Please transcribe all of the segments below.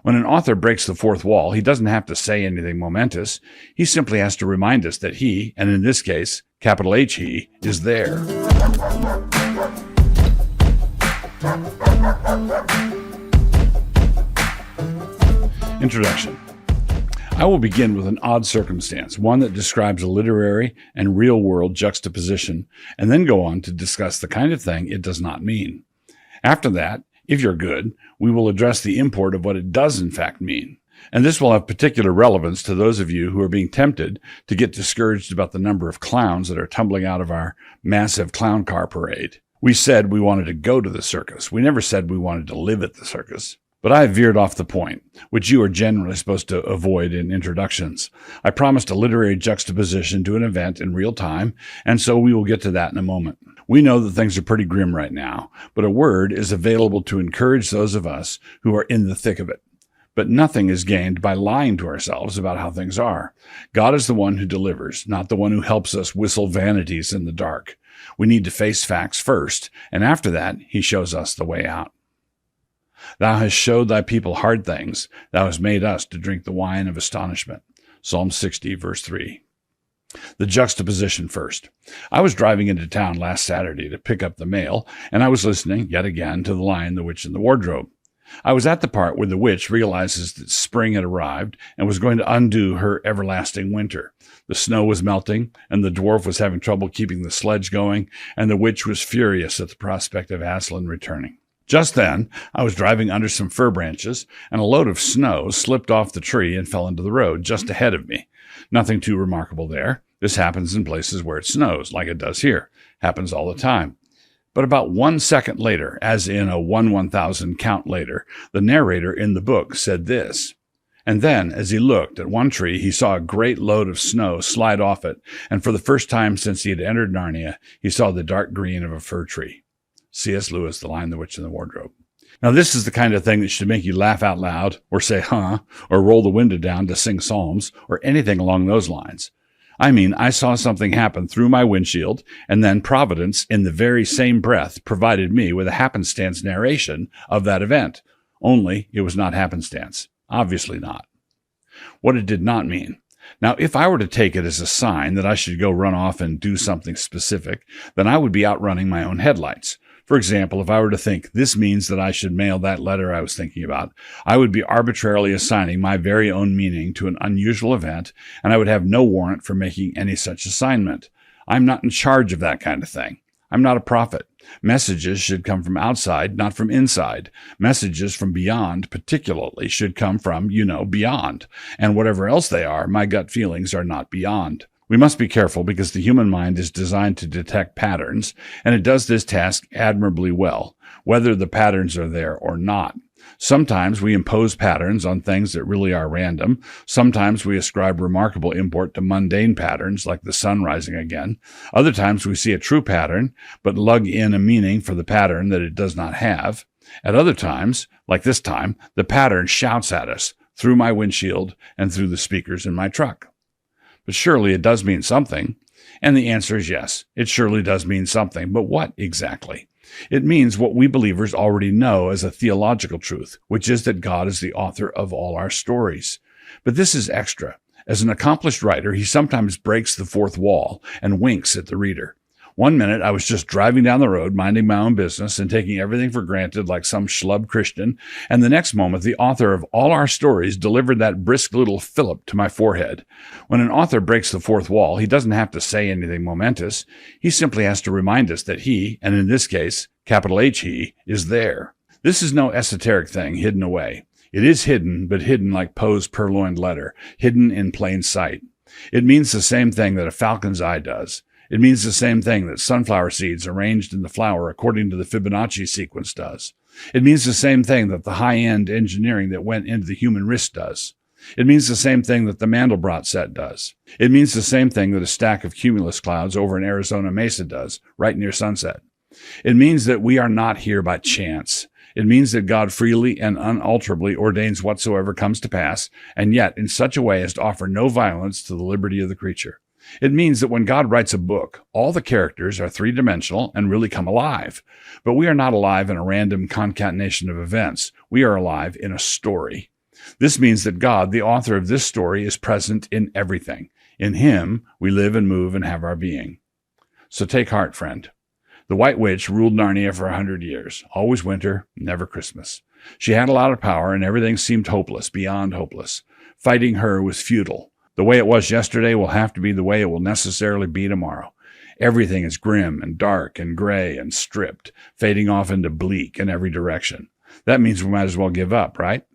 When an author breaks the fourth wall, he doesn't have to say anything momentous. He simply has to remind us that he, and in this case, capital H he, is there. Introduction. I will begin with an odd circumstance, one that describes a literary and real-world juxtaposition, and then go on to discuss the kind of thing it does not mean. After that, if you're good, we will address the import of what it does in fact mean. And this will have particular relevance to those of you who are being tempted to get discouraged about the number of clowns that are tumbling out of our massive clown car parade. We said we wanted to go to the circus. We never said we wanted to live at the circus. But I veered off the point, which you are generally supposed to avoid in introductions. I promised a literary juxtaposition to an event in real time, and so we will get to that in a moment. We know that things are pretty grim right now, but a word is available to encourage those of us who are in the thick of it. But nothing is gained by lying to ourselves about how things are. God is the one who delivers, not the one who helps us whistle vanities in the dark. We need to face facts first, and after that, he shows us the way out. Thou hast showed thy people hard things. Thou hast made us to drink the wine of astonishment. Psalm 60, verse 3. The juxtaposition first. I was driving into town last Saturday to pick up the mail, and I was listening, yet again, to The Lion, the Witch, and the Wardrobe. I was at the part where the witch realizes that spring had arrived and was going to undo her everlasting winter. The snow was melting, and the dwarf was having trouble keeping the sledge going, and the witch was furious at the prospect of Aslan returning. Just then, I was driving under some fir branches, and a load of snow slipped off the tree and fell into the road just ahead of me. Nothing too remarkable there. This happens in places where it snows, like it does here. Happens all the time. But about 1 second later, as in a 1/1000 count later, the narrator in the book said this. And then, as he looked at one tree, he saw a great load of snow slide off it, and for the first time since he had entered Narnia, he saw the dark green of a fir tree. C.S. Lewis, The Lion, the Witch, and the Wardrobe. Now, this is the kind of thing that should make you laugh out loud, or say, huh, or roll the window down to sing psalms, or anything along those lines. I mean, I saw something happen through my windshield, and then Providence, in the very same breath, provided me with a happenstance narration of that event. Only, it was not happenstance. Obviously not. What it did not mean. Now, if I were to take it as a sign that I should go run off and do something specific, then I would be outrunning my own headlights. For example, if I were to think this means that I should mail that letter I was thinking about, I would be arbitrarily assigning my very own meaning to an unusual event, and I would have no warrant for making any such assignment. I'm not in charge of that kind of thing. I'm not a prophet. Messages should come from outside, not from inside. Messages from beyond, particularly, should come from, beyond. And whatever else they are, my gut feelings are not beyond. We must be careful because the human mind is designed to detect patterns, and it does this task admirably well, whether the patterns are there or not. Sometimes we impose patterns on things that really are random. Sometimes we ascribe remarkable import to mundane patterns, like the sun rising again. Other times we see a true pattern, but lug in a meaning for the pattern that it does not have. At other times, like this time, the pattern shouts at us through my windshield and through the speakers in my truck. But surely it does mean something. And the answer is yes, it surely does mean something. But what exactly? It means what we believers already know as a theological truth, which is that God is the author of all our stories. But this is extra. As an accomplished writer, he sometimes breaks the fourth wall and winks at the reader. One minute, I was just driving down the road, minding my own business and taking everything for granted like some schlub Christian, and the next moment, the author of all our stories delivered that brisk little fillip to my forehead. When an author breaks the fourth wall, he doesn't have to say anything momentous. He simply has to remind us that he, and in this case, capital H he, is there. This is no esoteric thing hidden away. It is hidden, but hidden like Poe's purloined letter, hidden in plain sight. It means the same thing that a falcon's eye does. It means the same thing that sunflower seeds arranged in the flower according to the Fibonacci sequence does. It means the same thing that the high-end engineering that went into the human wrist does. It means the same thing that the Mandelbrot set does. It means the same thing that a stack of cumulus clouds over an Arizona mesa does, right near sunset. It means that we are not here by chance. It means that God freely and unalterably ordains whatsoever comes to pass, and yet in such a way as to offer no violence to the liberty of the creature. It means that when God writes a book, all the characters are three-dimensional and really come alive. But we are not alive in a random concatenation of events. We are alive in a story. This means that God, the author of this story, is present in everything. In him, we live and move and have our being. So take heart, friend. The White Witch ruled Narnia for 100 years. Always winter, never Christmas. She had a lot of power, and everything seemed hopeless, beyond hopeless. Fighting her was futile. The way it was yesterday will have to be the way it will necessarily be tomorrow. Everything is grim and dark and gray and stripped, fading off into bleak in every direction. That means we might as well give up, right?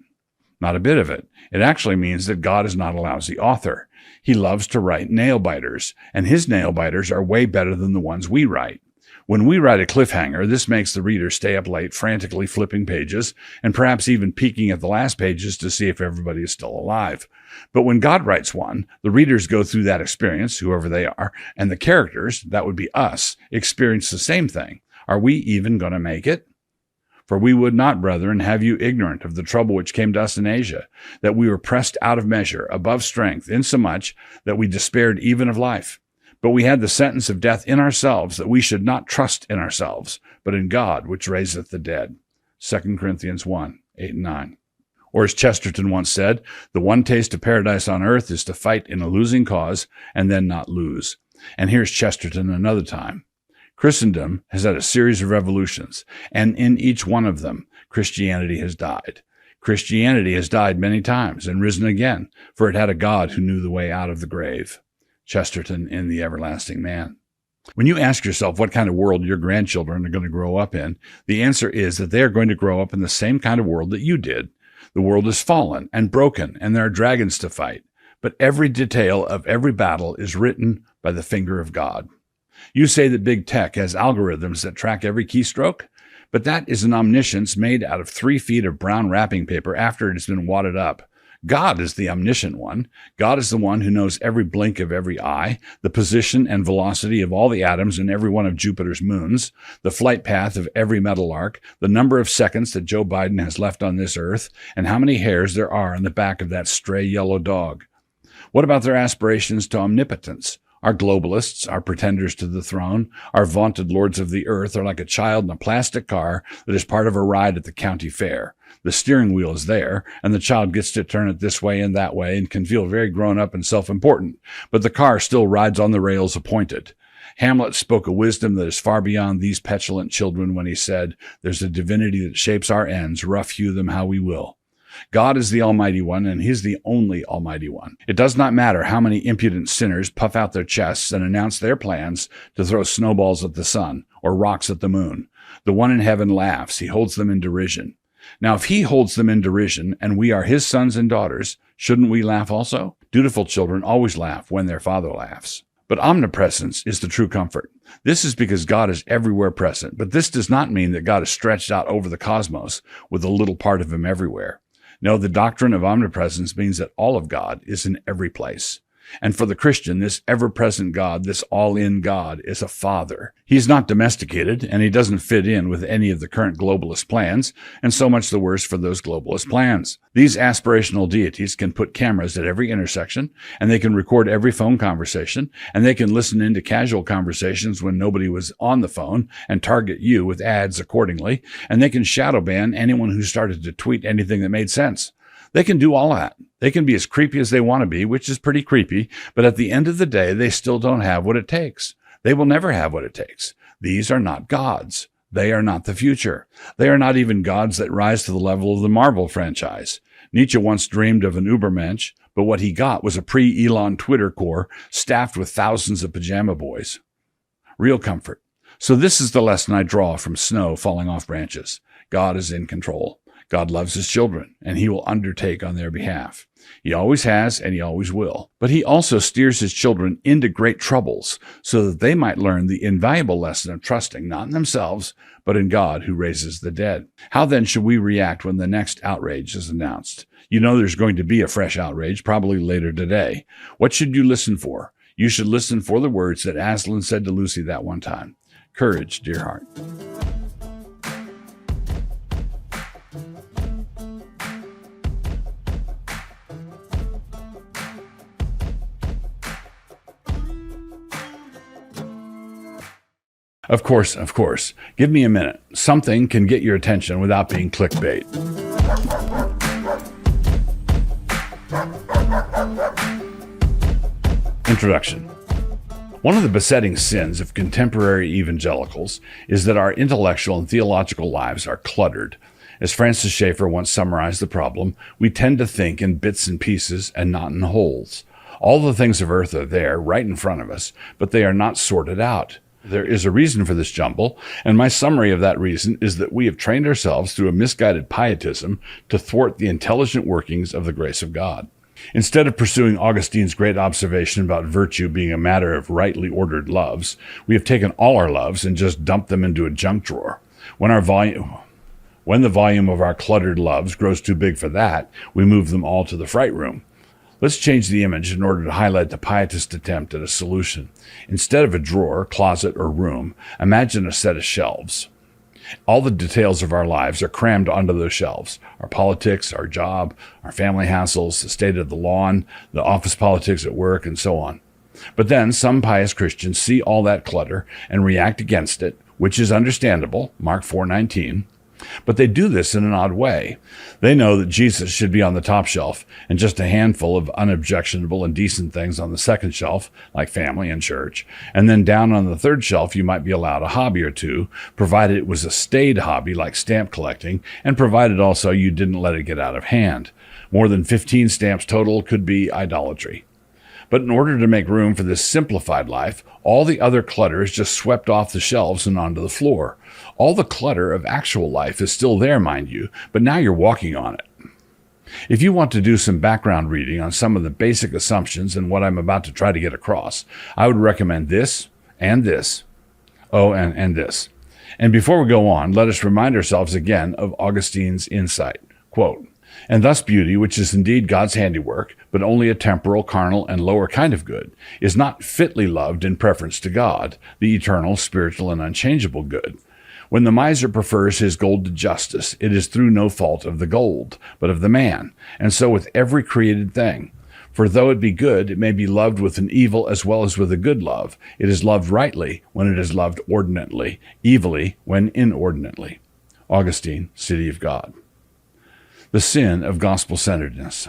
Not a bit of it. It actually means that God is not a lousy author. He loves to write nail-biters, and his nail-biters are way better than the ones we write. When we write a cliffhanger, this makes the reader stay up late, frantically flipping pages, and perhaps even peeking at the last pages to see if everybody is still alive. But when God writes one, the readers go through that experience, whoever they are, and the characters, that would be us, experience the same thing. Are we even going to make it? For we would not, brethren, have you ignorant of the trouble which came to us in Asia, that we were pressed out of measure, above strength, insomuch that we despaired even of life. But we had the sentence of death in ourselves, that we should not trust in ourselves, but in God, which raiseth the dead. 2 Corinthians 1, 8 and 9. Or as Chesterton once said, the one taste of paradise on earth is to fight in a losing cause and then not lose. And here's Chesterton another time. Christendom has had a series of revolutions, and in each one of them, Christianity has died. Christianity has died many times and risen again, for it had a God who knew the way out of the grave. Chesterton in The Everlasting Man. When you ask yourself what kind of world your grandchildren are going to grow up in, the answer is that they are going to grow up in the same kind of world that you did. The world is fallen and broken, and there are dragons to fight. But every detail of every battle is written by the finger of God. You say that big tech has algorithms that track every keystroke, but that is an omniscience made out of 3 feet of brown wrapping paper after it has been wadded up. God is the omniscient one. God is the one who knows every blink of every eye, the position and velocity of all the atoms in every one of Jupiter's moons, the flight path of every metallark, the number of seconds that Joe Biden has left on this earth, and how many hairs there are on the back of that stray yellow dog. What about their aspirations to omnipotence? Our globalists, our pretenders to the throne, our vaunted lords of the earth are like a child in a plastic car that is part of a ride at the county fair. The steering wheel is there, and the child gets to turn it this way and that way and can feel very grown up and self-important, but the car still rides on the rails appointed. Hamlet spoke a wisdom that is far beyond these petulant children when he said, "There's a divinity that shapes our ends, rough hew them how we will." God is the Almighty One, and He's the only Almighty One. It does not matter how many impudent sinners puff out their chests and announce their plans to throw snowballs at the sun or rocks at the moon. The one in heaven laughs. He holds them in derision. Now, if He holds them in derision and we are His sons and daughters, shouldn't we laugh also? Dutiful children always laugh when their father laughs. But omnipresence is the true comfort. This is because God is everywhere present, but this does not mean that God is stretched out over the cosmos with a little part of Him everywhere. No, the doctrine of omnipresence means that all of God is in every place. And for the Christian, this ever-present God, this all-in God, is a father. He's not domesticated, and he doesn't fit in with any of the current globalist plans, and so much the worse for those globalist plans. These aspirational deities can put cameras at every intersection, and they can record every phone conversation, and they can listen into casual conversations when nobody was on the phone and target you with ads accordingly, and they can shadow ban anyone who started to tweet anything that made sense. They can do all that. They can be as creepy as they want to be, which is pretty creepy, but at the end of the day, they still don't have what it takes. They will never have what it takes. These are not gods. They are not the future. They are not even gods that rise to the level of the Marvel franchise. Nietzsche once dreamed of an Ubermensch, but what he got was a pre-Elon Twitter core staffed with thousands of pajama boys. Real comfort. So this is the lesson I draw from snow falling off branches. God is in control. God loves His children, and He will undertake on their behalf. He always has, and He always will. But He also steers His children into great troubles so that they might learn the invaluable lesson of trusting not in themselves, but in God who raises the dead. How then should we react when the next outrage is announced? You know there's going to be a fresh outrage, probably later today. What should you listen for? You should listen for the words that Aslan said to Lucy that one time. Courage, dear heart. Of course. Give me a minute. Something can get your attention without being clickbait. Introduction. One of the besetting sins of contemporary evangelicals is that our intellectual and theological lives are cluttered. As Francis Schaeffer once summarized the problem, we tend to think in bits and pieces and not in wholes. All the things of earth are there, right in front of us, but they are not sorted out. There is a reason for this jumble, and my summary of that reason is that we have trained ourselves through a misguided pietism to thwart the intelligent workings of the grace of God. Instead of pursuing Augustine's great observation about virtue being a matter of rightly ordered loves, we have taken all our loves and just dumped them into a junk drawer. When the volume of our cluttered loves grows too big for that, we move them all to the fright room. Let's change the image in order to highlight the pietist attempt at a solution. Instead of a drawer, closet, or room, imagine a set of shelves. All the details of our lives are crammed onto those shelves. Our politics, our job, our family hassles, the state of the lawn, the office politics at work, and so on. But then some pious Christians see all that clutter and react against it, which is understandable, Mark 4:19. But they do this in an odd way. They know that Jesus should be on the top shelf and just a handful of unobjectionable and decent things on the second shelf, like family and church. And then down on the third shelf, you might be allowed a hobby or two, provided it was a staid hobby like stamp collecting, and provided also you didn't let it get out of hand. More than 15 stamps total could be idolatry. But in order to make room for this simplified life, all the other clutter is just swept off the shelves and onto the floor. All the clutter of actual life is still there, mind you, but now you're walking on it. If you want to do some background reading on some of the basic assumptions and what I'm about to try to get across, I would recommend this and this. Oh, and this. And before we go on, let us remind ourselves again of Augustine's insight. Quote, "And thus beauty, which is indeed God's handiwork, but only a temporal, carnal, and lower kind of good, is not fitly loved in preference to God, the eternal, spiritual, and unchangeable good. When the miser prefers his gold to justice, it is through no fault of the gold, but of the man, and so with every created thing. For though it be good, it may be loved with an evil as well as with a good love. It is loved rightly when it is loved ordinately, evilly when inordinately." Augustine, City of God. The sin of gospel-centeredness.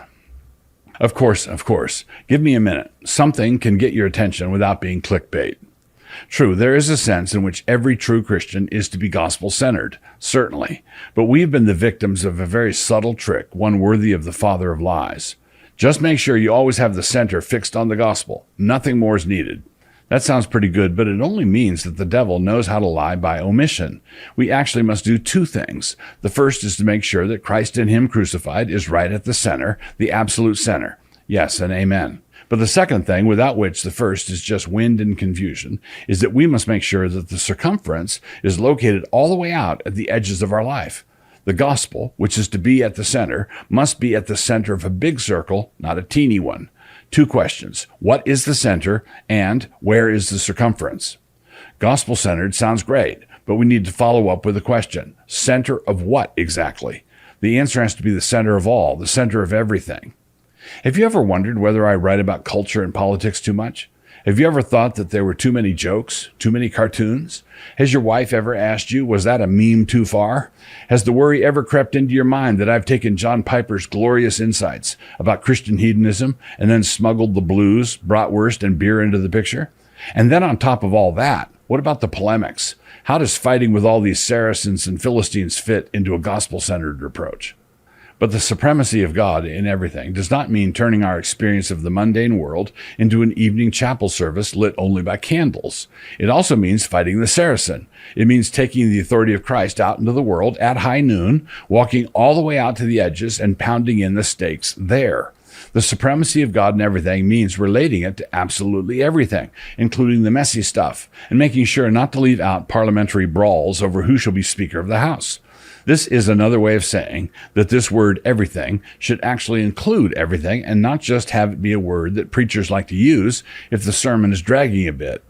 Of course, give me a minute. Something can get your attention without being clickbait. True, there is a sense in which every true Christian is to be gospel-centered, certainly, but we've been the victims of a very subtle trick, one worthy of the father of lies. Just make sure you always have the center fixed on the gospel. Nothing more is needed. That sounds pretty good, but it only means that the devil knows how to lie by omission. We actually must do two things. The first is to make sure that Christ and him crucified is right at the center, the absolute center. Yes, and amen. But the second thing, without which the first is just wind and confusion, is that we must make sure that the circumference is located all the way out at the edges of our life. The gospel, which is to be at the center, must be at the center of a big circle, not a teeny one. Two questions. What is the center, and where is the circumference? Gospel-centered sounds great, but we need to follow up with a question. Center of what exactly? The answer has to be the center of all, the center of everything. Have you ever wondered whether I write about culture and politics too much? Have you ever thought that there were too many jokes, too many cartoons? Has your wife ever asked you, was that a meme too far? Has the worry ever crept into your mind that I've taken John Piper's glorious insights about Christian hedonism and then smuggled the blues, bratwurst, and beer into the picture? And then on top of all that, what about the polemics? How does fighting with all these Saracens and Philistines fit into a gospel-centered approach? But the supremacy of God in everything does not mean turning our experience of the mundane world into an evening chapel service lit only by candles. It also means fighting the Saracen. It means taking the authority of Christ out into the world at high noon, walking all the way out to the edges and pounding in the stakes there. The supremacy of God in everything means relating it to absolutely everything, including the messy stuff, and making sure not to leave out parliamentary brawls over who shall be Speaker of the House. This is another way of saying that this word everything should actually include everything and not just have it be a word that preachers like to use if the sermon is dragging a bit.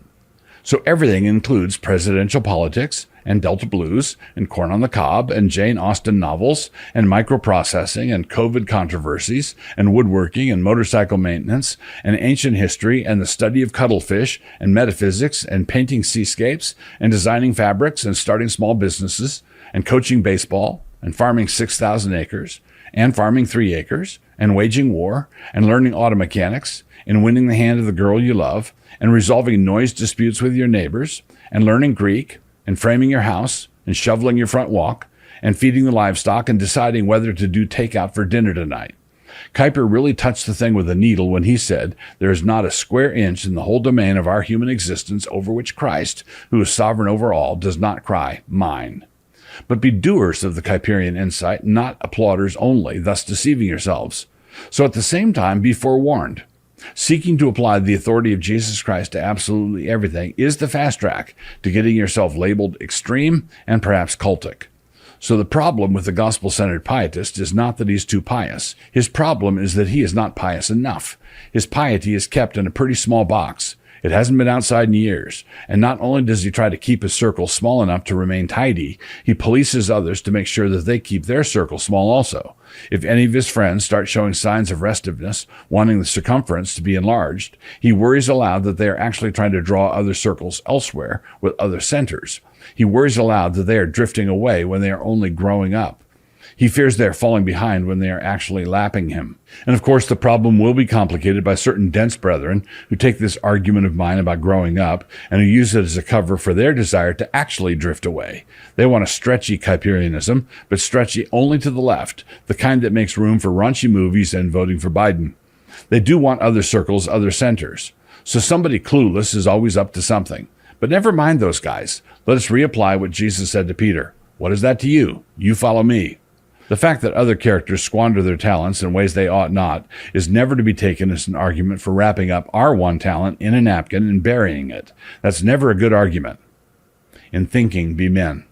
So everything includes presidential politics and Delta blues and corn on the cob and Jane Austen novels and microprocessing and COVID controversies and woodworking and motorcycle maintenance and ancient history and the study of cuttlefish and metaphysics and painting seascapes and designing fabrics and starting small businesses and coaching baseball and farming 6,000 acres and farming 3 acres, and waging war, and learning auto mechanics, and winning the hand of the girl you love, and resolving noise disputes with your neighbors, and learning Greek, and framing your house, and shoveling your front walk, and feeding the livestock, and deciding whether to do takeout for dinner tonight. Kuyper really touched the thing with a needle when he said, there is not a square inch in the whole domain of our human existence over which Christ, who is sovereign over all, does not cry, mine. But be doers of the Kuyperian insight, not applauders only, thus deceiving yourselves. So at the same time, be forewarned. Seeking to apply the authority of Jesus Christ to absolutely everything is the fast track to getting yourself labeled extreme and perhaps cultic. So the problem with the gospel-centered pietist is not that he's too pious. His problem is that he is not pious enough. His piety is kept in a pretty small box. It hasn't been outside in years. And not only does he try to keep his circle small enough to remain tidy, he polices others to make sure that they keep their circle small also. If any of his friends start showing signs of restiveness, wanting the circumference to be enlarged, he worries aloud that they are actually trying to draw other circles elsewhere with other centers. He worries aloud that they are drifting away when they are only growing up. He fears they are falling behind when they are actually lapping him. And of course, the problem will be complicated by certain dense brethren who take this argument of mine about growing up and who use it as a cover for their desire to actually drift away. They want a stretchy Kuyperianism, but stretchy only to the left, the kind that makes room for raunchy movies and voting for Biden. They do want other circles, other centers. So somebody clueless is always up to something. But never mind those guys. Let us reapply what Jesus said to Peter. What is that to you? You follow me. The fact that other characters squander their talents in ways they ought not is never to be taken as an argument for wrapping up our one talent in a napkin and burying it. That's never a good argument. In thinking, be men.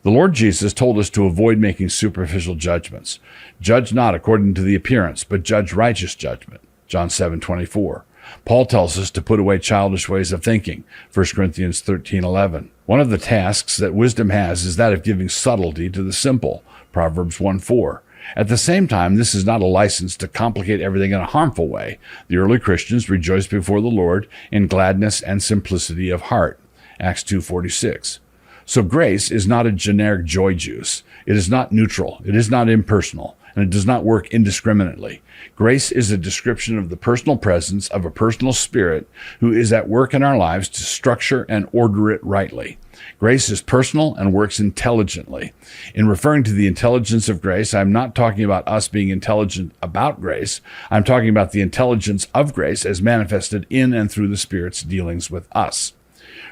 The Lord Jesus told us to avoid making superficial judgments. Judge not according to the appearance, but judge righteous judgment. John 7:24. Paul tells us to put away childish ways of thinking. 1 Corinthians 13:11. One of the tasks that wisdom has is that of giving subtlety to the simple. Proverbs 1:4. At the same time, this is not a license to complicate everything in a harmful way. The early Christians rejoiced before the Lord in gladness and simplicity of heart. Acts 2:46. So grace is not a generic joy juice. It is not neutral. It is not impersonal. And it does not work indiscriminately. Grace is a description of the personal presence of a personal spirit who is at work in our lives to structure and order it rightly. Grace is personal and works intelligently. In referring to the intelligence of grace, I'm not talking about us being intelligent about grace. I'm talking about the intelligence of grace as manifested in and through the Spirit's dealings with us.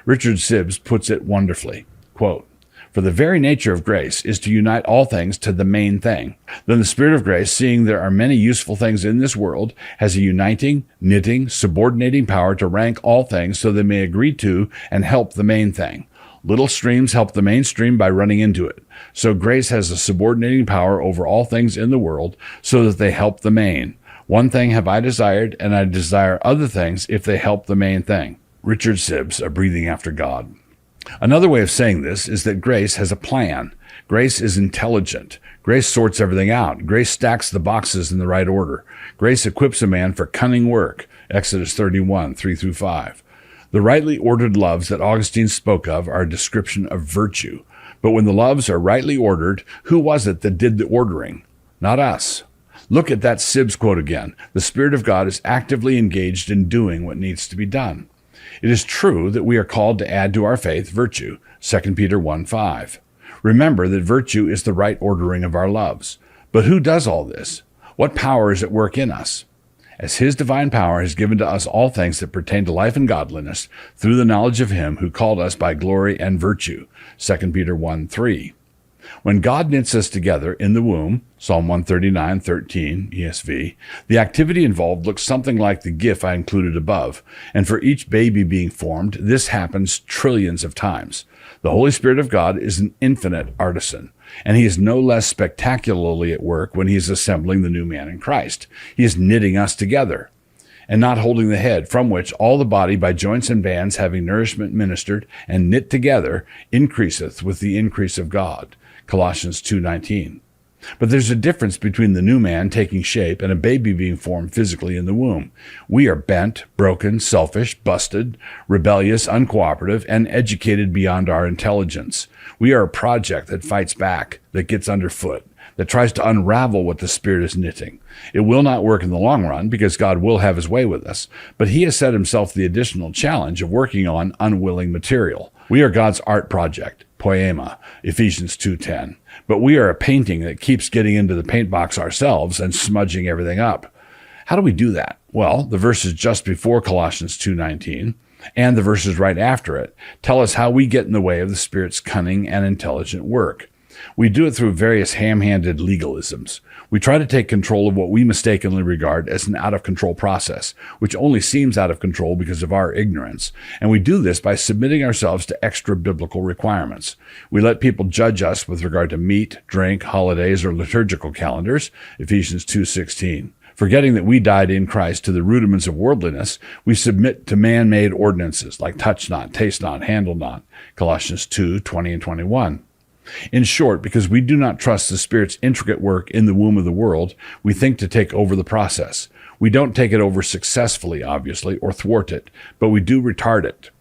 Richard Sibbes puts it wonderfully, quote, "For the very nature of grace is to unite all things to the main thing. Then the Spirit of grace, seeing there are many useful things in this world, has a uniting, knitting, subordinating power to rank all things so they may agree to and help the main thing. Little streams help the main stream by running into it. So grace has a subordinating power over all things in the world so that they help the main. One thing have I desired, and I desire other things if they help the main thing." Richard Sibbes, A Breathing After God. Another way of saying this is that grace has a plan. Grace is intelligent. Grace sorts everything out. Grace stacks the boxes in the right order. Grace equips a man for cunning work. Exodus 31, 3-5. The rightly ordered loves that Augustine spoke of are a description of virtue. But when the loves are rightly ordered, who was it that did the ordering? Not us. Look at that Sibbes quote again. The Spirit of God is actively engaged in doing what needs to be done. It is true that we are called to add to our faith virtue, 2 Peter 1:5. Remember that virtue is the right ordering of our loves. But who does all this? What power is at work in us? As his divine power has given to us all things that pertain to life and godliness through the knowledge of him who called us by glory and virtue, 2 Peter 1:3. When God knits us together in the womb, Psalm 139:13, ESV, the activity involved looks something like the GIF I included above, and for each baby being formed, this happens trillions of times. The Holy Spirit of God is an infinite artisan, and he is no less spectacularly at work when he is assembling the new man in Christ. He is knitting us together, and not holding the head, from which all the body by joints and bands having nourishment ministered and knit together increaseth with the increase of God. Colossians 2:19. But there's a difference between the new man taking shape and a baby being formed physically in the womb. We are bent, broken, selfish, busted, rebellious, uncooperative, and educated beyond our intelligence. We are a project that fights back, that gets underfoot, that tries to unravel what the Spirit is knitting. It will not work in the long run because God will have his way with us, but he has set himself the additional challenge of working on unwilling material. We are God's art project, poema, Ephesians 2:10, but we are a painting that keeps getting into the paint box ourselves and smudging everything up. How do we do that? Well, the verses just before Colossians 2:19 and the verses right after it tell us how we get in the way of the Spirit's cunning and intelligent work. We do it through various ham-handed legalisms. We try to take control of what we mistakenly regard as an out-of-control process, which only seems out of control because of our ignorance. And we do this by submitting ourselves to extra biblical requirements. We let people judge us with regard to meat, drink, holidays, or liturgical calendars, Ephesians 2:16. Forgetting that we died in Christ to the rudiments of worldliness, we submit to man-made ordinances like touch not, taste not, handle not, Colossians 2:20 and 21. In short, because we do not trust the Spirit's intricate work in the womb of the world, we think to take over the process. We don't take it over successfully, obviously, or thwart it, but we do retard it.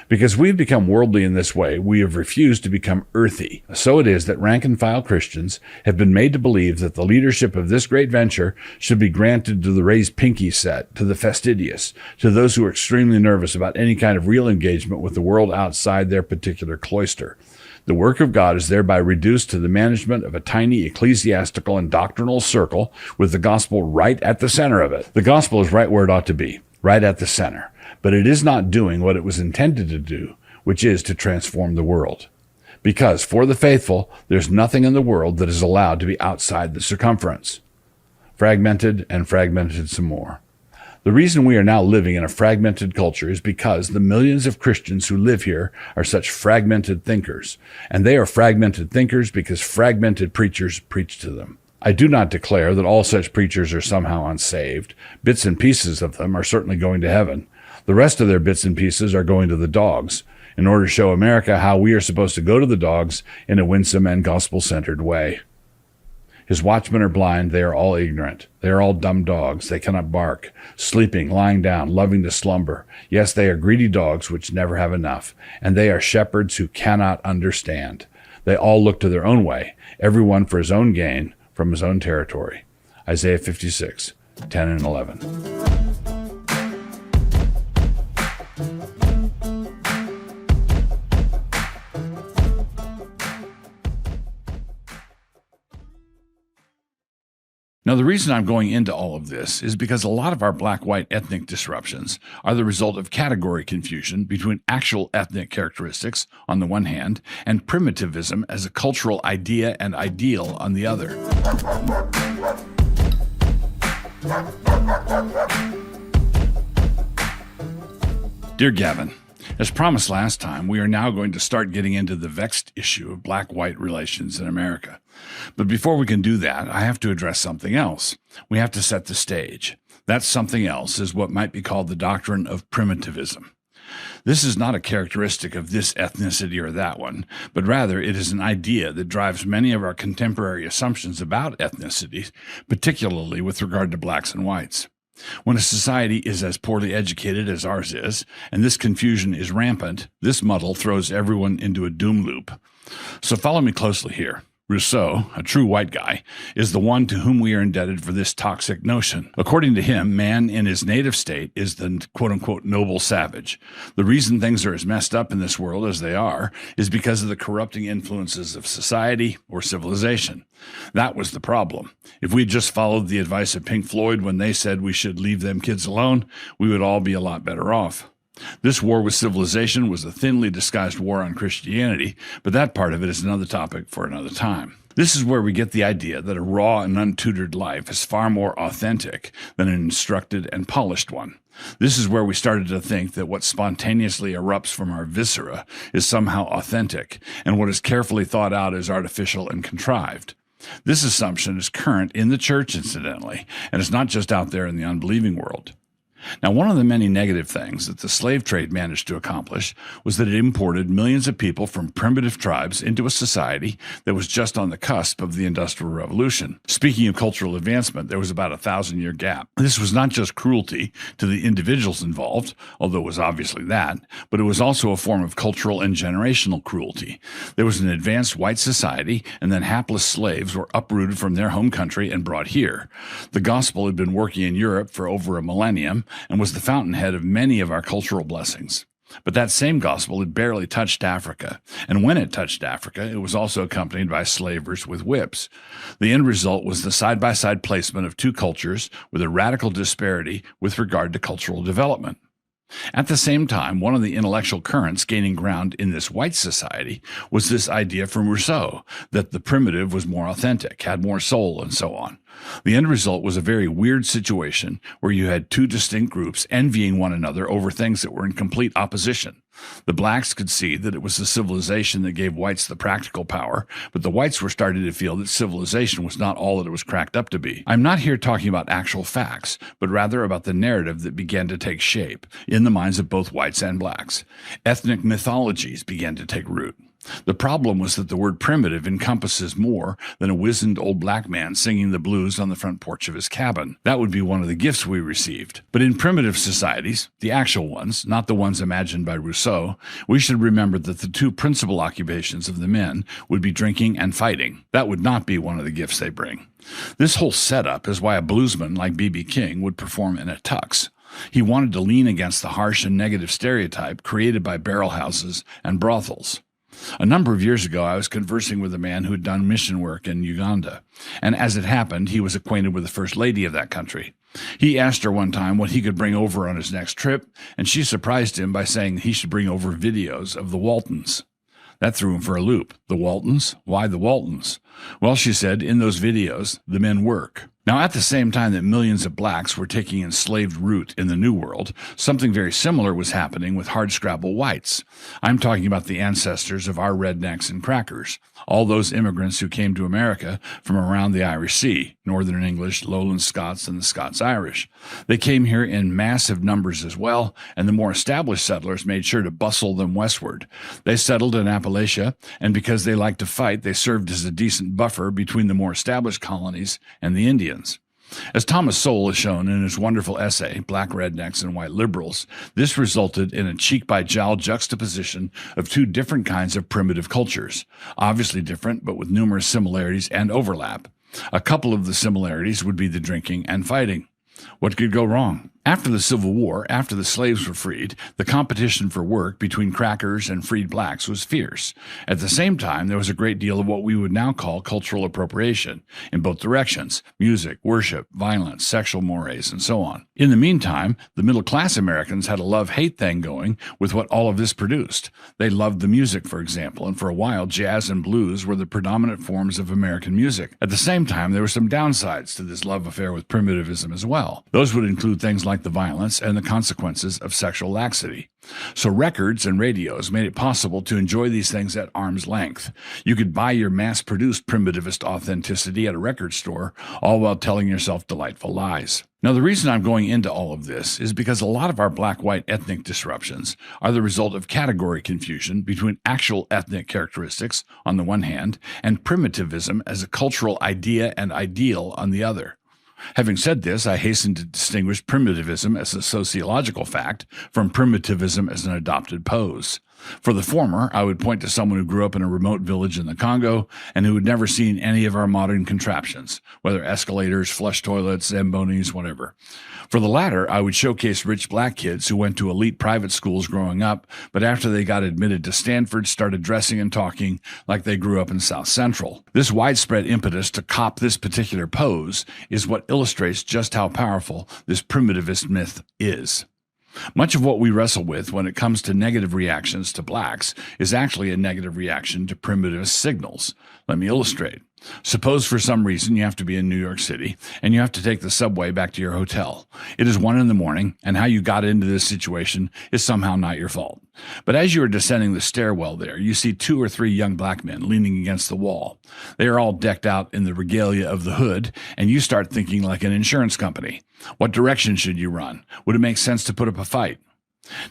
Because we've become worldly in this way, we have refused to become earthy. So it is that rank-and-file Christians have been made to believe that the leadership of this great venture should be granted to the raised pinky set, to the fastidious, to those who are extremely nervous about any kind of real engagement with the world outside their particular cloister. The work of God is thereby reduced to the management of a tiny ecclesiastical and doctrinal circle with the gospel right at the center of it. The gospel is right where it ought to be, right at the center. But it is not doing what it was intended to do, which is to transform the world. Because for the faithful, there's nothing in the world that is allowed to be outside the circumference. Fragmented and fragmented some more. The reason we are now living in a fragmented culture is because the millions of Christians who live here are such fragmented thinkers, and they are fragmented thinkers because fragmented preachers preach to them. I do not declare that all such preachers are somehow unsaved. Bits and pieces of them are certainly going to heaven. The rest of their bits and pieces are going to the dogs, in order to show America how we are supposed to go to the dogs in a winsome and gospel-centered way. His watchmen are blind, they are all ignorant. They are all dumb dogs, they cannot bark, sleeping, lying down, loving to slumber. Yes, they are greedy dogs which never have enough, and they are shepherds who cannot understand. They all look to their own way, every one for his own gain, from his own territory. Isaiah 56:10 and 11. Now, the reason I'm going into all of this is because a lot of our black-white ethnic disruptions are the result of category confusion between actual ethnic characteristics on the one hand and primitivism as a cultural idea and ideal on the other. Dear Gavin, as promised last time, we are now going to start getting into the vexed issue of black-white relations in America. But before we can do that, I have to address something else. We have to set the stage. That something else is what might be called the doctrine of primitivism. This is not a characteristic of this ethnicity or that one, but rather it is an idea that drives many of our contemporary assumptions about ethnicities, particularly with regard to blacks and whites. When a society is as poorly educated as ours is, and this confusion is rampant, this muddle throws everyone into a doom loop. So follow me closely here. Rousseau, a true white guy, is the one to whom we are indebted for this toxic notion. According to him, man in his native state is the quote-unquote noble savage. The reason things are as messed up in this world as they are is because of the corrupting influences of society or civilization. That was the problem. If we had just followed the advice of Pink Floyd when they said we should leave them kids alone, we would all be a lot better off. This war with civilization was a thinly disguised war on Christianity, but that part of it is another topic for another time. This is where we get the idea that a raw and untutored life is far more authentic than an instructed and polished one. This is where we started to think that what spontaneously erupts from our viscera is somehow authentic, and what is carefully thought out is artificial and contrived. This assumption is current in the church, incidentally, and it's not just out there in the unbelieving world. Now, one of the many negative things that the slave trade managed to accomplish was that it imported millions of people from primitive tribes into a society that was just on the cusp of the Industrial Revolution. Speaking of cultural advancement, there was about a 1,000-year gap. This was not just cruelty to the individuals involved, although it was obviously that, but it was also a form of cultural and generational cruelty. There was an advanced white society, and then hapless slaves were uprooted from their home country and brought here. The gospel had been working in Europe for over a millennium, and was the fountainhead of many of our cultural blessings. But that same gospel had barely touched Africa, and when it touched Africa, it was also accompanied by slavers with whips. The end result was the side-by-side placement of two cultures with a radical disparity with regard to cultural development. At the same time, one of the intellectual currents gaining ground in this white society was this idea from Rousseau that the primitive was more authentic, had more soul, and so on. The end result was a very weird situation where you had two distinct groups envying one another over things that were in complete opposition. The blacks could see that it was the civilization that gave whites the practical power, but the whites were starting to feel that civilization was not all that it was cracked up to be. I'm not here talking about actual facts, but rather about the narrative that began to take shape in the minds of both whites and blacks. Ethnic mythologies began to take root. The problem was that the word primitive encompasses more than a wizened old black man singing the blues on the front porch of his cabin. That would be one of the gifts we received. But in primitive societies, the actual ones, not the ones imagined by Rousseau, we should remember that the two principal occupations of the men would be drinking and fighting. That would not be one of the gifts they bring. This whole setup is why a bluesman like B.B. King would perform in a tux. He wanted to lean against the harsh and negative stereotype created by barrel houses and brothels. A number of years ago, I was conversing with a man who had done mission work in Uganda, and as it happened, he was acquainted with the first lady of that country. He asked her one time what he could bring over on his next trip, and she surprised him by saying he should bring over videos of the Waltons. That threw him for a loop. The Waltons? Why the Waltons? Well, she said, in those videos, the men work. Now, at the same time that millions of blacks were taking enslaved root in the New World, something very similar was happening with hardscrabble whites. I'm talking about the ancestors of our rednecks and crackers, all those immigrants who came to America from around the Irish Sea, Northern English, Lowland Scots, and the Scots-Irish. They came here in massive numbers as well, and the more established settlers made sure to bustle them westward. They settled in Appalachia, and because they liked to fight, they served as a decent buffer between the more established colonies and the Indians. As Thomas Sowell has shown in his wonderful essay, Black Rednecks and White Liberals, this resulted in a cheek-by-jowl juxtaposition of two different kinds of primitive cultures, obviously different, but with numerous similarities and overlap. A couple of the similarities would be the drinking and fighting. What could go wrong? After the Civil War, after the slaves were freed, the competition for work between crackers and freed blacks was fierce. At the same time, there was a great deal of what we would now call cultural appropriation in both directions: music, worship, violence, sexual mores, and so on. In the meantime, the middle-class Americans had a love-hate thing going with what all of this produced. They loved the music, for example, and for a while, jazz and blues were the predominant forms of American music. At the same time, there were some downsides to this love affair with primitivism as well. Those would include things like the violence and the consequences of sexual laxity. So records and radios made it possible to enjoy these things at arm's length. You could buy your mass-produced primitivist authenticity at a record store, all while telling yourself delightful lies. Now, the reason I'm going into all of this is because a lot of our black-white ethnic disruptions are the result of category confusion between actual ethnic characteristics on the one hand and primitivism as a cultural idea and ideal on the other. Having said this, I hasten to distinguish primitivism as a sociological fact from primitivism as an adopted pose. For the former, I would point to someone who grew up in a remote village in the Congo and who had never seen any of our modern contraptions, whether escalators, flush toilets, Zambonis, whatever. For the latter, I would showcase rich black kids who went to elite private schools growing up, but after they got admitted to Stanford, started dressing and talking like they grew up in South Central. This widespread impetus to cop this particular pose is what illustrates just how powerful this primitivist myth is. Much of what we wrestle with when it comes to negative reactions to blacks is actually a negative reaction to primitivist signals. Let me illustrate. Suppose for some reason you have to be in New York City and you have to take the subway back to your hotel. It is 1 a.m, and how you got into this situation is somehow not your fault. But as you are descending the stairwell there, you see 2 or 3 young black men leaning against the wall. They are all decked out in the regalia of the hood, and you start thinking like an insurance company. What direction should you run? Would it make sense to put up a fight?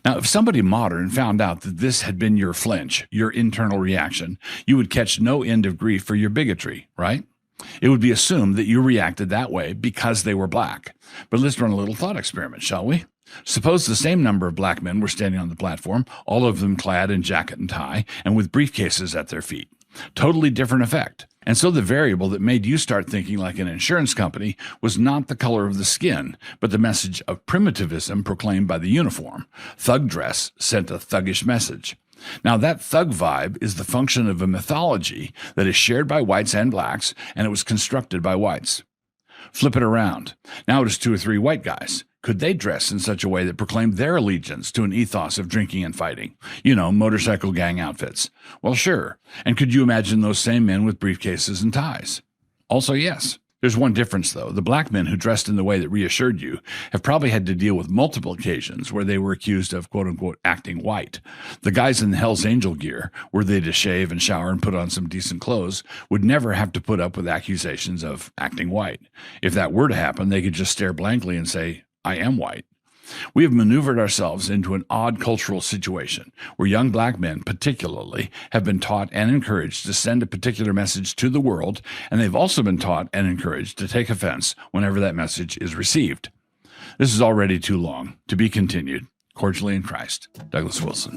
Now, if somebody modern found out that this had been your flinch, your internal reaction, you would catch no end of grief for your bigotry, right? It would be assumed that you reacted that way because they were black. But let's run a little thought experiment, shall we? Suppose the same number of black men were standing on the platform, all of them clad in jacket and tie, and with briefcases at their feet. Totally different effect. And so the variable that made you start thinking like an insurance company was not the color of the skin, but the message of primitivism proclaimed by the uniform. Thug dress sent a thuggish message. Now, that thug vibe is the function of a mythology that is shared by whites and blacks, and it was constructed by whites. Flip it around. Now it is 2 or 3 white guys. Could they dress in such a way that proclaimed their allegiance to an ethos of drinking and fighting? Motorcycle gang outfits. Well, sure. And could you imagine those same men with briefcases and ties? Also, yes. There's one difference, though. The black men who dressed in the way that reassured you have probably had to deal with multiple occasions where they were accused of, quote-unquote, acting white. The guys in the Hell's Angel gear, were they to shave and shower and put on some decent clothes, would never have to put up with accusations of acting white. If that were to happen, they could just stare blankly and say, I am white. We have maneuvered ourselves into an odd cultural situation where young black men particularly have been taught and encouraged to send a particular message to the world, and they've also been taught and encouraged to take offense whenever that message is received. This is already too long. To be continued. Cordially in Christ, Douglas Wilson.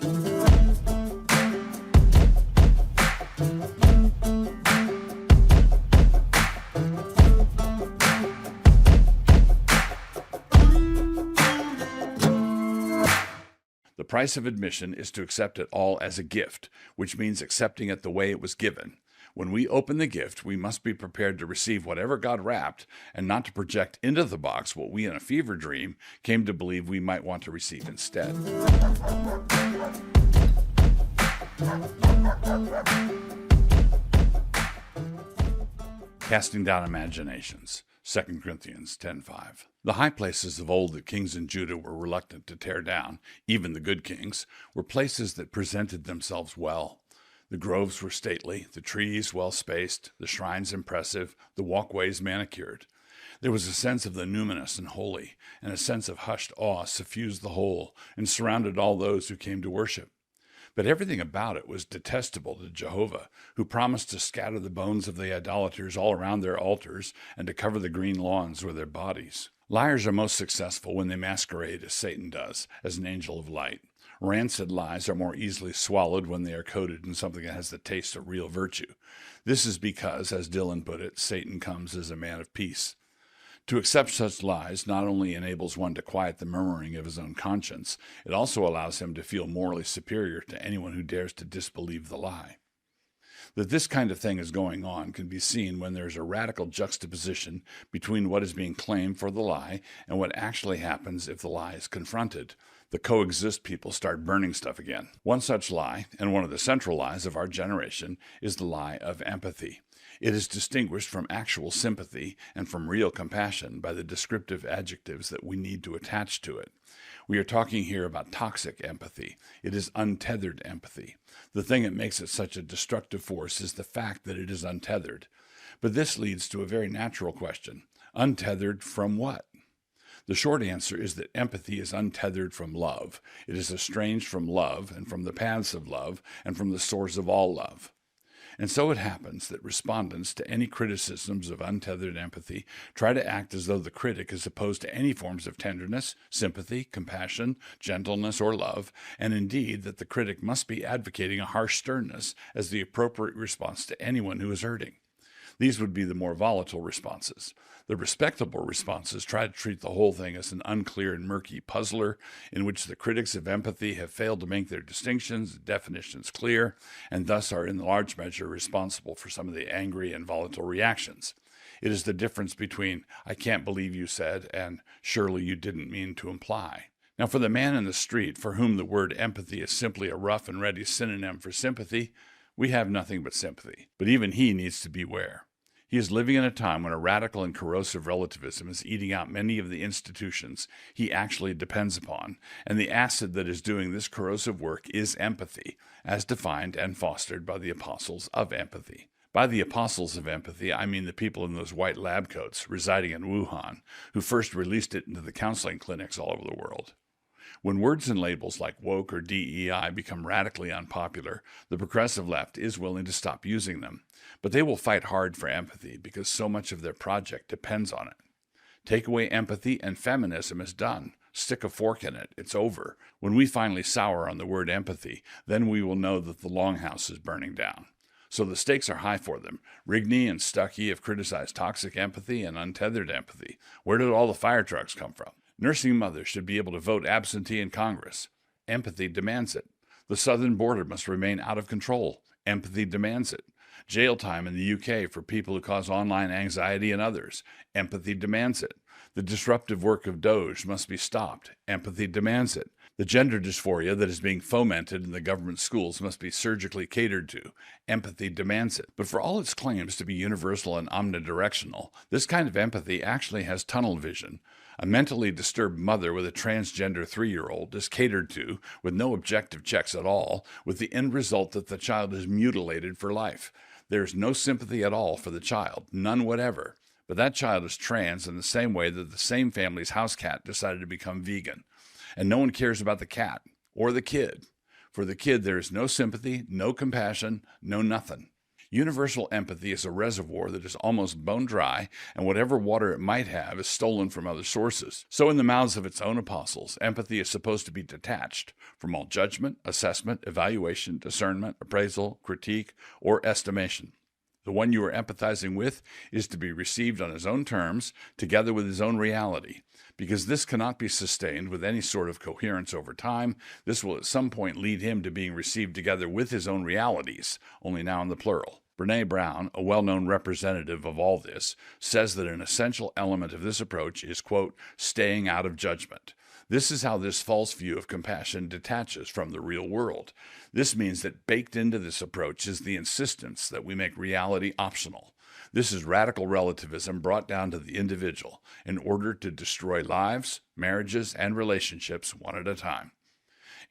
The price of admission is to accept it all as a gift, which means accepting it the way it was given. When we open the gift, we must be prepared to receive whatever God wrapped and not to project into the box what we in a fever dream came to believe we might want to receive instead. Casting down imaginations. 2 Corinthians 10:5. The high places of old that kings in Judah were reluctant to tear down, even the good kings, were places that presented themselves well. The groves were stately, the trees well spaced, the shrines impressive, the walkways manicured. There was a sense of the numinous and holy, and a sense of hushed awe suffused the whole and surrounded all those who came to worship. But everything about it was detestable to Jehovah, who promised to scatter the bones of the idolaters all around their altars and to cover the green lawns with their bodies. Liars are most successful when they masquerade as Satan does, as an angel of light. Rancid lies are more easily swallowed when they are coated in something that has the taste of real virtue. This is because, as Dylan put it, Satan comes as a man of peace. To accept such lies not only enables one to quiet the murmuring of his own conscience, it also allows him to feel morally superior to anyone who dares to disbelieve the lie. That this kind of thing is going on can be seen when there is a radical juxtaposition between what is being claimed for the lie and what actually happens if the lie is confronted. The coexist people start burning stuff again. One such lie, and one of the central lies of our generation, is the lie of empathy. It is distinguished from actual sympathy and from real compassion by the descriptive adjectives that we need to attach to it. We are talking here about toxic empathy. It is untethered empathy. The thing that makes it such a destructive force is the fact that it is untethered. But this leads to a very natural question. Untethered from what? The short answer is that empathy is untethered from love. It is estranged from love and from the paths of love and from the source of all love. And so it happens that respondents to any criticisms of untethered empathy try to act as though the critic is opposed to any forms of tenderness, sympathy, compassion, gentleness, or love, and indeed that the critic must be advocating a harsh sternness as the appropriate response to anyone who is hurting. These would be the more volatile responses. The respectable responses try to treat the whole thing as an unclear and murky puzzler in which the critics of empathy have failed to make their distinctions and definitions clear, and thus are in large measure responsible for some of the angry and volatile reactions. It is the difference between, "I can't believe you said," and "surely you didn't mean to imply." Now, for the man in the street for whom the word empathy is simply a rough and ready synonym for sympathy, we have nothing but sympathy. But even he needs to beware. He is living in a time when a radical and corrosive relativism is eating out many of the institutions he actually depends upon, and the acid that is doing this corrosive work is empathy, as defined and fostered by the apostles of empathy. By the apostles of empathy, I mean the people in those white lab coats residing in Wuhan, who first released it into the counseling clinics all over the world. When words and labels like woke or DEI become radically unpopular, the progressive left is willing to stop using them. But they will fight hard for empathy because so much of their project depends on it. Take away empathy and feminism is done. Stick a fork in it. It's over. When we finally sour on the word empathy, then we will know that the longhouse is burning down. So the stakes are high for them. Rigney and Stuckey have criticized toxic empathy and untethered empathy. Where did all the fire trucks come from? Nursing mothers should be able to vote absentee in Congress. Empathy demands it. The southern border must remain out of control. Empathy demands it. Jail time in the UK for people who cause online anxiety in others. Empathy demands it. The disruptive work of Doge must be stopped. Empathy demands it. The gender dysphoria that is being fomented in the government schools must be surgically catered to. Empathy demands it. But for all its claims to be universal and omnidirectional, this kind of empathy actually has tunnel vision. A mentally disturbed mother with a transgender 3-year-old is catered to with no objective checks at all, with the end result that the child is mutilated for life. There is no sympathy at all for the child, none whatever. But that child is trans in the same way that the same family's house cat decided to become vegan. And no one cares about the cat or the kid. For the kid, there is no sympathy, no compassion, no nothing. Universal empathy is a reservoir that is almost bone dry, and whatever water it might have is stolen from other sources. So in the mouths of its own apostles, empathy is supposed to be detached from all judgment, assessment, evaluation, discernment, appraisal, critique, or estimation. The one you are empathizing with is to be received on his own terms, together with his own reality. Because this cannot be sustained with any sort of coherence over time, this will at some point lead him to being received together with his own realities, only now in the plural. Brene Brown, a well-known representative of all this, says that an essential element of this approach is, quote, staying out of judgment. This is how this false view of compassion detaches from the real world. This means that baked into this approach is the insistence that we make reality optional. This is radical relativism brought down to the individual in order to destroy lives, marriages, and relationships one at a time.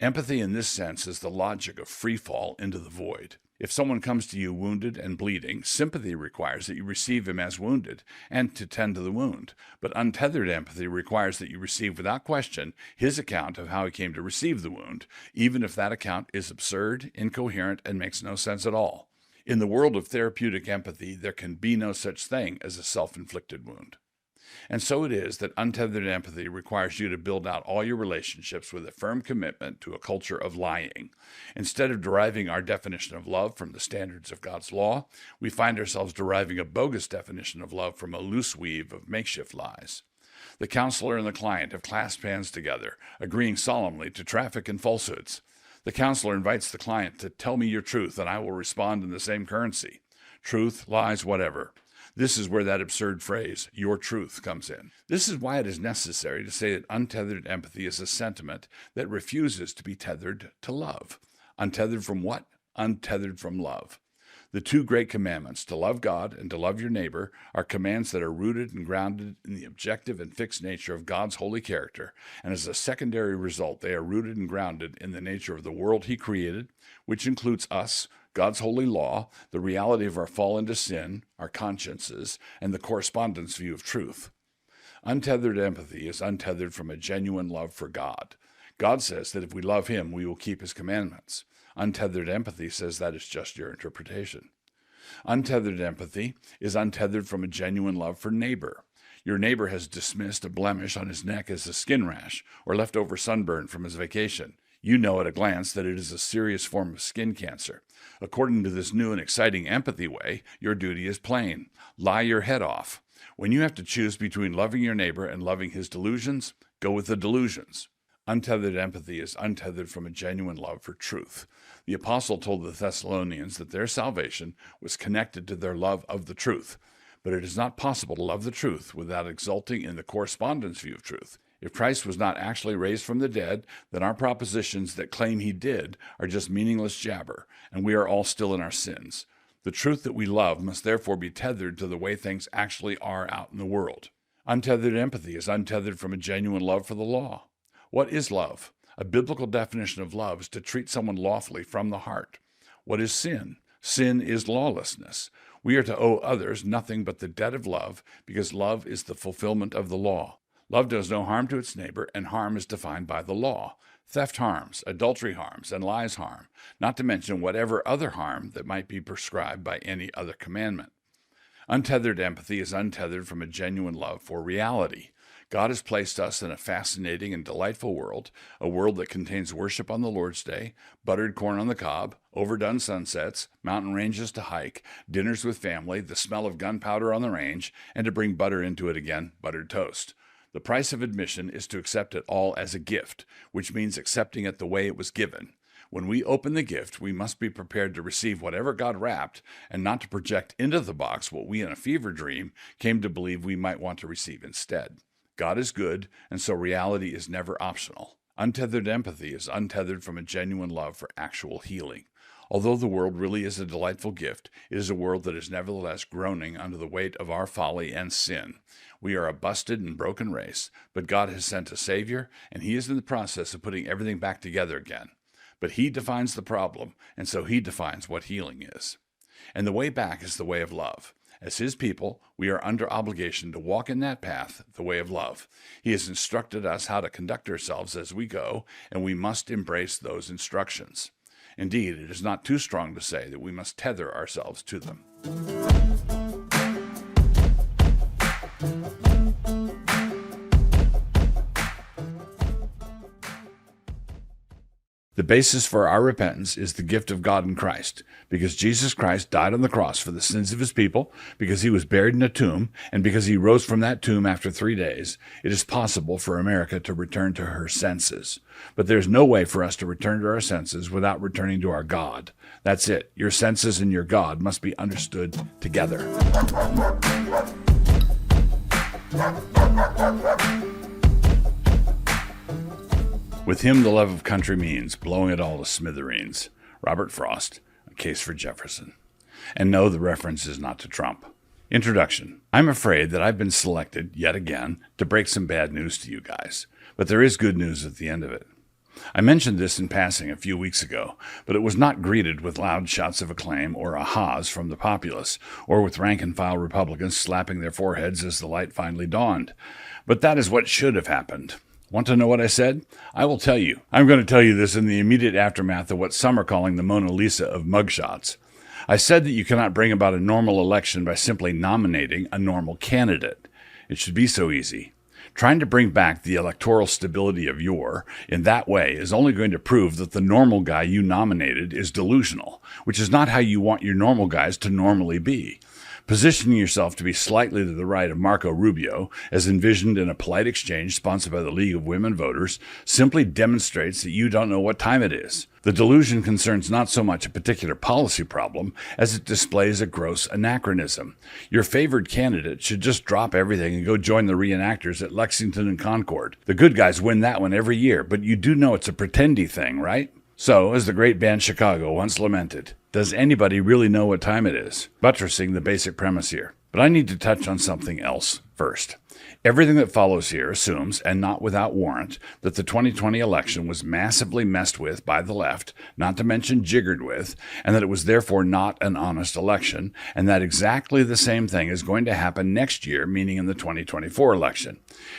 Empathy in this sense is the logic of free fall into the void. If someone comes to you wounded and bleeding, sympathy requires that you receive him as wounded and to tend to the wound. But untethered empathy requires that you receive without question his account of how he came to receive the wound, even if that account is absurd, incoherent, and makes no sense at all. In the world of therapeutic empathy, there can be no such thing as a self-inflicted wound. And so it is that untethered empathy requires you to build out all your relationships with a firm commitment to a culture of lying. Instead of deriving our definition of love from the standards of God's law, we find ourselves deriving a bogus definition of love from a loose weave of makeshift lies. The counselor and the client have clasped hands together, agreeing solemnly to traffic in falsehoods. The counselor invites the client to tell me your truth, and I will respond in the same currency. Truth, lies, whatever. This is where that absurd phrase, your truth, comes in. This is why it is necessary to say that untethered empathy is a sentiment that refuses to be tethered to love. Untethered from what? Untethered from love. The two great commandments, to love God and to love your neighbor, are commands that are rooted and grounded in the objective and fixed nature of God's holy character, and as a secondary result, they are rooted and grounded in the nature of the world He created, which includes us, God's holy law, the reality of our fall into sin, our consciences, and the correspondence view of truth. Untethered empathy is untethered from a genuine love for God. God says that if we love Him, we will keep His commandments. Untethered empathy says that is just your interpretation. Untethered empathy is untethered from a genuine love for neighbor. Your neighbor has dismissed a blemish on his neck as a skin rash or leftover sunburn from his vacation. You know at a glance that it is a serious form of skin cancer. According to this new and exciting empathy way, your duty is plain. Lie your head off. When you have to choose between loving your neighbor and loving his delusions, go with the delusions. Untethered empathy is untethered from a genuine love for truth. The apostle told the Thessalonians that their salvation was connected to their love of the truth. But it is not possible to love the truth without exulting in the correspondence view of truth. If Christ was not actually raised from the dead, then our propositions that claim He did are just meaningless jabber, and we are all still in our sins. The truth that we love must therefore be tethered to the way things actually are out in the world. Untethered empathy is untethered from a genuine love for the law. What is love? A biblical definition of love is to treat someone lawfully from the heart. What is sin? Sin is lawlessness. We are to owe others nothing but the debt of love, because love is the fulfillment of the law. Love does no harm to its neighbor, and harm is defined by the law. Theft harms, adultery harms, and lies harm, not to mention whatever other harm that might be prescribed by any other commandment. Untethered empathy is untethered from a genuine love for reality. God has placed us in a fascinating and delightful world, a world that contains worship on the Lord's Day, buttered corn on the cob, overdone sunsets, mountain ranges to hike, dinners with family, the smell of gunpowder on the range, and to bring butter into it again, buttered toast. The price of admission is to accept it all as a gift, which means accepting it the way it was given. When we open the gift, we must be prepared to receive whatever God wrapped and not to project into the box what we in a fever dream came to believe we might want to receive instead. God is good, and so reality is never optional. Untethered empathy is untethered from a genuine love for actual healing. Although the world really is a delightful gift, it is a world that is nevertheless groaning under the weight of our folly and sin. We are a busted and broken race, but God has sent a Savior, and He is in the process of putting everything back together again. But He defines the problem, and so He defines what healing is. And the way back is the way of love. As His people, we are under obligation to walk in that path, the way of love. He has instructed us how to conduct ourselves as we go, and we must embrace those instructions. Indeed, it is not too strong to say that we must tether ourselves to them. The basis for our repentance is the gift of God in Christ, because Jesus Christ died on the cross for the sins of His people, because He was buried in a tomb, and because He rose from that tomb after 3 days. It is possible for America to return to her senses. But there's no way for us to return to our senses without returning to our God. That's it. Your senses and your God must be understood together. With him, the love of country means blowing it all to smithereens. Robert Frost, A Case for Jefferson. And no, the reference is not to Trump. Introduction. I'm afraid that I've been selected, yet again, to break some bad news to you guys. But there is good news at the end of it. I mentioned this in passing a few weeks ago, but it was not greeted with loud shouts of acclaim or ahas from the populace, or with rank-and-file Republicans slapping their foreheads as the light finally dawned. But that is what should have happened. Want to know what I said? I will tell you. I'm going to tell you this in the immediate aftermath of what some are calling the Mona Lisa of mugshots. I said that you cannot bring about a normal election by simply nominating a normal candidate. It should be so easy. Trying to bring back the electoral stability of yore in that way is only going to prove that the normal guy you nominated is delusional, which is not how you want your normal guys to normally be. Positioning yourself to be slightly to the right of Marco Rubio, as envisioned in a polite exchange sponsored by the League of Women Voters, simply demonstrates that you don't know what time it is. The delusion concerns not so much a particular policy problem as it displays a gross anachronism. Your favored candidate should just drop everything and go join the reenactors at Lexington and Concord. The good guys win that one every year, but you do know it's a pretendy thing, right? So, as the great band Chicago once lamented, does anybody really know what time it is? Buttressing the basic premise here. But I need to touch on something else first. Everything that follows here assumes, and not without warrant, that the 2020 election was massively messed with by the left, not to mention jiggered with, and that it was therefore not an honest election, and that exactly the same thing is going to happen next year, meaning in the 2024 election.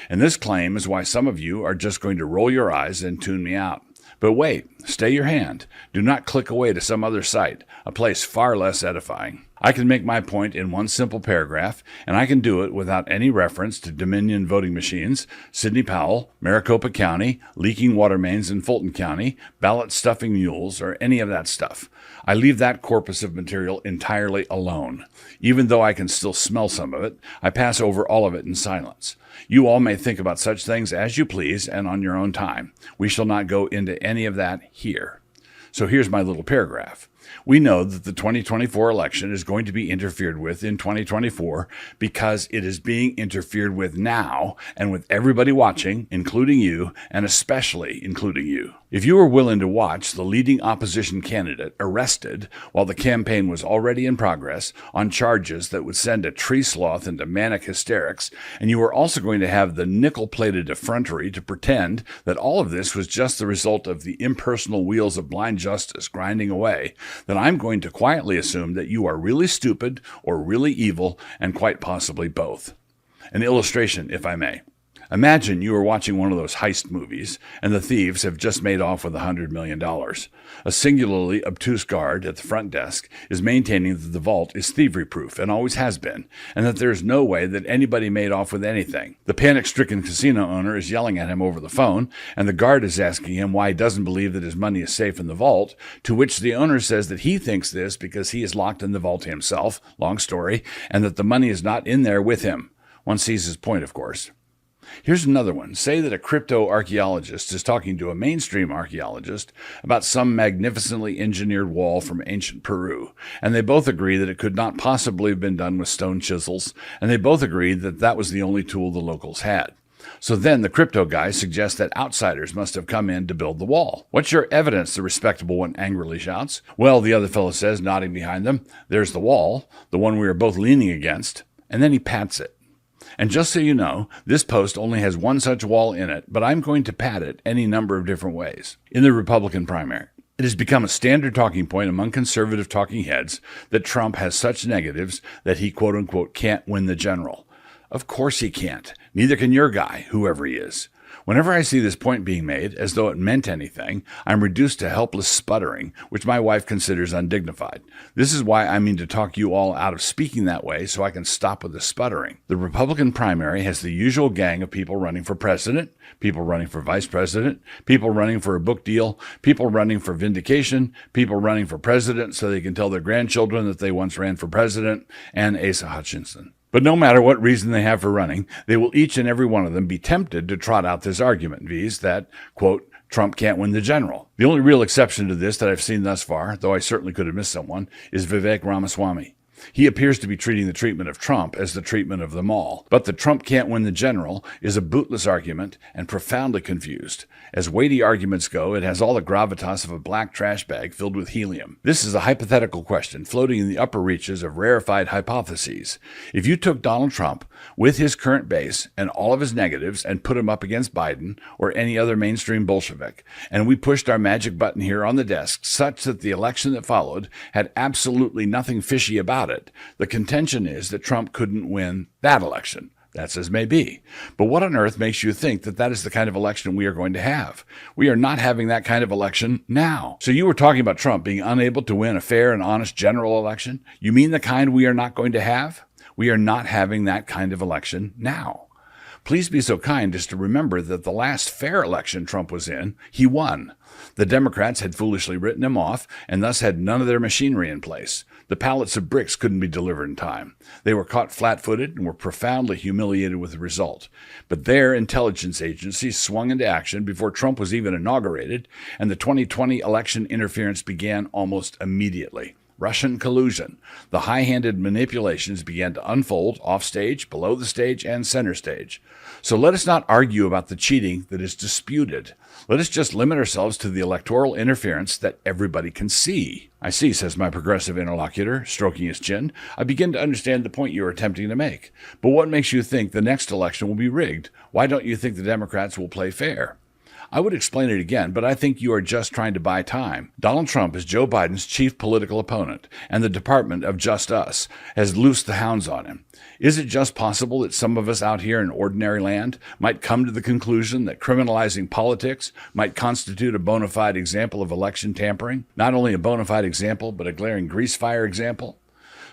And this claim is why some of you are just going to roll your eyes and tune me out. But wait, stay your hand. Do not click away to some other site, a place far less edifying. I can make my point in one simple paragraph, and I can do it without any reference to Dominion voting machines, Sidney Powell, Maricopa County, leaking water mains in Fulton County, ballot stuffing mules, or any of that stuff. I leave that corpus of material entirely alone. Even though I can still smell some of it, I pass over all of it in silence. You all may think about such things as you please and on your own time. We shall not go into any of that here. So here's my little paragraph. We know that the 2024 election is going to be interfered with in 2024 because it is being interfered with now and with everybody watching, including you, and especially including you. If you were willing to watch the leading opposition candidate arrested while the campaign was already in progress on charges that would send a tree sloth into manic hysterics, and you were also going to have the nickel-plated effrontery to pretend that all of this was just the result of the impersonal wheels of blind justice grinding away, then I'm going to quietly assume that you are really stupid or really evil, and quite possibly both. An illustration, if I may. Imagine you are watching one of those heist movies, and the thieves have just made off with $100 million. A singularly obtuse guard at the front desk is maintaining that the vault is thievery-proof and always has been, and that there is no way that anybody made off with anything. The panic-stricken casino owner is yelling at him over the phone, and the guard is asking him why he doesn't believe that his money is safe in the vault, to which the owner says that he thinks this because he is locked in the vault himself, long story, and that the money is not in there with him. One sees his point, of course. Here's another one. Say that a crypto-archaeologist is talking to a mainstream archaeologist about some magnificently engineered wall from ancient Peru, and they both agree that it could not possibly have been done with stone chisels, and they both agree that that was the only tool the locals had. So then the crypto guy suggests that outsiders must have come in to build the wall. "What's your evidence?" the respectable one angrily shouts. "Well," the other fellow says, nodding behind them, "there's the wall, the one we are both leaning against," and then he pats it. And just so you know, this post only has one such wall in it, but I'm going to pat it any number of different ways. In the Republican primary, it has become a standard talking point among conservative talking heads that Trump has such negatives that he, quote-unquote, can't win the general. Of course he can't. Neither can your guy, whoever he is. Whenever I see this point being made, as though it meant anything, I'm reduced to helpless sputtering, which my wife considers undignified. This is why I mean to talk you all out of speaking that way so I can stop with the sputtering. The Republican primary has the usual gang of people running for president, people running for vice president, people running for a book deal, people running for vindication, people running for president so they can tell their grandchildren that they once ran for president, and Asa Hutchinson. But no matter what reason they have for running, they will each and every one of them be tempted to trot out this argument, viz. That, quote, Trump can't win the general. The only real exception to this that I've seen thus far, though I certainly could have missed someone, is Vivek Ramaswamy. He appears to be treating the treatment of Trump as the treatment of them all. But the Trump can't win the general is a bootless argument and profoundly confused. As weighty arguments go, it has all the gravitas of a black trash bag filled with helium. This is a hypothetical question floating in the upper reaches of rarefied hypotheses. If you took Donald Trump with his current base and all of his negatives and put him up against Biden or any other mainstream Bolshevik, and we pushed our magic button here on the desk such that the election that followed had absolutely nothing fishy about it, the contention is that Trump couldn't win that election. That's as may be. But what on earth makes you think that that is the kind of election we are going to have? We are not having that kind of election now. So you were talking about Trump being unable to win a fair and honest general election? You mean the kind we are not going to have? We are not having that kind of election now. Please be so kind as to remember that the last fair election Trump was in, he won. The Democrats had foolishly written him off and thus had none of their machinery in place. The pallets of bricks couldn't be delivered in time. They were caught flat-footed and were profoundly humiliated with the result. But their intelligence agencies swung into action before Trump was even inaugurated, and the 2020 election interference began almost immediately. Russian collusion. The high-handed manipulations began to unfold offstage, below the stage, and center stage. So let us not argue about the cheating that is disputed. Let us just limit ourselves to the electoral interference that everybody can see. "I see," says my progressive interlocutor, stroking his chin. "I begin to understand the point you are attempting to make. But what makes you think the next election will be rigged? Why don't you think the Democrats will play fair?" I would explain it again, but I think you are just trying to buy time. Donald Trump is Joe Biden's chief political opponent, and the Department of Just Us has loosed the hounds on him. Is it just possible that some of us out here in ordinary land might come to the conclusion that criminalizing politics might constitute a bona fide example of election tampering? Not only a bona fide example, but a glaring grease fire example?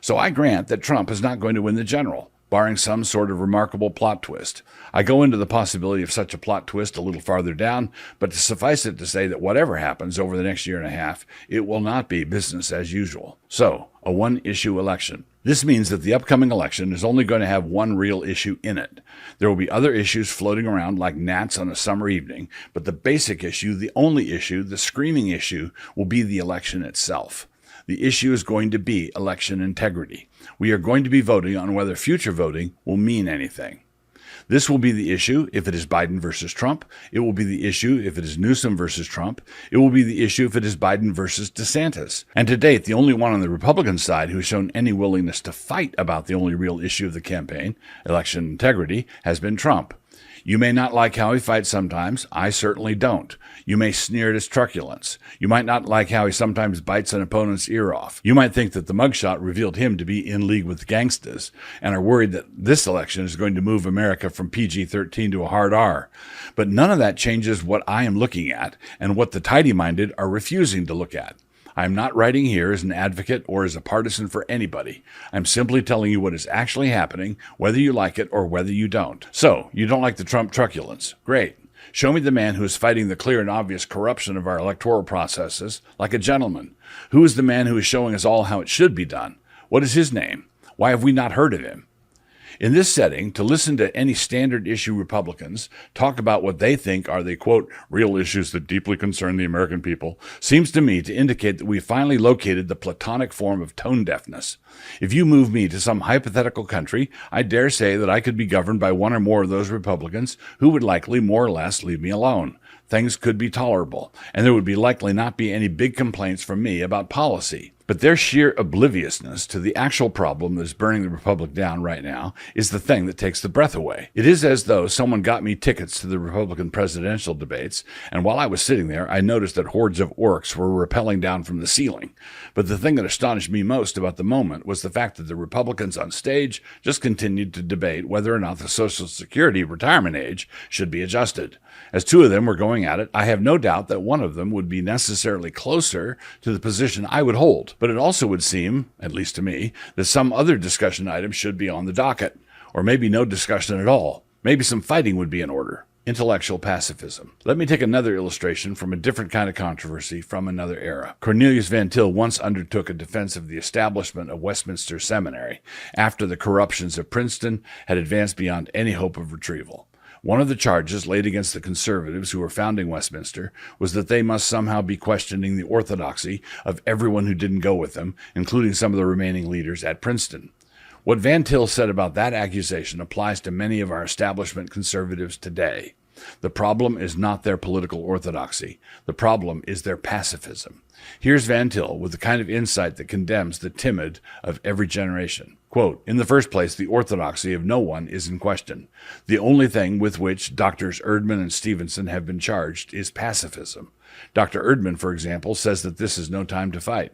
So I grant that Trump is not going to win the general, barring some sort of remarkable plot twist. I go into the possibility of such a plot twist a little farther down, but to suffice it to say that whatever happens over the next year and a half, it will not be business as usual. So, a one-issue election. This means that the upcoming election is only going to have one real issue in it. There will be other issues floating around like gnats on a summer evening, but the basic issue, the only issue, the screaming issue, will be the election itself. The issue is going to be election integrity. We are going to be voting on whether future voting will mean anything. This will be the issue if it is Biden versus Trump. It will be the issue if it is Newsom versus Trump. It will be the issue if it is Biden versus DeSantis. And to date, the only one on the Republican side who has shown any willingness to fight about the only real issue of the campaign, election integrity, has been Trump. You may not like how he fights sometimes. I certainly don't. You may sneer at his truculence. You might not like how he sometimes bites an opponent's ear off. You might think that the mugshot revealed him to be in league with gangsters and are worried that this election is going to move America from PG-13 to a hard R. But none of that changes what I am looking at and what the tidy-minded are refusing to look at. I am not writing here as an advocate or as a partisan for anybody. I'm simply telling you what is actually happening, whether you like it or whether you don't. So, you don't like the Trump truculence? Great. Show me the man who is fighting the clear and obvious corruption of our electoral processes like a gentleman. Who is the man who is showing us all how it should be done? What is his name? Why have we not heard of him? In this setting, to listen to any standard issue Republicans talk about what they think are the, quote, real issues that deeply concern the American people, seems to me to indicate that we finally located the platonic form of tone deafness. If you move me to some hypothetical country, I dare say that I could be governed by one or more of those Republicans who would likely more or less leave me alone. Things could be tolerable, and there would be likely not be any big complaints from me about policy. But their sheer obliviousness to the actual problem that is burning the Republic down right now is the thing that takes the breath away. It is as though someone got me tickets to the Republican presidential debates, and while I was sitting there, I noticed that hordes of orcs were rappelling down from the ceiling. But the thing that astonished me most about the moment was the fact that the Republicans on stage just continued to debate whether or not the Social Security retirement age should be adjusted. As two of them were going at it, I have no doubt that one of them would be necessarily closer to the position I would hold. But it also would seem, at least to me, that some other discussion item should be on the docket. Or maybe no discussion at all. Maybe some fighting would be in order. Intellectual pacifism. Let me take another illustration from a different kind of controversy from another era. Cornelius Van Til once undertook a defense of the establishment of Westminster Seminary after the corruptions of Princeton had advanced beyond any hope of retrieval. One of the charges laid against the conservatives who were founding Westminster was that they must somehow be questioning the orthodoxy of everyone who didn't go with them, including some of the remaining leaders at Princeton. What Van Til said about that accusation applies to many of our establishment conservatives today. The problem is not their political orthodoxy. The problem is their pacifism. Here's Van Til with the kind of insight that condemns the timid of every generation. Quote, in the first place, the orthodoxy of no one is in question. The only thing with which Drs. Erdman and Stevenson have been charged is pacifism. Dr. Erdman, for example, says that this is no time to fight.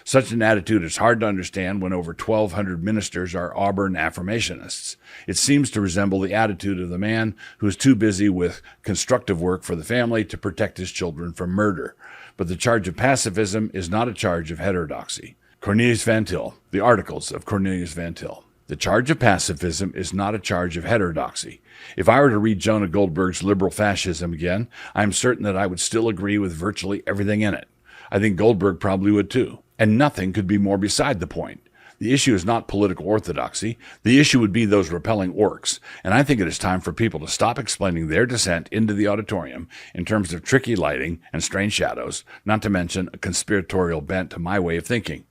Such an attitude is hard to understand when over 1,200 ministers are Auburn affirmationists. It seems to resemble the attitude of the man who is too busy with constructive work for the family to protect his children from murder. But the charge of pacifism is not a charge of heterodoxy. Cornelius Van Til, the articles of Cornelius Van Til. The charge of pacifism is not a charge of heterodoxy. If I were to read Jonah Goldberg's Liberal Fascism again, I am certain that I would still agree with virtually everything in it. I think Goldberg probably would too. And nothing could be more beside the point. The issue is not political orthodoxy. The issue would be those repelling orcs. And I think it is time for people to stop explaining their descent into the auditorium in terms of tricky lighting and strange shadows, not to mention a conspiratorial bent to my way of thinking.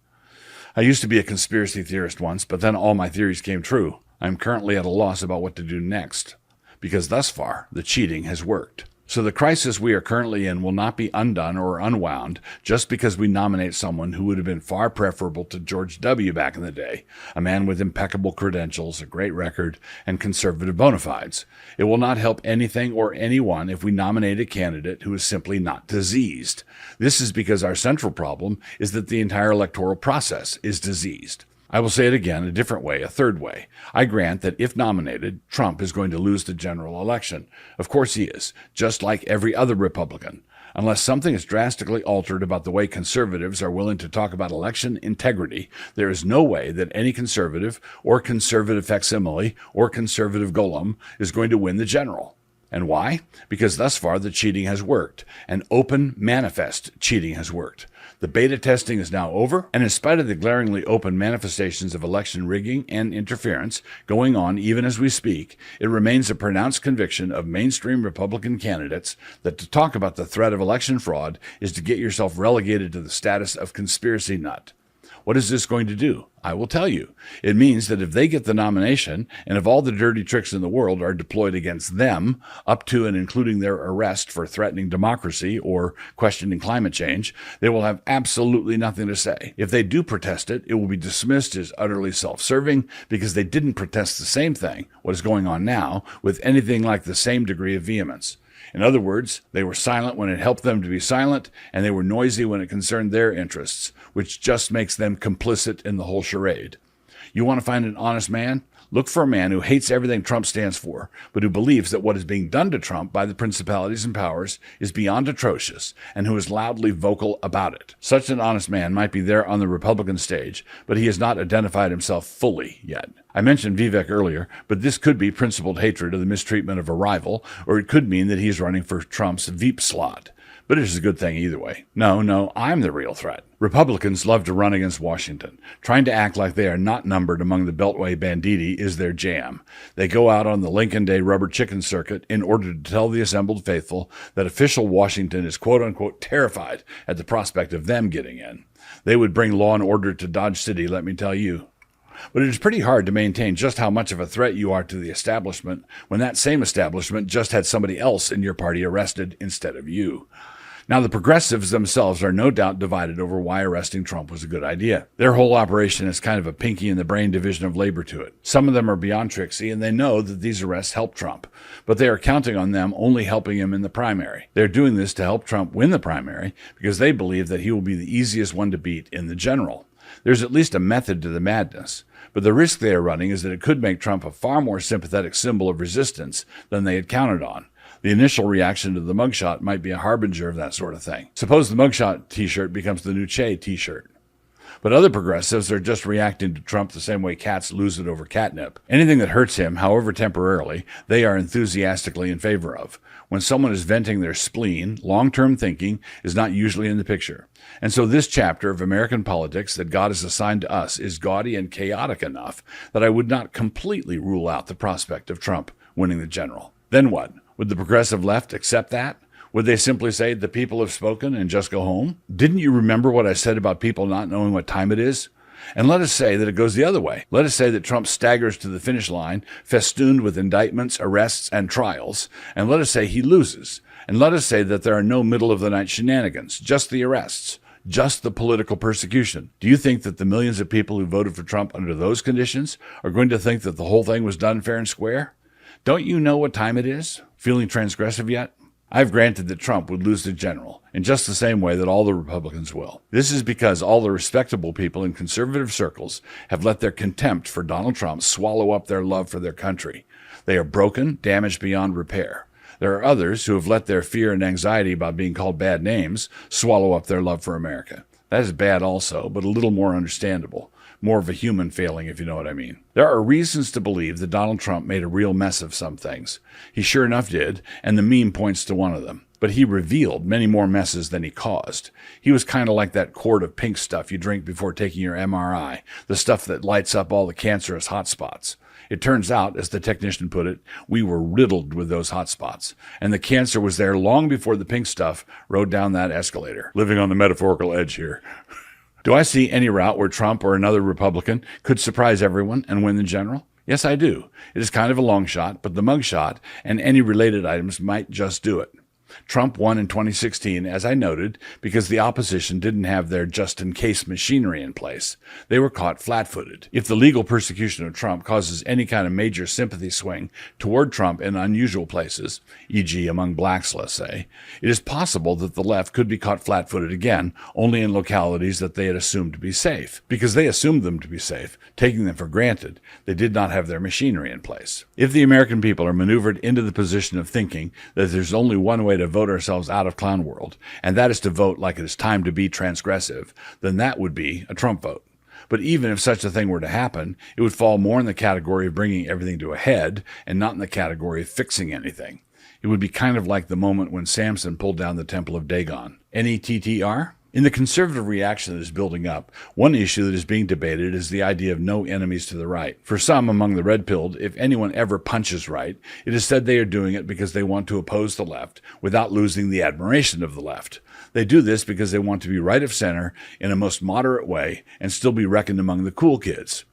I used to be a conspiracy theorist once, but then all my theories came true. I am currently at a loss about what to do next, because thus far, the cheating has worked. So the crisis we are currently in will not be undone or unwound just because we nominate someone who would have been far preferable to George W. back in the day, a man with impeccable credentials, a great record, and conservative bona fides. It will not help anything or anyone if we nominate a candidate who is simply not diseased. This is because our central problem is that the entire electoral process is diseased. I will say it again a different way, a third way. I grant that if nominated, Trump is going to lose the general election. Of course he is, just like every other Republican. Unless something is drastically altered about the way conservatives are willing to talk about election integrity, there is no way that any conservative or conservative facsimile or conservative golem is going to win the general. And why? Because thus far the cheating has worked, and open, manifest cheating has worked. The beta testing is now over, and in spite of the glaringly open manifestations of election rigging and interference going on even as we speak, it remains a pronounced conviction of mainstream Republican candidates that to talk about the threat of election fraud is to get yourself relegated to the status of conspiracy nut. What is this going to do? I will tell you. It means that if they get the nomination, and if all the dirty tricks in the world are deployed against them, up to and including their arrest for threatening democracy or questioning climate change, they will have absolutely nothing to say. If they do protest it, it will be dismissed as utterly self-serving because they didn't protest the same thing, what is going on now, with anything like the same degree of vehemence. In other words, they were silent when it helped them to be silent, and they were noisy when it concerned their interests, which just makes them complicit in the whole charade. You want to find an honest man? Look for a man who hates everything Trump stands for, but who believes that what is being done to Trump by the principalities and powers is beyond atrocious, and who is loudly vocal about it. Such an honest man might be there on the Republican stage, but he has not identified himself fully yet. I mentioned Vivek earlier, but this could be principled hatred of the mistreatment of a rival, or it could mean that he is running for Trump's Veep slot. But it is a good thing either way. No, I'm the real threat. Republicans love to run against Washington. Trying to act like they are not numbered among the Beltway banditti is their jam. They go out on the Lincoln Day rubber chicken circuit in order to tell the assembled faithful that official Washington is quote-unquote terrified at the prospect of them getting in. They would bring law and order to Dodge City, let me tell you. But it is pretty hard to maintain just how much of a threat you are to the establishment when that same establishment just had somebody else in your party arrested instead of you. Now, the progressives themselves are no doubt divided over why arresting Trump was a good idea. Their whole operation has kind of a pinky in the brain division of labor to it. Some of them are beyond tricksy, and they know that these arrests help Trump, but they are counting on them only helping him in the primary. They're doing this to help Trump win the primary because they believe that he will be the easiest one to beat in the general. There's at least a method to the madness, but the risk they are running is that it could make Trump a far more sympathetic symbol of resistance than they had counted on. The initial reaction to the mugshot might be a harbinger of that sort of thing. Suppose the mugshot t-shirt becomes the new Che t-shirt. But other progressives are just reacting to Trump the same way cats lose it over catnip. Anything that hurts him, however temporarily, they are enthusiastically in favor of. When someone is venting their spleen, long-term thinking is not usually in the picture. And so this chapter of American politics that God has assigned to us is gaudy and chaotic enough that I would not completely rule out the prospect of Trump winning the general. Then what? Would the progressive left accept that? Would they simply say, the people have spoken and just go home? Didn't you remember what I said about people not knowing what time it is? And let us say that it goes the other way. Let us say that Trump staggers to the finish line, festooned with indictments, arrests, and trials. And let us say he loses. And let us say that there are no middle-of-the-night shenanigans, just the arrests, just the political persecution. Do you think that the millions of people who voted for Trump under those conditions are going to think that the whole thing was done fair and square? Don't you know what time it is? Feeling transgressive yet? I've granted that Trump would lose the general in just the same way that all the Republicans will. This is because all the respectable people in conservative circles have let their contempt for Donald Trump swallow up their love for their country. They are broken, damaged beyond repair. There are others who have let their fear and anxiety about being called bad names swallow up their love for America. That is bad also, but a little more understandable. More of a human failing, if you know what I mean. There are reasons to believe that Donald Trump made a real mess of some things. He sure enough did, and the meme points to one of them. But he revealed many more messes than he caused. He was kind of like that quart of pink stuff you drink before taking your MRI, the stuff that lights up all the cancerous hot spots. It turns out, as the technician put it, we were riddled with those hot spots, and the cancer was there long before the pink stuff rode down that escalator. Living on the metaphorical edge here. Do I see any route where Trump or another Republican could surprise everyone and win the general? Yes, I do. It is kind of a long shot, but the mug shot and any related items might just do it. Trump won in 2016, as I noted, because the opposition didn't have their just-in-case machinery in place. They were caught flat-footed. If the legal persecution of Trump causes any kind of major sympathy swing toward Trump in unusual places, e.g. among blacks, let's say, it is possible that the left could be caught flat-footed again, only in localities that they had assumed to be safe. Because they assumed them to be safe, taking them for granted, they did not have their machinery in place. If the American people are maneuvered into the position of thinking that there's only one way to vote ourselves out of clown world, and that is to vote like it is time to be transgressive, then that would be a Trump vote. But even if such a thing were to happen, it would fall more in the category of bringing everything to a head and not in the category of fixing anything. It would be kind of like the moment when Samson pulled down the temple of Dagon. Nettr? In the conservative reaction that is building up, one issue that is being debated is the idea of no enemies to the right. For some among the red-pilled, if anyone ever punches right, it is said they are doing it because they want to oppose the left without losing the admiration of the left. They do this because they want to be right of center in a most moderate way and still be reckoned among the cool kids.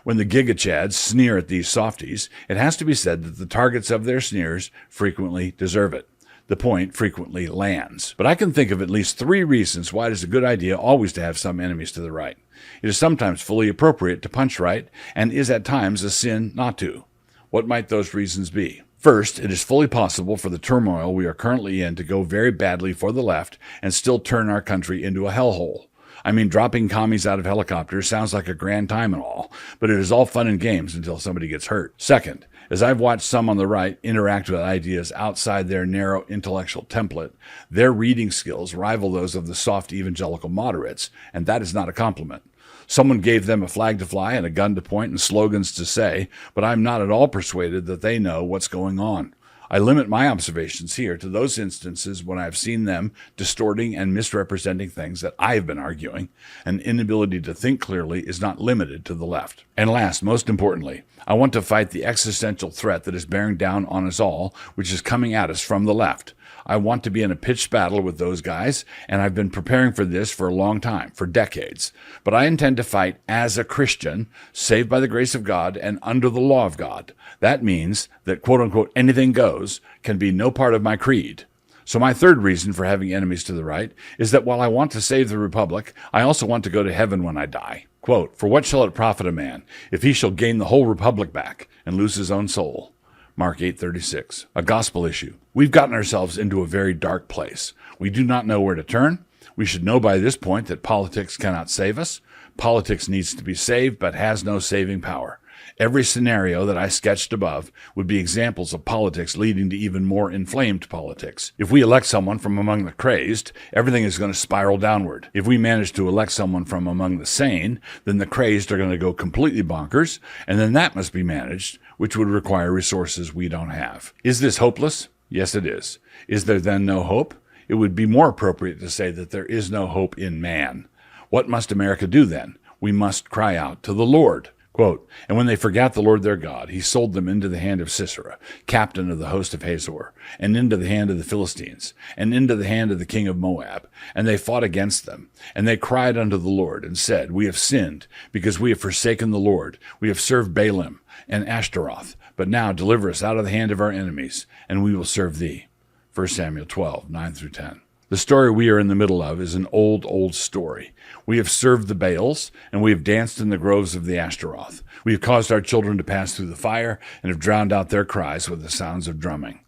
When the giga-chads sneer at these softies, it has to be said that the targets of their sneers frequently deserve it. The point frequently lands. But I can think of at least 3 reasons why it is a good idea always to have some enemies to the right. It is sometimes fully appropriate to punch right, and is at times a sin not to. What might those reasons be? First, it is fully possible for the turmoil we are currently in to go very badly for the left and still turn our country into a hellhole. I mean, dropping commies out of helicopters sounds like a grand time and all, but it is all fun and games until somebody gets hurt. Second, as I've watched some on the right interact with ideas outside their narrow intellectual template, their reading skills rival those of the soft evangelical moderates, and that is not a compliment. Someone gave them a flag to fly and a gun to point and slogans to say, but I'm not at all persuaded that they know what's going on. I limit my observations here to those instances when I have seen them distorting and misrepresenting things that I have been arguing. An inability to think clearly is not limited to the left. And last, most importantly, I want to fight the existential threat that is bearing down on us all, which is coming at us from the left. I want to be in a pitched battle with those guys, and I've been preparing for this for a long time, for decades. But I intend to fight as a Christian, saved by the grace of God and under the law of God. That means that, quote-unquote, anything goes can be no part of my creed. So my third reason for having enemies to the right is that while I want to save the republic, I also want to go to heaven when I die. Quote, "For what shall it profit a man if he shall gain the whole republic back and lose his own soul?" Mark 8:36, a gospel issue. We've gotten ourselves into a very dark place. We do not know where to turn. We should know by this point that politics cannot save us. Politics needs to be saved, but has no saving power. Every scenario that I sketched above would be examples of politics leading to even more inflamed politics. If we elect someone from among the crazed, everything is going to spiral downward. If we manage to elect someone from among the sane, then the crazed are going to go completely bonkers, and then that must be managed, which would require resources we don't have. Is this hopeless? Yes, it is. Is there then no hope? It would be more appropriate to say that there is no hope in man. What must America do then? We must cry out to the Lord. Quote, "And when they forgot the Lord their God, he sold them into the hand of Sisera, captain of the host of Hazor, and into the hand of the Philistines, and into the hand of the king of Moab. And they fought against them. And they cried unto the Lord, and said, We have sinned, because we have forsaken the Lord. We have served Baalim and Ashtaroth. But now deliver us out of the hand of our enemies, and we will serve thee." 1 Samuel 12, 9-10. The story we are in the middle of is an old story. We have served the Baals, and we have danced in the groves of the Ashtaroth. We have caused our children to pass through the fire, and have drowned out their cries with the sounds of drumming.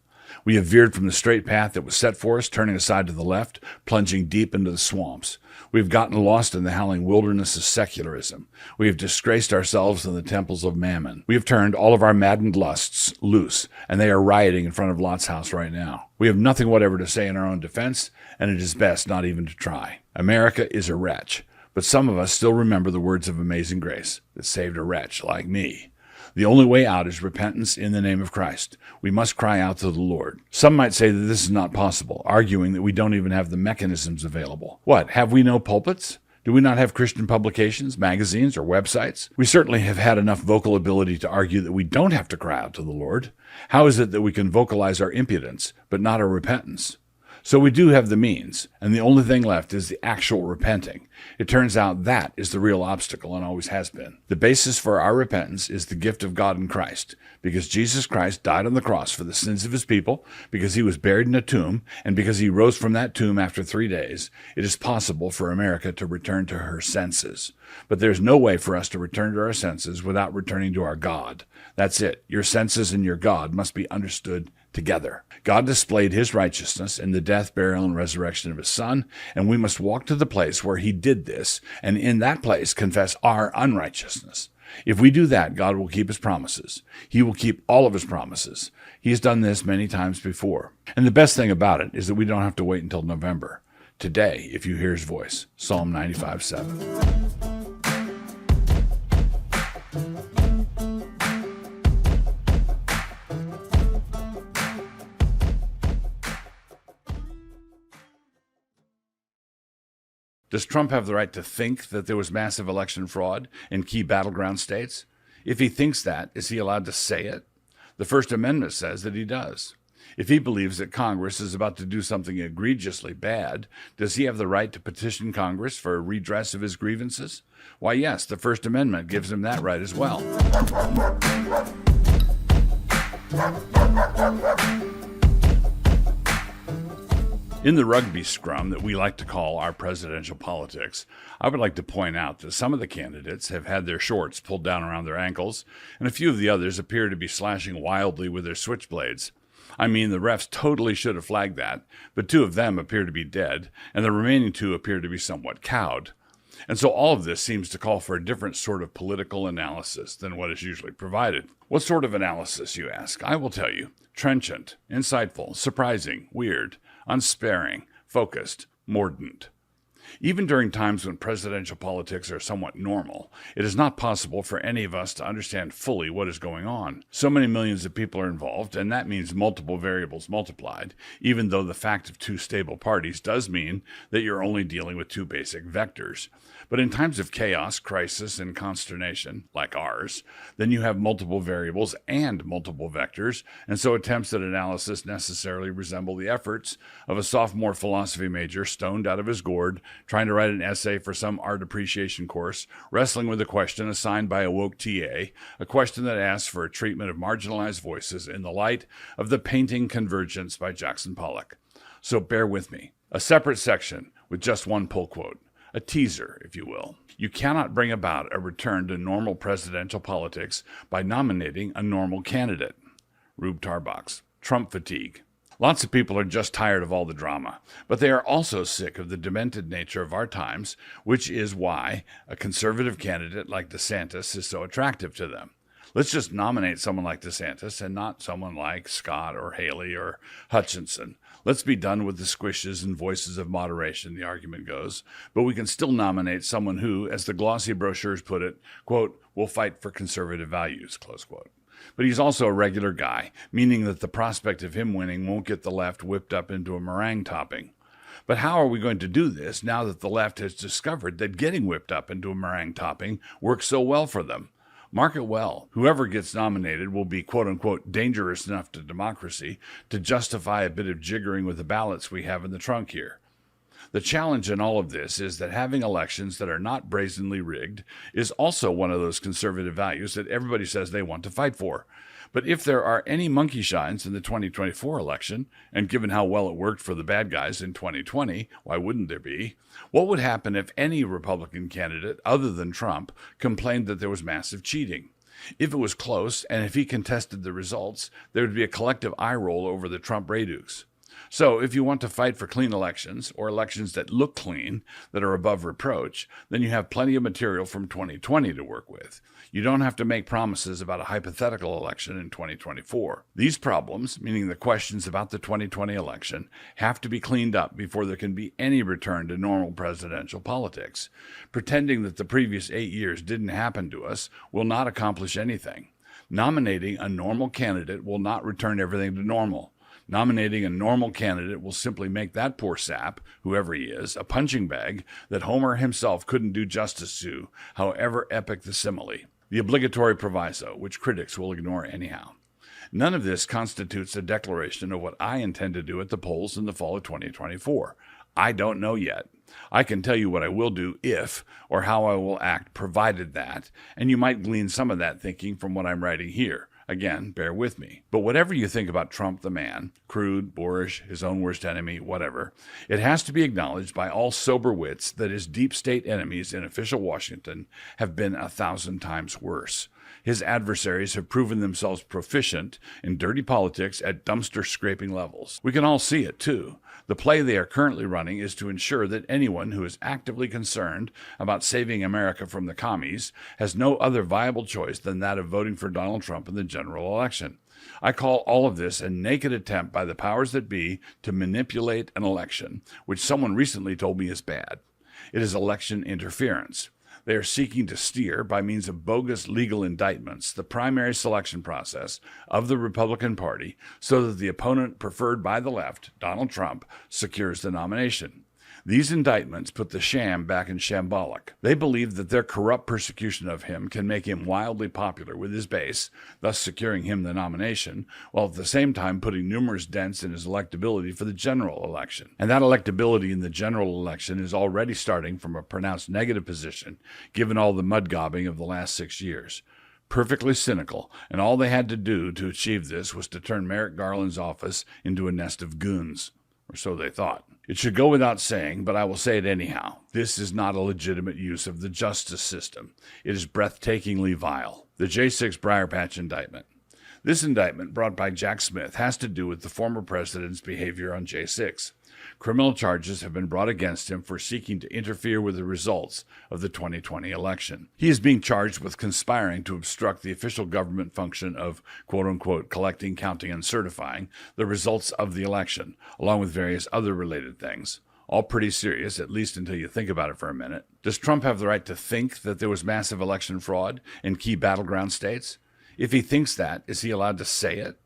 We have veered from the straight path that was set for us, turning aside to the left, plunging deep into the swamps. We have gotten lost in the howling wilderness of secularism. We have disgraced ourselves in the temples of Mammon. We have turned all of our maddened lusts loose, and they are rioting in front of Lot's house right now. We have nothing whatever to say in our own defense, and it is best not even to try. America is a wretch, but some of us still remember the words of Amazing Grace that saved a wretch like me. The only way out is repentance in the name of Christ. We must cry out to the Lord. Some might say that this is not possible, arguing that we don't even have the mechanisms available. What, have we no pulpits? Do we not have Christian publications, magazines, or websites? We certainly have had enough vocal ability to argue that we don't have to cry out to the Lord. How is it that we can vocalize our impudence, but not our repentance? So we do have the means, and the only thing left is the actual repenting. It turns out that is the real obstacle and always has been. The basis for our repentance is the gift of God in Christ, because Jesus Christ died on the cross for the sins of his people, because he was buried in a tomb, and because he rose from that tomb after 3 days. It is possible for America to return to her senses. But there's no way for us to return to our senses without returning to our God. That's it. Your senses and your God must be understood together. God displayed his righteousness in the death, burial, and resurrection of his Son, and we must walk to the place where he did this, and in that place confess our unrighteousness. If we do that, God will keep his promises. He will keep all of his promises. He has done this many times before. And the best thing about it is that we don't have to wait until November. Today, if you hear his voice, Psalm 95:7. Does Trump have the right to think that there was massive election fraud in key battleground states? If he thinks that, is he allowed to say it? The First Amendment says that he does. If he believes that Congress is about to do something egregiously bad, does he have the right to petition Congress for a redress of his grievances? Why, yes, the First Amendment gives him that right as well. In the rugby scrum that we like to call our presidential politics, I would like to point out that some of the candidates have had their shorts pulled down around their ankles, and a few of the others appear to be slashing wildly with their switchblades. I mean, the refs totally should have flagged that, but 2 of them appear to be dead, and the remaining 2 appear to be somewhat cowed. And so all of this seems to call for a different sort of political analysis than what is usually provided. What sort of analysis, you ask? I will tell you. Trenchant, insightful, surprising, weird, unsparing, focused, mordant. Even during times when presidential politics are somewhat normal, it is not possible for any of us to understand fully what is going on. So many millions of people are involved, and that means multiple variables multiplied, even though the fact of 2 stable parties does mean that you're only dealing with 2 basic vectors. But in times of chaos, crisis, and consternation, like ours, then you have multiple variables and multiple vectors, and so attempts at analysis necessarily resemble the efforts of a sophomore philosophy major stoned out of his gourd, trying to write an essay for some art appreciation course, wrestling with a question assigned by a woke TA, a question that asks for a treatment of marginalized voices in the light of The Painting Convergence by Jackson Pollock. So bear with me. A separate section with just one pull quote. A teaser, if you will. You cannot bring about a return to normal presidential politics by nominating a normal candidate. Rube Tarbox. Trump fatigue. Lots of people are just tired of all the drama, but they are also sick of the demented nature of our times, which is why a conservative candidate like DeSantis is so attractive to them. Let's just nominate someone like DeSantis and not someone like Scott or Haley or Hutchinson. Let's be done with the squishes and voices of moderation, the argument goes, but we can still nominate someone who, as the glossy brochures put it, quote, will fight for conservative values, close quote. But he's also a regular guy, meaning that the prospect of him winning won't get the left whipped up into a meringue topping. But how are we going to do this now that the left has discovered that getting whipped up into a meringue topping works so well for them? Mark it well. Whoever gets nominated will be, quote-unquote, dangerous enough to democracy to justify a bit of jiggering with the ballots we have in the trunk here. The challenge in all of this is that having elections that are not brazenly rigged is also one of those conservative values that everybody says they want to fight for. But if there are any monkey shines in the 2024 election, and given how well it worked for the bad guys in 2020, why wouldn't there be? What would happen if any Republican candidate other than Trump complained that there was massive cheating? If it was close, and if he contested the results, there would be a collective eye roll over the Trump Raydukes. So if you want to fight for clean elections, or elections that look clean, that are above reproach, then you have plenty of material from 2020 to work with. You don't have to make promises about a hypothetical election in 2024. These problems, meaning the questions about the 2020 election, have to be cleaned up before there can be any return to normal presidential politics. Pretending that the previous 8 years didn't happen to us will not accomplish anything. Nominating a normal candidate will not return everything to normal. Nominating a normal candidate will simply make that poor sap, whoever he is, a punching bag that Homer himself couldn't do justice to, however epic the simile. The obligatory proviso, which critics will ignore anyhow. None of this constitutes a declaration of what I intend to do at the polls in the fall of 2024. I don't know yet. I can tell you what I will do if, or how I will act provided that, and you might glean some of that thinking from what I'm writing here. Again, bear with me. But whatever you think about Trump the man, crude, boorish, his own worst enemy, whatever, it has to be acknowledged by all sober wits that his deep state enemies in official Washington have been 1,000 times worse. His adversaries have proven themselves proficient in dirty politics at dumpster-scraping levels. We can all see it, too. The play they are currently running is to ensure that anyone who is actively concerned about saving America from the commies has no other viable choice than that of voting for Donald Trump in the general election. I call all of this a naked attempt by the powers that be to manipulate an election, which someone recently told me is bad. It is election interference. They are seeking to steer, by means of bogus legal indictments, the primary selection process of the Republican Party so that the opponent preferred by the left, Donald Trump, secures the nomination. These indictments put the sham back in shambolic. They believe that their corrupt persecution of him can make him wildly popular with his base, thus securing him the nomination, while at the same time putting numerous dents in his electability for the general election. And that electability in the general election is already starting from a pronounced negative position, given all the mudgobbing of the last 6 years. Perfectly cynical, and all they had to do to achieve this was to turn Merrick Garland's office into a nest of goons. Or so they thought. It should go without saying, but I will say it anyhow. This is not a legitimate use of the justice system. It is breathtakingly vile. The J6 Briar Patch indictment. This indictment, brought by Jack Smith, has to do with the former president's behavior on J6. Criminal charges have been brought against him for seeking to interfere with the results of the 2020 election. He is being charged with conspiring to obstruct the official government function of, quote-unquote, collecting, counting, and certifying the results of the election, along with various other related things. All pretty serious, at least until you think about it for a minute. Does Trump have the right to think that there was massive election fraud in key battleground states? If he thinks that, is he allowed to say it?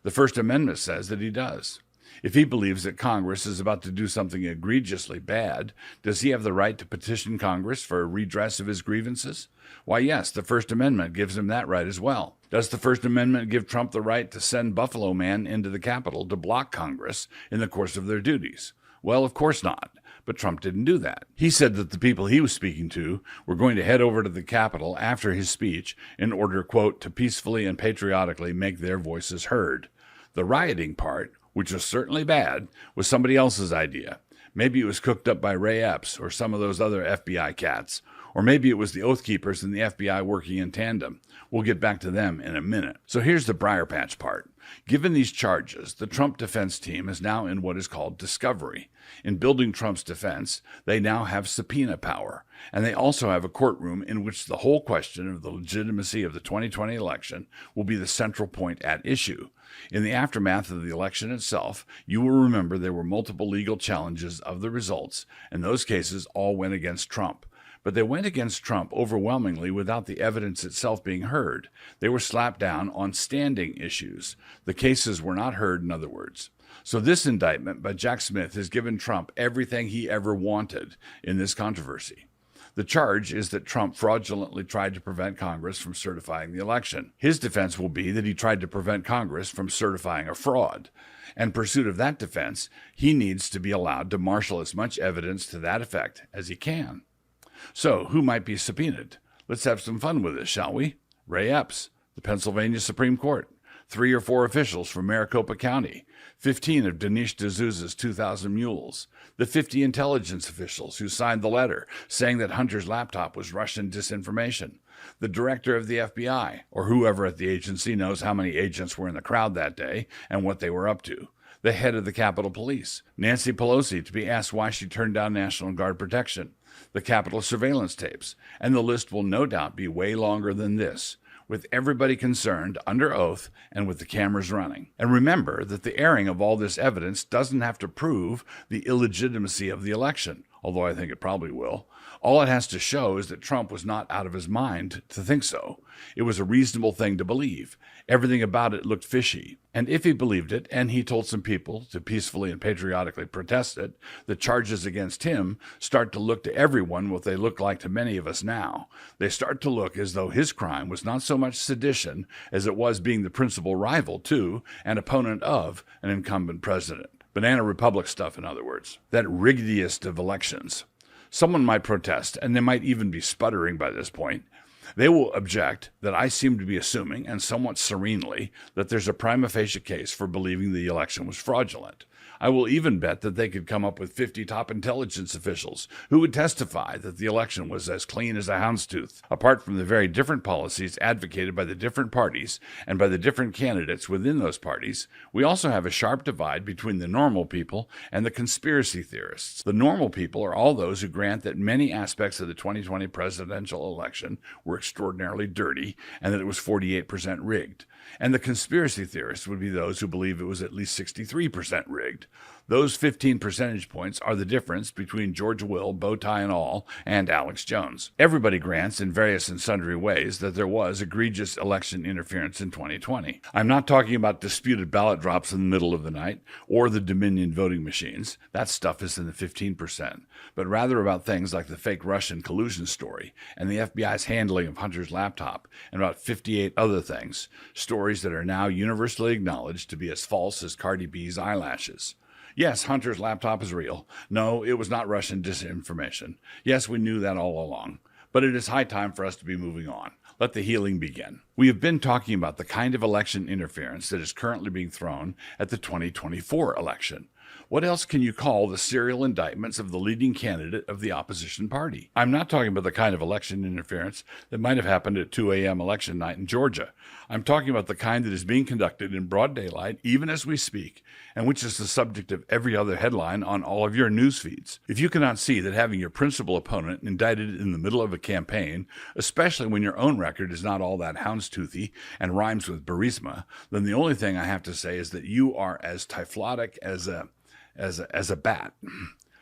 The First Amendment says that he does. If he believes that Congress is about to do something egregiously bad, does he have the right to petition Congress for a redress of his grievances? Why, yes, the First Amendment gives him that right as well. Does the First Amendment give Trump the right to send Buffalo Man into the Capitol to block Congress in the course of their duties? Well, of course not. But Trump didn't do that. He said that the people he was speaking to were going to head over to the Capitol after his speech in order, quote, to peacefully and patriotically make their voices heard. The rioting part, which was certainly bad, was somebody else's idea. Maybe it was cooked up by Ray Epps or some of those other FBI cats. Or maybe it was the Oath Keepers and the FBI working in tandem. We'll get back to them in a minute. So here's the Briar Patch part. Given these charges, the Trump defense team is now in what is called discovery. In building Trump's defense, they now have subpoena power. And they also have a courtroom in which the whole question of the legitimacy of the 2020 election will be the central point at issue. In the aftermath of the election itself, you will remember there were multiple legal challenges of the results, and those cases all went against Trump. But they went against Trump overwhelmingly without the evidence itself being heard. They were slapped down on standing issues. The cases were not heard, in other words. So this indictment by Jack Smith has given Trump everything he ever wanted in this controversy. The charge is that Trump fraudulently tried to prevent Congress from certifying the election. His defense will be that he tried to prevent Congress from certifying a fraud. In pursuit of that defense, he needs to be allowed to marshal as much evidence to that effect as he can. So, who might be subpoenaed? Let's have some fun with this, shall we? Ray Epps, the Pennsylvania Supreme Court, 3 or 4 officials from Maricopa County, 15 of Dinesh D'Souza's 2,000 mules, the 50 intelligence officials who signed the letter saying that Hunter's laptop was Russian disinformation, the director of the FBI, or whoever at the agency knows how many agents were in the crowd that day and what they were up to, the head of the Capitol Police, Nancy Pelosi, to be asked why she turned down National Guard protection, the Capitol surveillance tapes, and the list will no doubt be way longer than this, with everybody concerned under oath and with the cameras running. And remember that the airing of all this evidence doesn't have to prove the illegitimacy of the election, although I think it probably will. All it has to show is that Trump was not out of his mind to think so. It was a reasonable thing to believe. Everything about it looked fishy. And if he believed it, and he told some people to peacefully and patriotically protest it, the charges against him start to look to everyone what they look like to many of us now. They start to look as though his crime was not so much sedition as it was being the principal rival to and opponent of an incumbent president. Banana Republic stuff, in other words. That riggidiest of elections. Someone might protest, and they might even be sputtering by this point. They will object that I seem to be assuming, and somewhat serenely, that there's a prima facie case for believing the election was fraudulent. I will even bet that they could come up with 50 top intelligence officials who would testify that the election was as clean as a houndstooth. Apart from the very different policies advocated by the different parties and by the different candidates within those parties, we also have a sharp divide between the normal people and the conspiracy theorists. The normal people are all those who grant that many aspects of the 2020 presidential election were extraordinarily dirty and that it was 48% rigged. And the conspiracy theorists would be those who believe it was at least 63% rigged. point. Those 15 percentage points are the difference between George Will, bow tie and all, and Alex Jones. Everybody grants in various and sundry ways that there was egregious election interference in 2020. I'm not talking about disputed ballot drops in the middle of the night or the Dominion voting machines. That stuff is in the 15%, but rather about things like the fake Russian collusion story and the FBI's handling of Hunter's laptop and about 58 other things, stories that are now universally acknowledged to be as false as Cardi B's eyelashes. Yes, Hunter's laptop is real. No, it was not Russian disinformation. Yes, we knew that all along. But it is high time for us to be moving on. Let the healing begin. We have been talking about the kind of election interference that is currently being thrown at the 2024 election. What else can you call the serial indictments of the leading candidate of the opposition party? I'm not talking about the kind of election interference that might have happened at 2 a.m. election night in Georgia. I'm talking about the kind that is being conducted in broad daylight, even as we speak, and which is the subject of every other headline on all of your news feeds. If you cannot see that having your principal opponent indicted in the middle of a campaign, especially when your own record is not all that houndstoothy and rhymes with Burisma, then the only thing I have to say is that you are as typhlotic as a bat.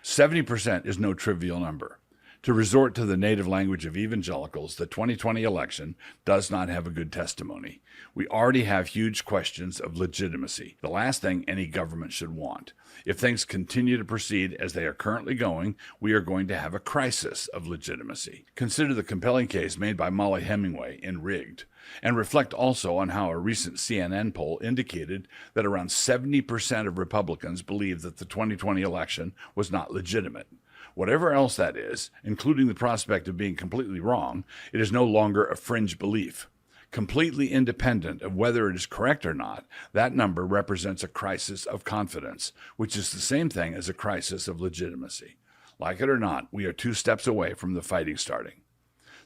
70% is no trivial number. To resort to the native language of evangelicals, the 2020 election does not have a good testimony. We already have huge questions of legitimacy, the last thing any government should want. If things continue to proceed as they are currently going, we are going to have a crisis of legitimacy. Consider the compelling case made by Molly Hemingway in Rigged, and reflect also on how a recent CNN poll indicated that around 70% of Republicans believe that the 2020 election was not legitimate. Whatever else that is, including the prospect of being completely wrong, it is no longer a fringe belief. Completely independent of whether it is correct or not, that number represents a crisis of confidence, which is the same thing as a crisis of legitimacy. Like it or not, we are 2 steps away from the fighting starting.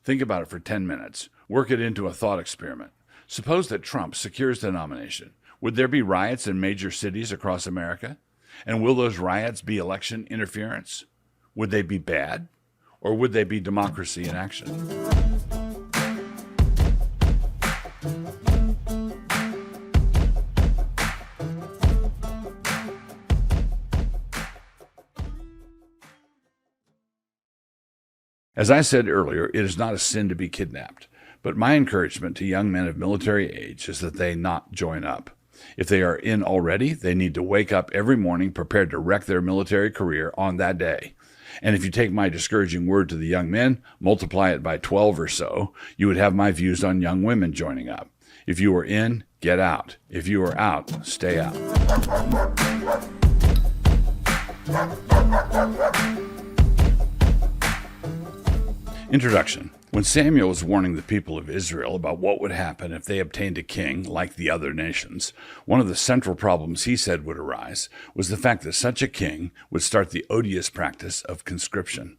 Think about it for 10 minutes. Work it into a thought experiment. Suppose that Trump secures the nomination. Would there be riots in major cities across America? And will those riots be election interference? Would they be bad, or would they be democracy in action? As I said earlier, it is not a sin to be kidnapped, but my encouragement to young men of military age is that they not join up. If they are in already, they need to wake up every morning prepared to wreck their military career on that day. And if you take my discouraging word to the young men, multiply it by 12 or so, you would have my views on young women joining up. If you are in, get out. If you are out, stay out. Introduction. When Samuel was warning the people of Israel about what would happen if they obtained a king like the other nations, one of the central problems he said would arise was the fact that such a king would start the odious practice of conscription.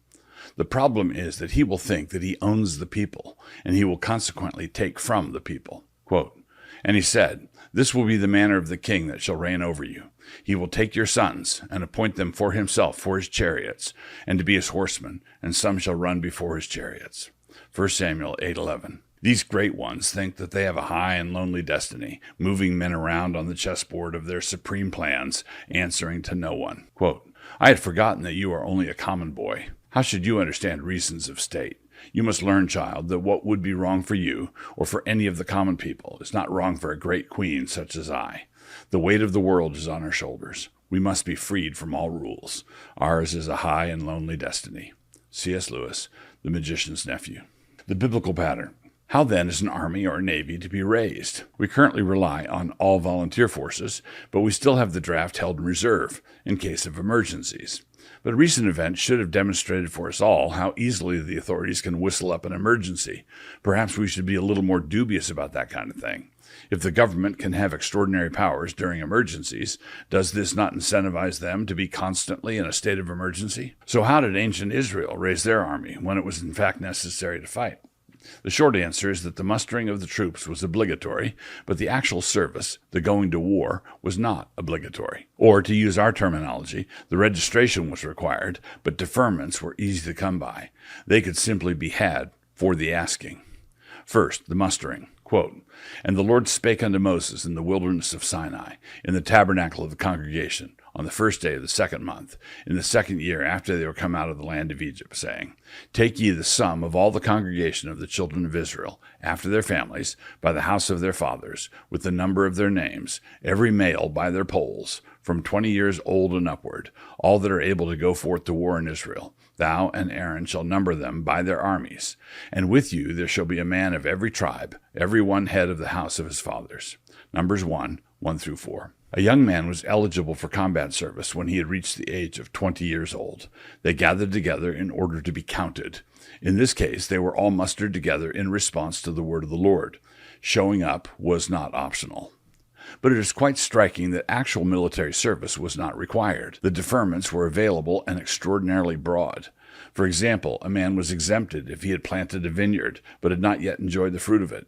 The problem is that he will think that he owns the people, and he will consequently take from the people. Quote, and he said, "This will be the manner of the king that shall reign over you. He will take your sons, and appoint them for himself for his chariots, and to be his horsemen, and some shall run before his chariots." 1 Samuel 8:11. These great ones think that they have a high and lonely destiny, moving men around on the chessboard of their supreme plans, answering to no one. Quote, I had forgotten that you are only a common boy. How should you understand reasons of state? You must learn, child, that what would be wrong for you, or for any of the common people, is not wrong for a great queen such as I. The weight of the world is on our shoulders. We must be freed from all rules. Ours is a high and lonely destiny. C.S. Lewis, The Magician's Nephew. The biblical pattern. How then is an army or a navy to be raised? We currently rely on all volunteer forces, but we still have the draft held in reserve in case of emergencies. But recent events should have demonstrated for us all how easily the authorities can whistle up an emergency. Perhaps we should be a little more dubious about that kind of thing. If the government can have extraordinary powers during emergencies, does this not incentivize them to be constantly in a state of emergency? So how did ancient Israel raise their army when it was in fact necessary to fight? The short answer is that the mustering of the troops was obligatory, but the actual service, the going to war, was not obligatory. Or, to use our terminology, the registration was required, but deferments were easy to come by. They could simply be had for the asking. First, the mustering. Quote, and the Lord spake unto Moses in the wilderness of Sinai, in the tabernacle of the congregation, on the first day of the second month, in the second year after they were come out of the land of Egypt, saying, Take ye the sum of all the congregation of the children of Israel, after their families, by the house of their fathers, with the number of their names, every male by their polls, from 20 years old and upward, all that are able to go forth to war in Israel. Thou and Aaron shall number them by their armies. And with you there shall be a man of every tribe, every one head of the house of his fathers. Numbers 1, 1-4. A young man was eligible for combat service when he had reached the age of 20 years old. They gathered together in order to be counted. In this case, they were all mustered together in response to the word of the Lord. Showing up was not optional. But it is quite striking that actual military service was not required. The deferments were available and extraordinarily broad. For example, a man was exempted if he had planted a vineyard, but had not yet enjoyed the fruit of it.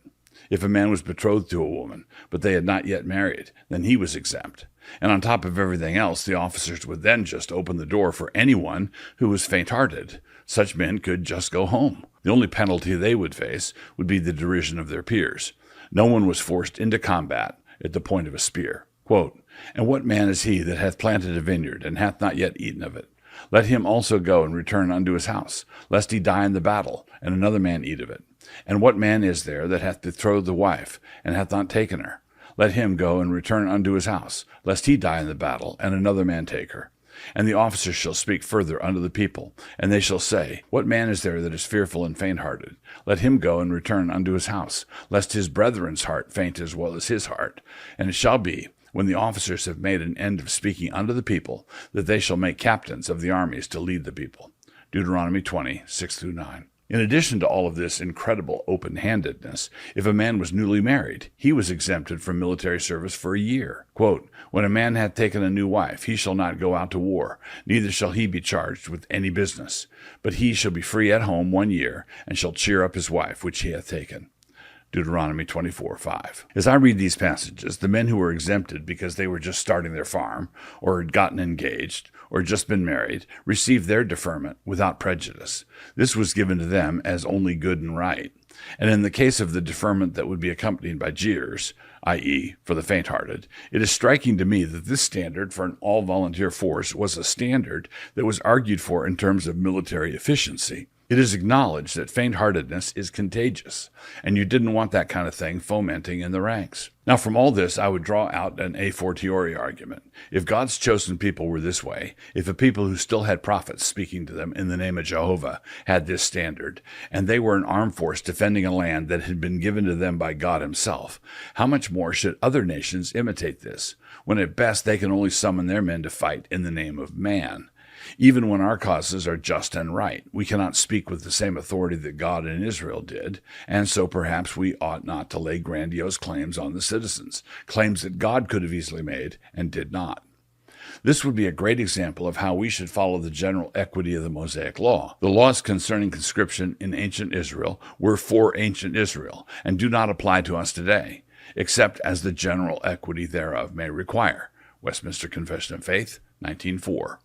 If a man was betrothed to a woman, but they had not yet married, then he was exempt. And on top of everything else, the officers would then just open the door for anyone who was faint-hearted. Such men could just go home. The only penalty they would face would be the derision of their peers. No one was forced into combat at the point of a spear. Quote, And what man is he that hath planted a vineyard, and hath not yet eaten of it? Let him also go and return unto his house, lest he die in the battle, and another man eat of it. And what man is there that hath betrothed a wife, and hath not taken her? Let him go and return unto his house, lest he die in the battle, and another man take her. And the officers shall speak further unto the people, and they shall say, What man is there that is fearful and faint-hearted? Let him go and return unto his house, lest his brethren's heart faint as well as his heart. And it shall be, when the officers have made an end of speaking unto the people, that they shall make captains of the armies to lead the people. Deuteronomy 20, 6-9. In addition to all of this incredible open-handedness, if a man was newly married, he was exempted from military service for a year. Quote, When a man hath taken a new wife, he shall not go out to war, neither shall he be charged with any business. But he shall be free at home 1 year, and shall cheer up his wife which he hath taken. Deuteronomy 24:5. As I read these passages, the men who were exempted because they were just starting their farm, or had gotten engaged, or just been married, received their deferment without prejudice. This was given to them as only good and right. And in the case of the deferment that would be accompanied by jeers, i.e., for the faint-hearted, it is striking to me that this standard for an all-volunteer force was a standard that was argued for in terms of military efficiency. It is acknowledged that faint-heartedness is contagious, and you didn't want that kind of thing fomenting in the ranks. Now, from all this, I would draw out an a fortiori argument. If God's chosen people were this way, if a people who still had prophets speaking to them in the name of Jehovah had this standard, and they were an armed force defending a land that had been given to them by God himself, how much more should other nations imitate this, when at best they can only summon their men to fight in the name of man? Even when our causes are just and right, we cannot speak with the same authority that God and Israel did, and so perhaps we ought not to lay grandiose claims on the citizens, claims that God could have easily made and did not. This would be a great example of how we should follow the general equity of the Mosaic Law. The laws concerning conscription in ancient Israel were for ancient Israel and do not apply to us today, except as the general equity thereof may require. Westminster Confession of Faith, 19:4.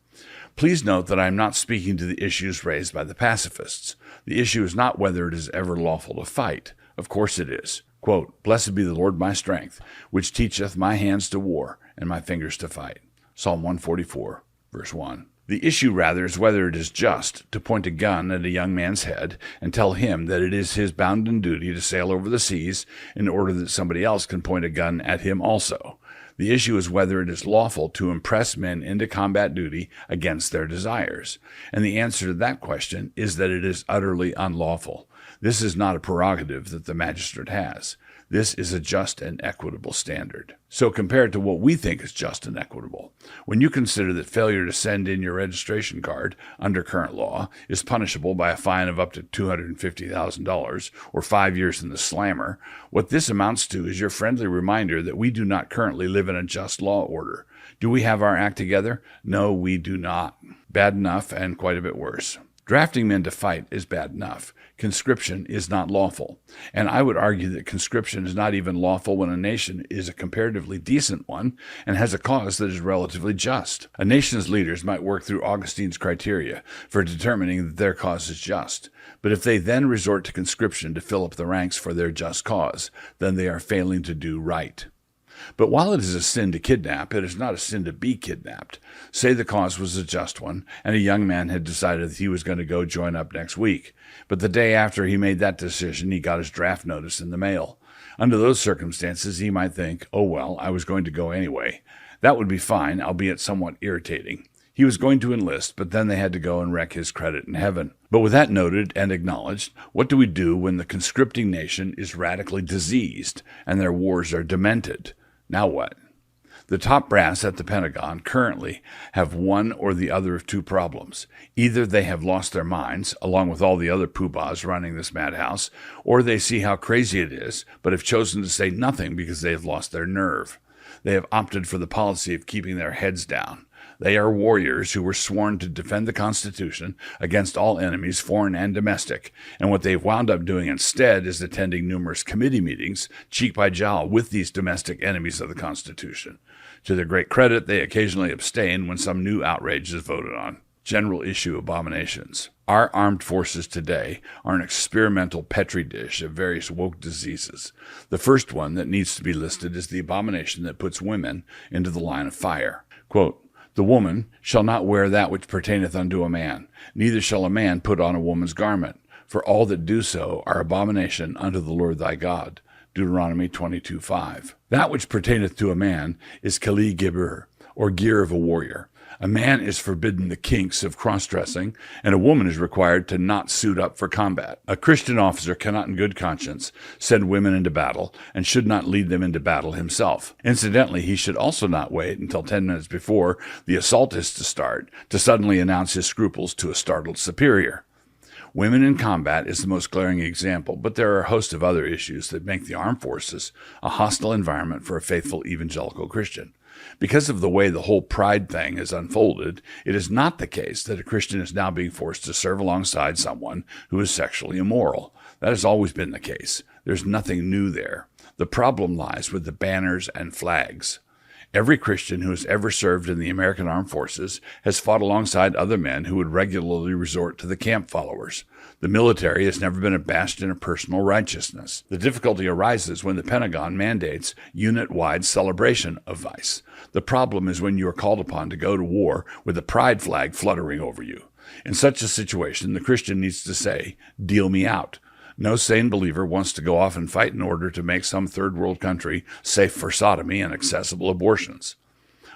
Please note that I am not speaking to the issues raised by the pacifists. The issue is not whether it is ever lawful to fight. Of course it is. Quote, Blessed be the Lord my strength, which teacheth my hands to war and my fingers to fight. Psalm 144, verse 1. The issue rather is whether it is just to point a gun at a young man's head and tell him that it is his bounden duty to sail over the seas in order that somebody else can point a gun at him also. The issue is whether it is lawful to impress men into combat duty against their desires. And the answer to that question is that it is utterly unlawful. This is not a prerogative that the magistrate has. This is a just and equitable standard. So compared to what we think is just and equitable, when you consider that failure to send in your registration card under current law is punishable by a fine of up to $250,000 or 5 years in the slammer, what this amounts to is your friendly reminder that we do not currently live in a just law order. Do we have our act together? No, we do not. Bad enough and quite a bit worse. Drafting men to fight is bad enough. Conscription is not lawful. And I would argue that conscription is not even lawful when a nation is a comparatively decent one and has a cause that is relatively just. A nation's leaders might work through Augustine's criteria for determining that their cause is just. But if they then resort to conscription to fill up the ranks for their just cause, then they are failing to do right. But while it is a sin to kidnap, it is not a sin to be kidnapped. Say the cause was a just one, and a young man had decided that he was going to go join up next week. But the day after he made that decision, he got his draft notice in the mail. Under those circumstances, he might think, oh well, I was going to go anyway. That would be fine, albeit somewhat irritating. He was going to enlist, but then they had to go and wreck his credit in heaven. But with that noted and acknowledged, what do we do when the conscripting nation is radically diseased and their wars are demented? Now what? The top brass at the Pentagon currently have one or the other of two problems. Either they have lost their minds, along with all the other poobahs running this madhouse, or they see how crazy it is, but have chosen to say nothing because they have lost their nerve. They have opted for the policy of keeping their heads down. They are warriors who were sworn to defend the Constitution against all enemies, foreign and domestic, and what they've wound up doing instead is attending numerous committee meetings, cheek by jowl, with these domestic enemies of the Constitution. To their great credit, they occasionally abstain when some new outrage is voted on. General issue abominations. Our armed forces today are an experimental petri dish of various woke diseases. The first one that needs to be listed is the abomination that puts women into the line of fire. Quote, "The woman shall not wear that which pertaineth unto a man, neither shall a man put on a woman's garment, for all that do so are abomination unto the Lord thy God." Deuteronomy 22:5. That which pertaineth to a man is kali gibur, or gear of a warrior. A man is forbidden the kinks of cross-dressing, and a woman is required to not suit up for combat. A Christian officer cannot in good conscience send women into battle and should not lead them into battle himself. Incidentally, he should also not wait until 10 minutes before the assault is to start to suddenly announce his scruples to a startled superior. Women in combat is the most glaring example, but there are a host of other issues that make the armed forces a hostile environment for a faithful evangelical Christian. Because of the way the whole pride thing has unfolded, it is not the case that a Christian is now being forced to serve alongside someone who is sexually immoral. That has always been the case. There's nothing new there. The problem lies with the banners and flags. Every Christian who has ever served in the American Armed Forces has fought alongside other men who would regularly resort to the camp followers. The military has never been a bastion of personal righteousness. The difficulty arises when the Pentagon mandates unit-wide celebration of vice. The problem is when you are called upon to go to war with a pride flag fluttering over you. In such a situation, the Christian needs to say, "Deal me out." No sane believer wants to go off and fight in order to make some third world country safe for sodomy and accessible abortions.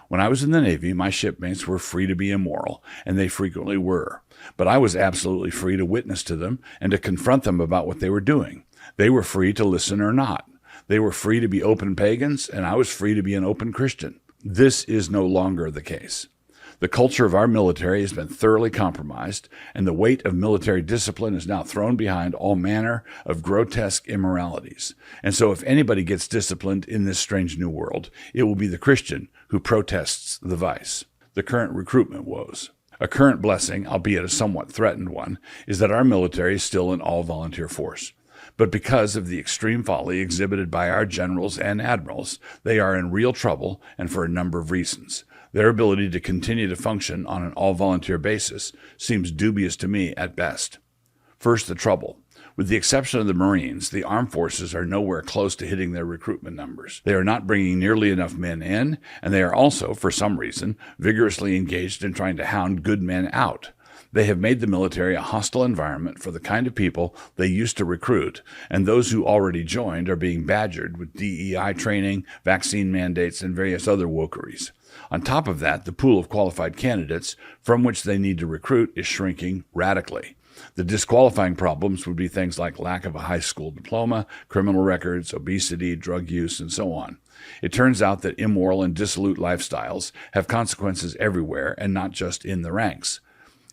When I was in the Navy, my shipmates were free to be immoral, and they frequently were. But I was absolutely free to witness to them and to confront them about what they were doing. They were free to listen or not. They were free to be open pagans, and I was free to be an open Christian. This is no longer the case. The culture of our military has been thoroughly compromised, and the weight of military discipline is now thrown behind all manner of grotesque immoralities. And so if anybody gets disciplined in this strange new world, it will be the Christian who protests the vice. The current recruitment woes. A current blessing, albeit a somewhat threatened one, is that our military is still an all-volunteer force. But because of the extreme folly exhibited by our generals and admirals, they are in real trouble, and for a number of reasons. Their ability to continue to function on an all-volunteer basis seems dubious to me at best. First, the trouble. With the exception of the Marines, the armed forces are nowhere close to hitting their recruitment numbers. They are not bringing nearly enough men in, and they are also, for some reason, vigorously engaged in trying to hound good men out. They have made the military a hostile environment for the kind of people they used to recruit, and those who already joined are being badgered with DEI training, vaccine mandates, and various other wokeries. On top of that, the pool of qualified candidates from which they need to recruit is shrinking radically. The disqualifying problems would be things like lack of a high school diploma, criminal records, obesity, drug use, and so on. It turns out that immoral and dissolute lifestyles have consequences everywhere and not just in the ranks.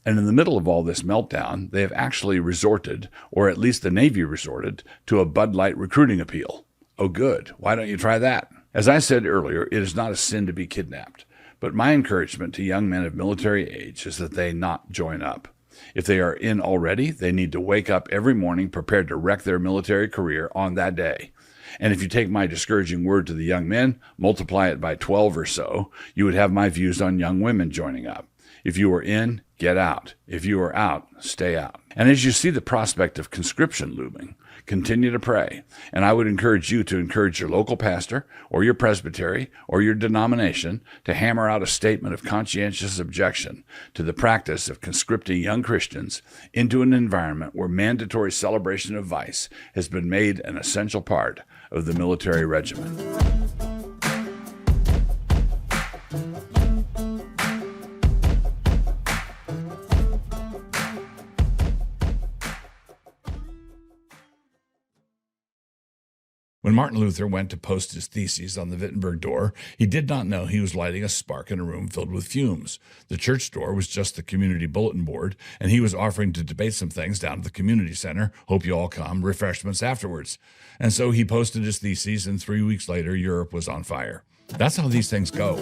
And in the middle of all this meltdown, they have actually resorted, or at least the Navy resorted, to a Bud Light recruiting appeal. Oh good, why don't you try that? As I said earlier, it is not a sin to be kidnapped, but my encouragement to young men of military age is that they not join up. If they are in already, they need to wake up every morning prepared to wreck their military career on that day. And if you take my discouraging word to the young men, multiply it by 12 or so, you would have my views on young women joining up. If you are in, get out. If you are out, stay out. And as you see the prospect of conscription looming, continue to pray. And I would encourage you to encourage your local pastor or your presbytery or your denomination to hammer out a statement of conscientious objection to the practice of conscripting young Christians into an environment where mandatory celebration of vice has been made an essential part of the military regimen. When Martin Luther went to post his theses on the Wittenberg door, he did not know he was lighting a spark in a room filled with fumes. The church door was just the community bulletin board, and he was offering to debate some things down at the community center. Hope you all come, refreshments afterwards. And so he posted his theses, and 3 weeks later, Europe was on fire. That's how these things go.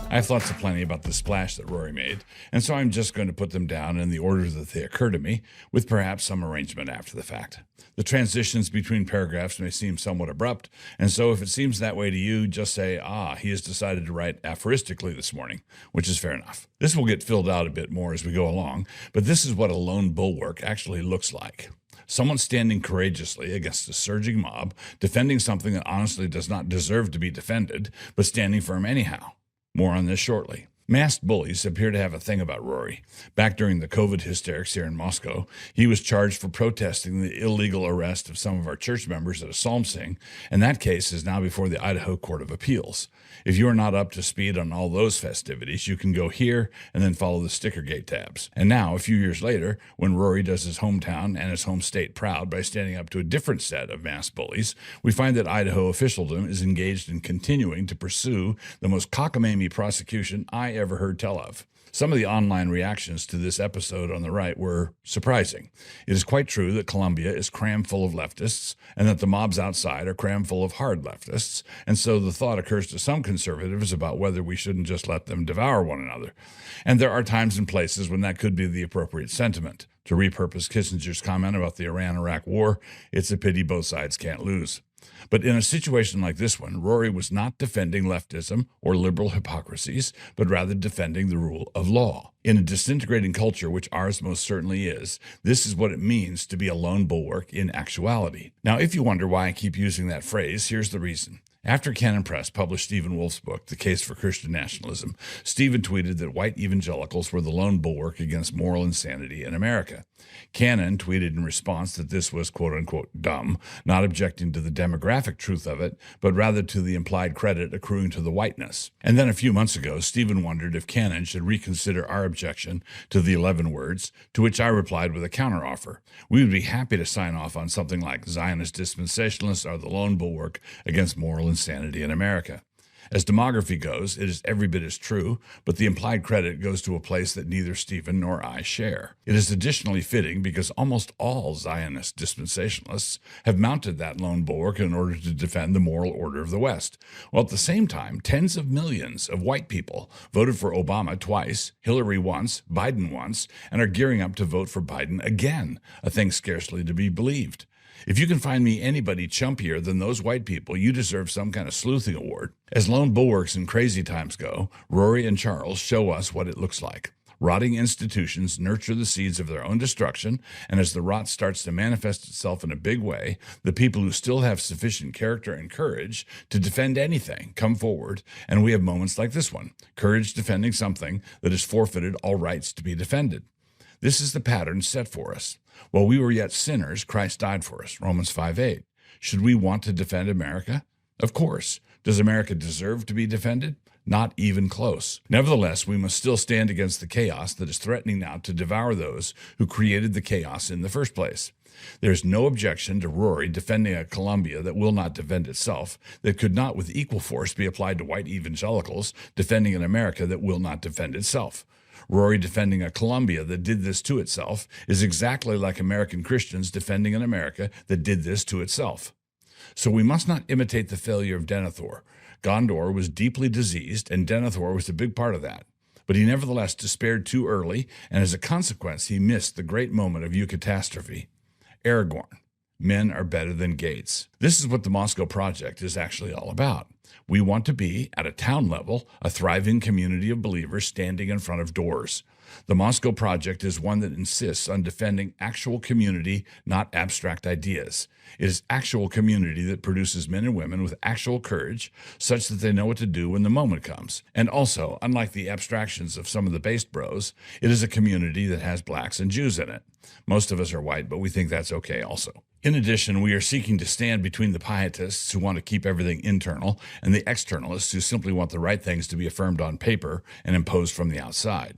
I have thoughts aplenty about the splash that Rory made, and so I'm just going to put them down in the order that they occur to me, with perhaps some arrangement after the fact. The transitions between paragraphs may seem somewhat abrupt, and so if it seems that way to you, just say, he has decided to write aphoristically this morning, which is fair enough. This will get filled out a bit more as we go along, but this is what a lone bulwark actually looks like. Someone standing courageously against a surging mob, defending something that honestly does not deserve to be defended, but standing firm anyhow. More on this shortly. Masked bullies appear to have a thing about Rory. Back during the COVID hysterics here in Moscow, he was charged for protesting the illegal arrest of some of our church members at a psalm sing, and that case is now before the Idaho Court of Appeals. If you are not up to speed on all those festivities, you can go here and then follow the Stickergate tabs. And now, a few years later, when Rory does his hometown and his home state proud by standing up to a different set of masked bullies, we find that Idaho officialdom is engaged in continuing to pursue the most cockamamie prosecution I ever heard tell of. Some of the online reactions to this episode on the right were surprising. It is quite true that Columbia is crammed full of leftists and that the mobs outside are crammed full of hard leftists, and so the thought occurs to some conservatives about whether we shouldn't just let them devour one another. And there are times and places when that could be the appropriate sentiment. To repurpose Kissinger's comment about the Iran-Iraq war, it's a pity both sides can't lose. But in a situation like this one, Rory was not defending leftism or liberal hypocrisies, but rather defending the rule of law. In a disintegrating culture, which ours most certainly is, this is what it means to be a lone bulwark in actuality. Now, if you wonder why I keep using that phrase, here's the reason. After Canon Press published Stephen Wolfe's book, The Case for Christian Nationalism, Stephen tweeted that white evangelicals were the lone bulwark against moral insanity in America. Canon tweeted in response that this was quote-unquote dumb, not objecting to the demographic truth of it, but rather to the implied credit accruing to the whiteness. And then a few months ago, Stephen wondered if Canon should reconsider our objection to the 11 words, to which I replied with a counteroffer. We would be happy to sign off on something like Zionist dispensationalists are the lone bulwark against moral insanity in America. As demography goes, it is every bit as true, but the implied credit goes to a place that neither Stephen nor I share. It is additionally fitting because almost all Zionist dispensationalists have mounted that lone bulwark in order to defend the moral order of the West, while at the same time, tens of millions of white people voted for Obama twice, Hillary once, Biden once, and are gearing up to vote for Biden again, a thing scarcely to be believed. If you can find me anybody chumpier than those white people, you deserve some kind of sleuthing award. As lone bulwarks in crazy times go, Rory and Charles show us what it looks like. Rotting institutions nurture the seeds of their own destruction, and as the rot starts to manifest itself in a big way, the people who still have sufficient character and courage to defend anything come forward, and we have moments like this one, courage defending something that has forfeited all rights to be defended. This is the pattern set for us. While we were yet sinners, Christ died for us, Romans 5:8. Should we want to defend America? Of course. Does America deserve to be defended? Not even close. Nevertheless, we must still stand against the chaos that is threatening now to devour those who created the chaos in the first place. There is no objection to Rory defending a Columbia that will not defend itself, that could not with equal force be applied to white evangelicals defending an America that will not defend itself. Rory defending a Columbia that did this to itself is exactly like American Christians defending an America that did this to itself. So we must not imitate the failure of Denethor. Gondor was deeply diseased, and Denethor was a big part of that. But he nevertheless despaired too early, and as a consequence, he missed the great moment of eucatastrophe. Aragorn. Men are better than gates. This is what the Moscow Project is actually all about. We want to be, at a town level, a thriving community of believers standing in front of doors. The Moscow Project is one that insists on defending actual community, not abstract ideas. It is actual community that produces men and women with actual courage, such that they know what to do when the moment comes. And also, unlike the abstractions of some of the based bros, it is a community that has blacks and Jews in it. Most of us are white, but we think that's okay also. In addition, we are seeking to stand between the pietists who want to keep everything internal and the externalists who simply want the right things to be affirmed on paper and imposed from the outside.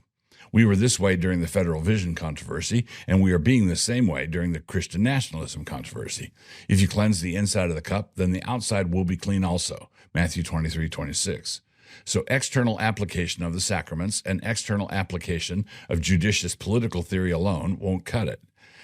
We were this way during the federal vision controversy, and we are being the same way during the Christian nationalism controversy. If you cleanse the inside of the cup, then the outside will be clean also. Matthew 23:26. So external application of the sacraments and external application of judicious political theory alone won't cut it.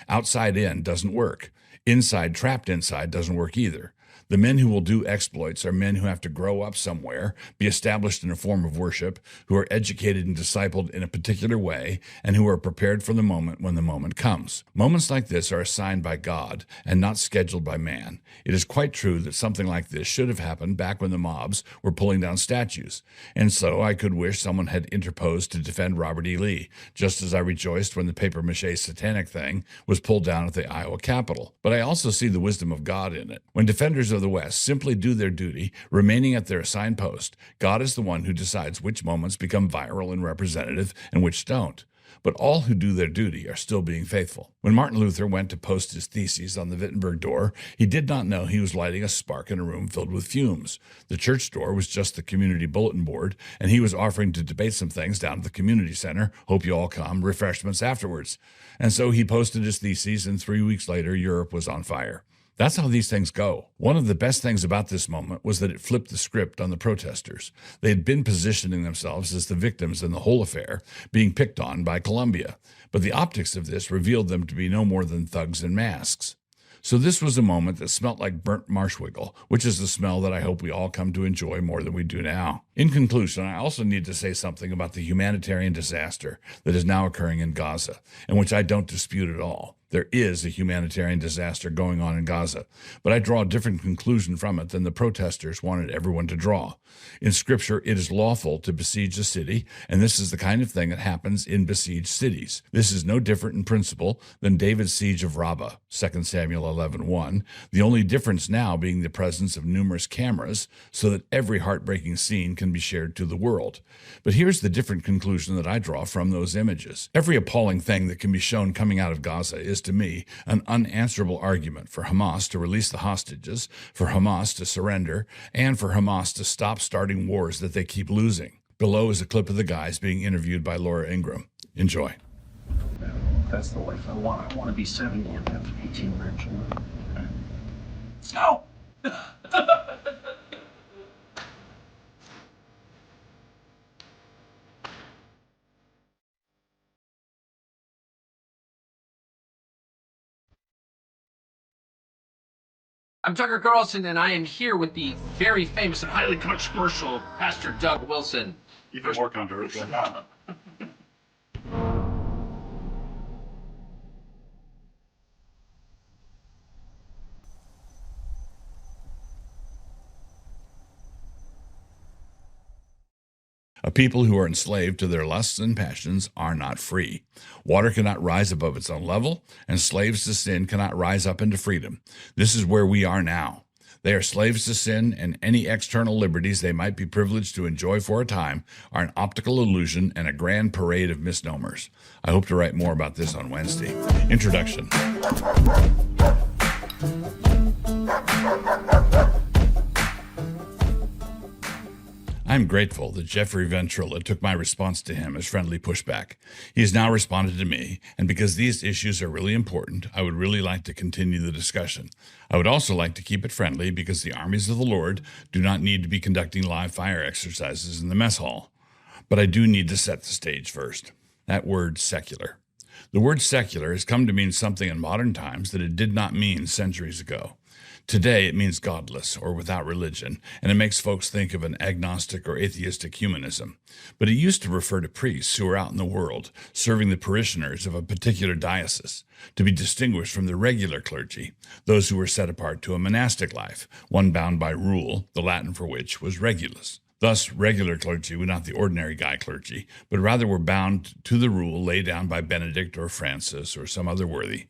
Outside in doesn't work. Inside, trapped inside, doesn't work either. The men who will do exploits are men who have to grow up somewhere, be established in a form of worship, who are educated and discipled in a particular way, and who are prepared for the moment when the moment comes. Moments like this are assigned by God and not scheduled by man. It is quite true that something like this should have happened back when the mobs were pulling down statues, and so I could wish someone had interposed to defend Robert E. Lee, just as I rejoiced when the papier-mâché satanic thing was pulled down at the Iowa Capitol. But I also see the wisdom of God in it. When defenders of the West simply do their duty, remaining at their assigned post, God is the one who decides which moments become viral and representative and which don't. But all who do their duty are still being faithful. When Martin Luther went to post his theses on the Wittenberg door, he did not know he was lighting a spark in a room filled with fumes. The church door was just the community bulletin board, and he was offering to debate some things down at the community center. Hope you all come, refreshments afterwards. And so he posted his theses, and 3 weeks later, Europe was on fire. That's how these things go. One of the best things about this moment was that it flipped the script on the protesters. They had been positioning themselves as the victims in the whole affair, being picked on by Columbia. But the optics of this revealed them to be no more than thugs in masks. So this was a moment that smelt like burnt marshwiggle, which is the smell that I hope we all come to enjoy more than we do now. In conclusion, I also need to say something about the humanitarian disaster that is now occurring in Gaza, and which I don't dispute at all. There is a humanitarian disaster going on in Gaza, but I draw a different conclusion from it than the protesters wanted everyone to draw. In Scripture, it is lawful to besiege a city, and this is the kind of thing that happens in besieged cities. This is no different in principle than David's siege of Rabbah, 2 Samuel 11:1, the only difference now being the presence of numerous cameras so that every heartbreaking scene can be shared to the world. But here's the different conclusion that I draw from those images. Every appalling thing that can be shown coming out of Gaza is, to me, an unanswerable argument for Hamas to release the hostages, for Hamas to surrender, and for Hamas to stop starting wars that they keep losing. Below is a clip of the guys being interviewed by Laura Ingraham. Enjoy. That's the life I want. I want to be 70 and have 18 grandchildren. No! I'm Tucker Carlson, and I am here with the very famous and highly controversial Pastor Doug Wilson. Even more controversial. A people who are enslaved to their lusts and passions are not free. Water cannot rise above its own level, and slaves to sin cannot rise up into freedom. This is where we are now. They are slaves to sin, and any external liberties they might be privileged to enjoy for a time are an optical illusion and a grand parade of misnomers. I hope to write more about this on Wednesday. Introduction. I'm grateful that Jeffrey Ventrilla took my response to him as friendly pushback. He has now responded to me, and because these issues are really important, I would really like to continue the discussion. I would also like to keep it friendly because the armies of the Lord do not need to be conducting live fire exercises in the mess hall. But I do need to set the stage first. That word, secular. The word secular has come to mean something in modern times that it did not mean centuries ago. Today, it means godless or without religion, and it makes folks think of an agnostic or atheistic humanism. But it used to refer to priests who were out in the world, serving the parishioners of a particular diocese, to be distinguished from the regular clergy, those who were set apart to a monastic life, one bound by rule, the Latin for which was regulus. Thus, regular clergy were not the ordinary guy clergy, but rather were bound to the rule laid down by Benedict or Francis or some other worthy.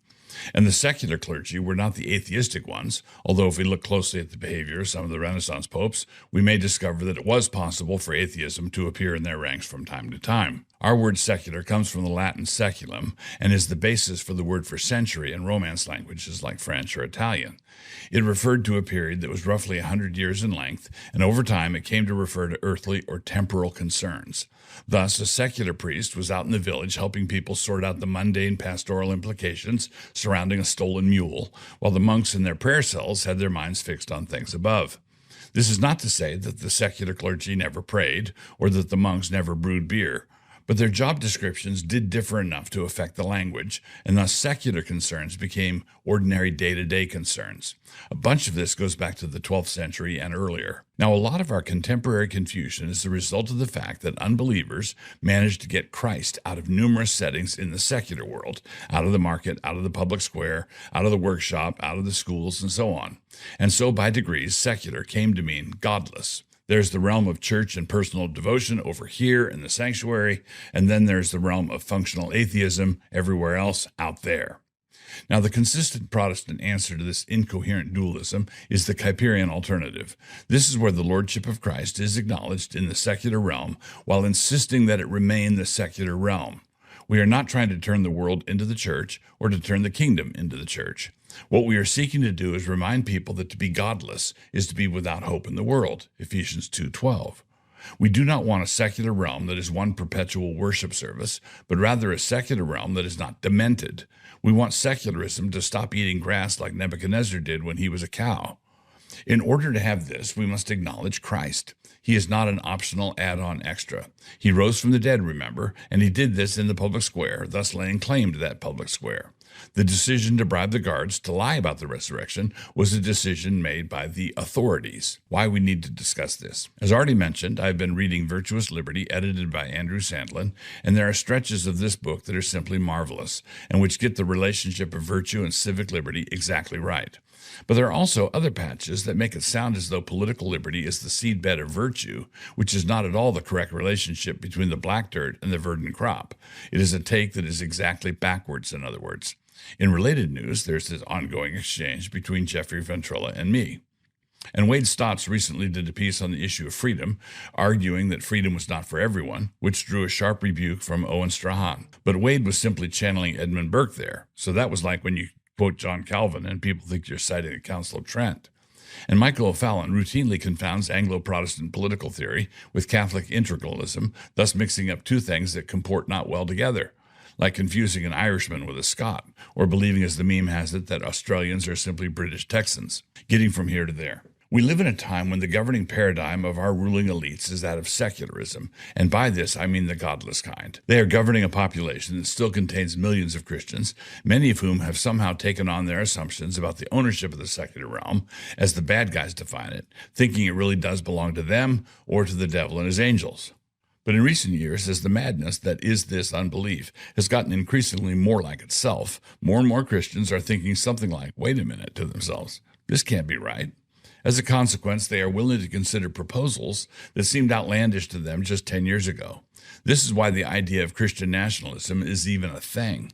And the secular clergy were not the atheistic ones, although if we look closely at the behavior of some of the Renaissance popes, we may discover that it was possible for atheism to appear in their ranks from time to time. Our word secular comes from the Latin seculum and is the basis for the word for century in Romance languages like French or Italian. It referred to a period that was roughly 100 years in length, and over time it came to refer to earthly or temporal concerns. Thus, a secular priest was out in the village helping people sort out the mundane pastoral implications surrounding a stolen mule, while the monks in their prayer cells had their minds fixed on things above. This is not to say that the secular clergy never prayed or that the monks never brewed beer, but their job descriptions did differ enough to affect the language, and thus secular concerns became ordinary day-to-day concerns. A bunch of this goes back to the 12th century and earlier. Now, a lot of our contemporary confusion is the result of the fact that unbelievers managed to get Christ out of numerous settings in the secular world, out of the market, out of the public square, out of the workshop, out of the schools, and so on. And so, by degrees, secular came to mean godless. There's the realm of church and personal devotion over here in the sanctuary, and then there's the realm of functional atheism everywhere else out there. Now, the consistent Protestant answer to this incoherent dualism is the Kuyperian alternative. This is where the lordship of Christ is acknowledged in the secular realm while insisting that it remain the secular realm. We are not trying to turn the world into the church or to turn the kingdom into the church. What we are seeking to do is remind people that to be godless is to be without hope in the world, Ephesians 2:12. We do not want a secular realm that is one perpetual worship service, but rather a secular realm that is not demented. We want secularism to stop eating grass like Nebuchadnezzar did when he was a cow. In order to have this, we must acknowledge Christ. He is not an optional add-on extra. He rose from the dead, remember, and he did this in the public square, thus laying claim to that public square. The decision to bribe the guards to lie about the resurrection was a decision made by the authorities. Why we need to discuss this. As already mentioned, I've been reading Virtuous Liberty, edited by Andrew Sandlin, and there are stretches of this book that are simply marvelous, and which get the relationship of virtue and civic liberty exactly right. But there are also other patches that make it sound as though political liberty is the seedbed of virtue, which is not at all the correct relationship between the black dirt and the verdant crop. It is a take that is exactly backwards, in other words. In related news, there's this ongoing exchange between Jeffrey Ventrella and me. And Wade Stotts recently did a piece on the issue of freedom, arguing that freedom was not for everyone, which drew a sharp rebuke from Owen Strahan. But Wade was simply channeling Edmund Burke there, so that was like when you quote John Calvin and people think you're citing the Council of Trent. And Michael O'Fallon routinely confounds Anglo-Protestant political theory with Catholic integralism, thus mixing up two things that comport not well together, like confusing an Irishman with a Scot, or believing, as the meme has it, that Australians are simply British Texans, getting from here to there. We live in a time when the governing paradigm of our ruling elites is that of secularism, and by this I mean the godless kind. They are governing a population that still contains millions of Christians, many of whom have somehow taken on their assumptions about the ownership of the secular realm, as the bad guys define it, thinking it really does belong to them or to the devil and his angels. But in recent years, as the madness that is this unbelief has gotten increasingly more like itself, more and more Christians are thinking something like, wait a minute, to themselves, this can't be right. As a consequence, they are willing to consider proposals that seemed outlandish to them just 10 years ago. This is why the idea of Christian nationalism is even a thing.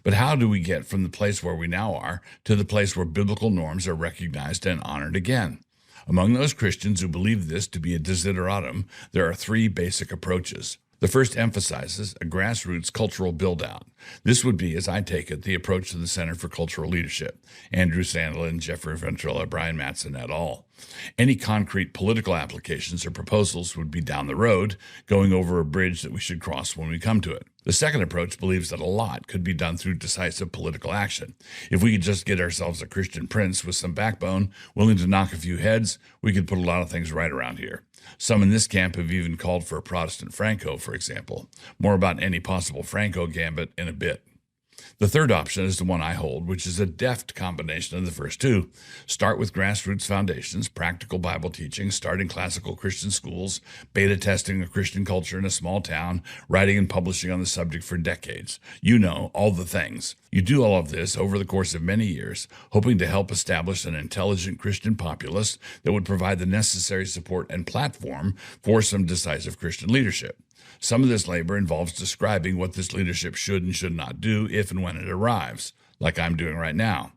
But how do we get from the place where we now are to the place where biblical norms are recognized and honored again? Among those Christians who believe this to be a desideratum, there are three basic approaches. The first emphasizes a grassroots cultural build-out. This would be, as I take it, the approach to the Center for Cultural Leadership, Andrew Sandlin, Jeffrey Ventrella, Brian Mattson et al. Any concrete political applications or proposals would be down the road, going over a bridge that we should cross when we come to it. The second approach believes that a lot could be done through decisive political action. If we could just get ourselves a Christian prince with some backbone, willing to knock a few heads, we could put a lot of things right around here. Some in this camp have even called for a Protestant Franco, for example. More about any possible Franco gambit in a bit. The third option is the one I hold, which is a deft combination of the first two. Start with grassroots foundations, practical Bible teaching, starting classical Christian schools, beta testing a Christian culture in a small town, writing and publishing on the subject for decades. You know, all the things. You do all of this over the course of many years, hoping to help establish an intelligent Christian populace that would provide the necessary support and platform for some decisive Christian leadership. Some of this labor involves describing what this leadership should and should not do if and when it arrives, like I'm doing right now.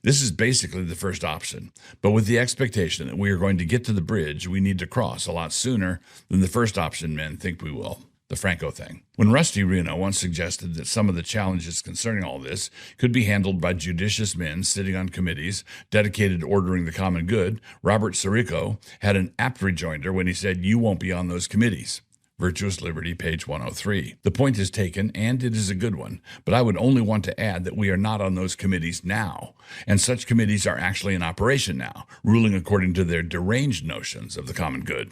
This is basically the first option, but with the expectation that we are going to get to the bridge we need to cross a lot sooner than the first option men think we will. The Franco thing. When Rusty Reno once suggested that some of the challenges concerning all this could be handled by judicious men sitting on committees dedicated to ordering the common good, Robert Sirico had an apt rejoinder when he said, "You won't be on those committees." Virtuous Liberty, page 103. The point is taken, and it is a good one, but I would only want to add that we are not on those committees now, and such committees are actually in operation now, ruling according to their deranged notions of the common good.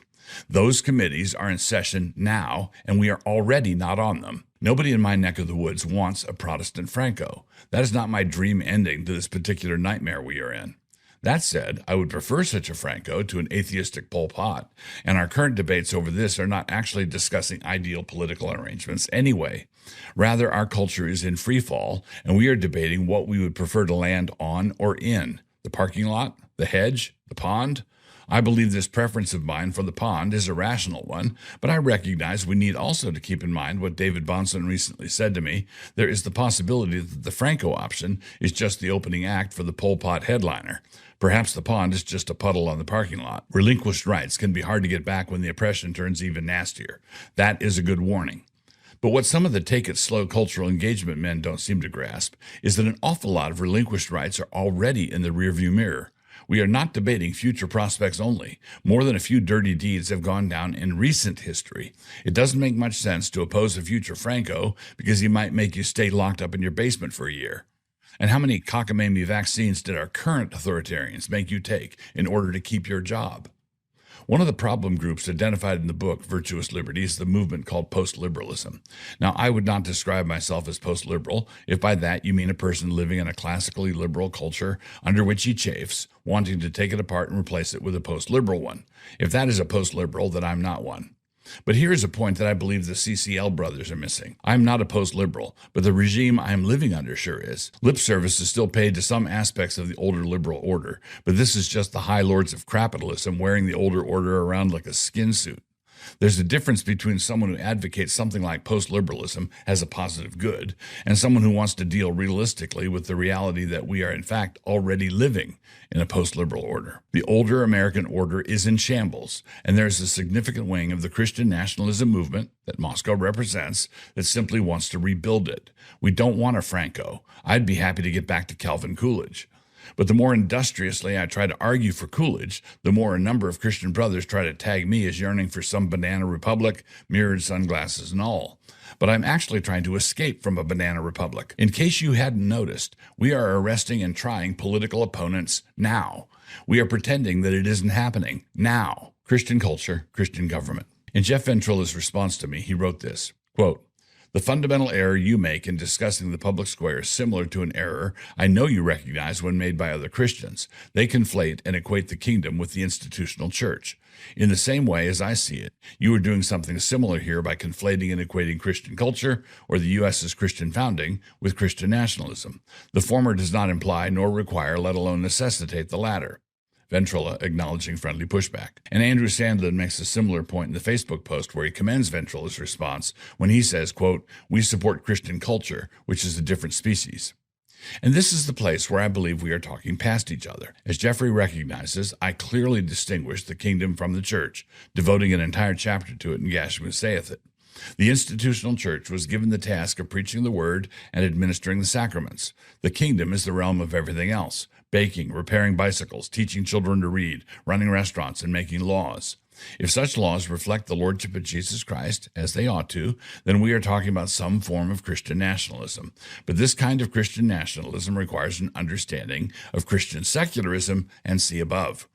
Those committees are in session now, and we are already not on them. Nobody in my neck of the woods wants a Protestant Franco. That is not my dream ending to this particular nightmare we are in. That said, I would prefer such a Franco to an atheistic Pol Pot, and our current debates over this are not actually discussing ideal political arrangements anyway. Rather, our culture is in free fall, and we are debating what we would prefer to land on or in. The parking lot, the hedge, the pond. I believe this preference of mine for the pond is a rational one, but I recognize we need also to keep in mind what David Bonson recently said to me. There is the possibility that the Franco option is just the opening act for the Pol Pot headliner. Perhaps the pond is just a puddle on the parking lot. Relinquished rights can be hard to get back when the oppression turns even nastier. That is a good warning. But what some of the take-it-slow cultural engagement men don't seem to grasp is that an awful lot of relinquished rights are already in the rearview mirror. We are not debating future prospects only. More than a few dirty deeds have gone down in recent history. It doesn't make much sense to oppose a future Franco because he might make you stay locked up in your basement for a year. And how many cockamamie vaccines did our current authoritarians make you take in order to keep your job? One of the problem groups identified in the book, Virtuous Liberty, is the movement called post-liberalism. Now, I would not describe myself as post-liberal, if by that you mean a person living in a classically liberal culture under which he chafes, wanting to take it apart and replace it with a post-liberal one. If that is a post-liberal, then I'm not one. But here is a point that I believe the CCL brothers are missing. I'm not a post-liberal, but the regime I am living under sure is. Lip service is still paid to some aspects of the older liberal order, but this is just the high lords of capitalism wearing the older order around like a skin suit. There's a difference between someone who advocates something like post-liberalism as a positive good and someone who wants to deal realistically with the reality that we are in fact already living in a post-liberal order. The older American order is in shambles, and there's a significant wing of the Christian nationalism movement that Moscow represents that simply wants to rebuild it. We don't want a Franco. I'd be happy to get back to Calvin Coolidge. But the more industriously I try to argue for Coolidge, the more a number of Christian brothers try to tag me as yearning for some banana republic, mirrored sunglasses and all. But I'm actually trying to escape from a banana republic. In case you hadn't noticed, we are arresting and trying political opponents now. We are pretending that it isn't happening now. Christian culture, Christian government. In Jeff Ventrilla's response to me, he wrote this, quote, "The fundamental error you make in discussing the public square is similar to an error I know you recognize when made by other Christians. They conflate and equate the kingdom with the institutional church. In the same way as I see it, you are doing something similar here by conflating and equating Christian culture, or the U.S.'s Christian founding, with Christian nationalism. The former does not imply nor require, let alone necessitate, the latter." Ventrilla acknowledging friendly pushback. And Andrew Sandlin makes a similar point in the Facebook post where he commends Ventrilla's response when he says, quote, "We support Christian culture, which is a different species." And this is the place where I believe we are talking past each other. As Jeffrey recognizes, I clearly distinguish the kingdom from the church, devoting an entire chapter to it in Yashua Saith It. The institutional church was given the task of preaching the word and administering the sacraments. The kingdom is the realm of everything else: baking, repairing bicycles, teaching children to read, running restaurants, and making laws. If such laws reflect the lordship of Jesus Christ, as they ought to, then we are talking about some form of Christian nationalism. But this kind of Christian nationalism requires an understanding of Christian secularism and see above.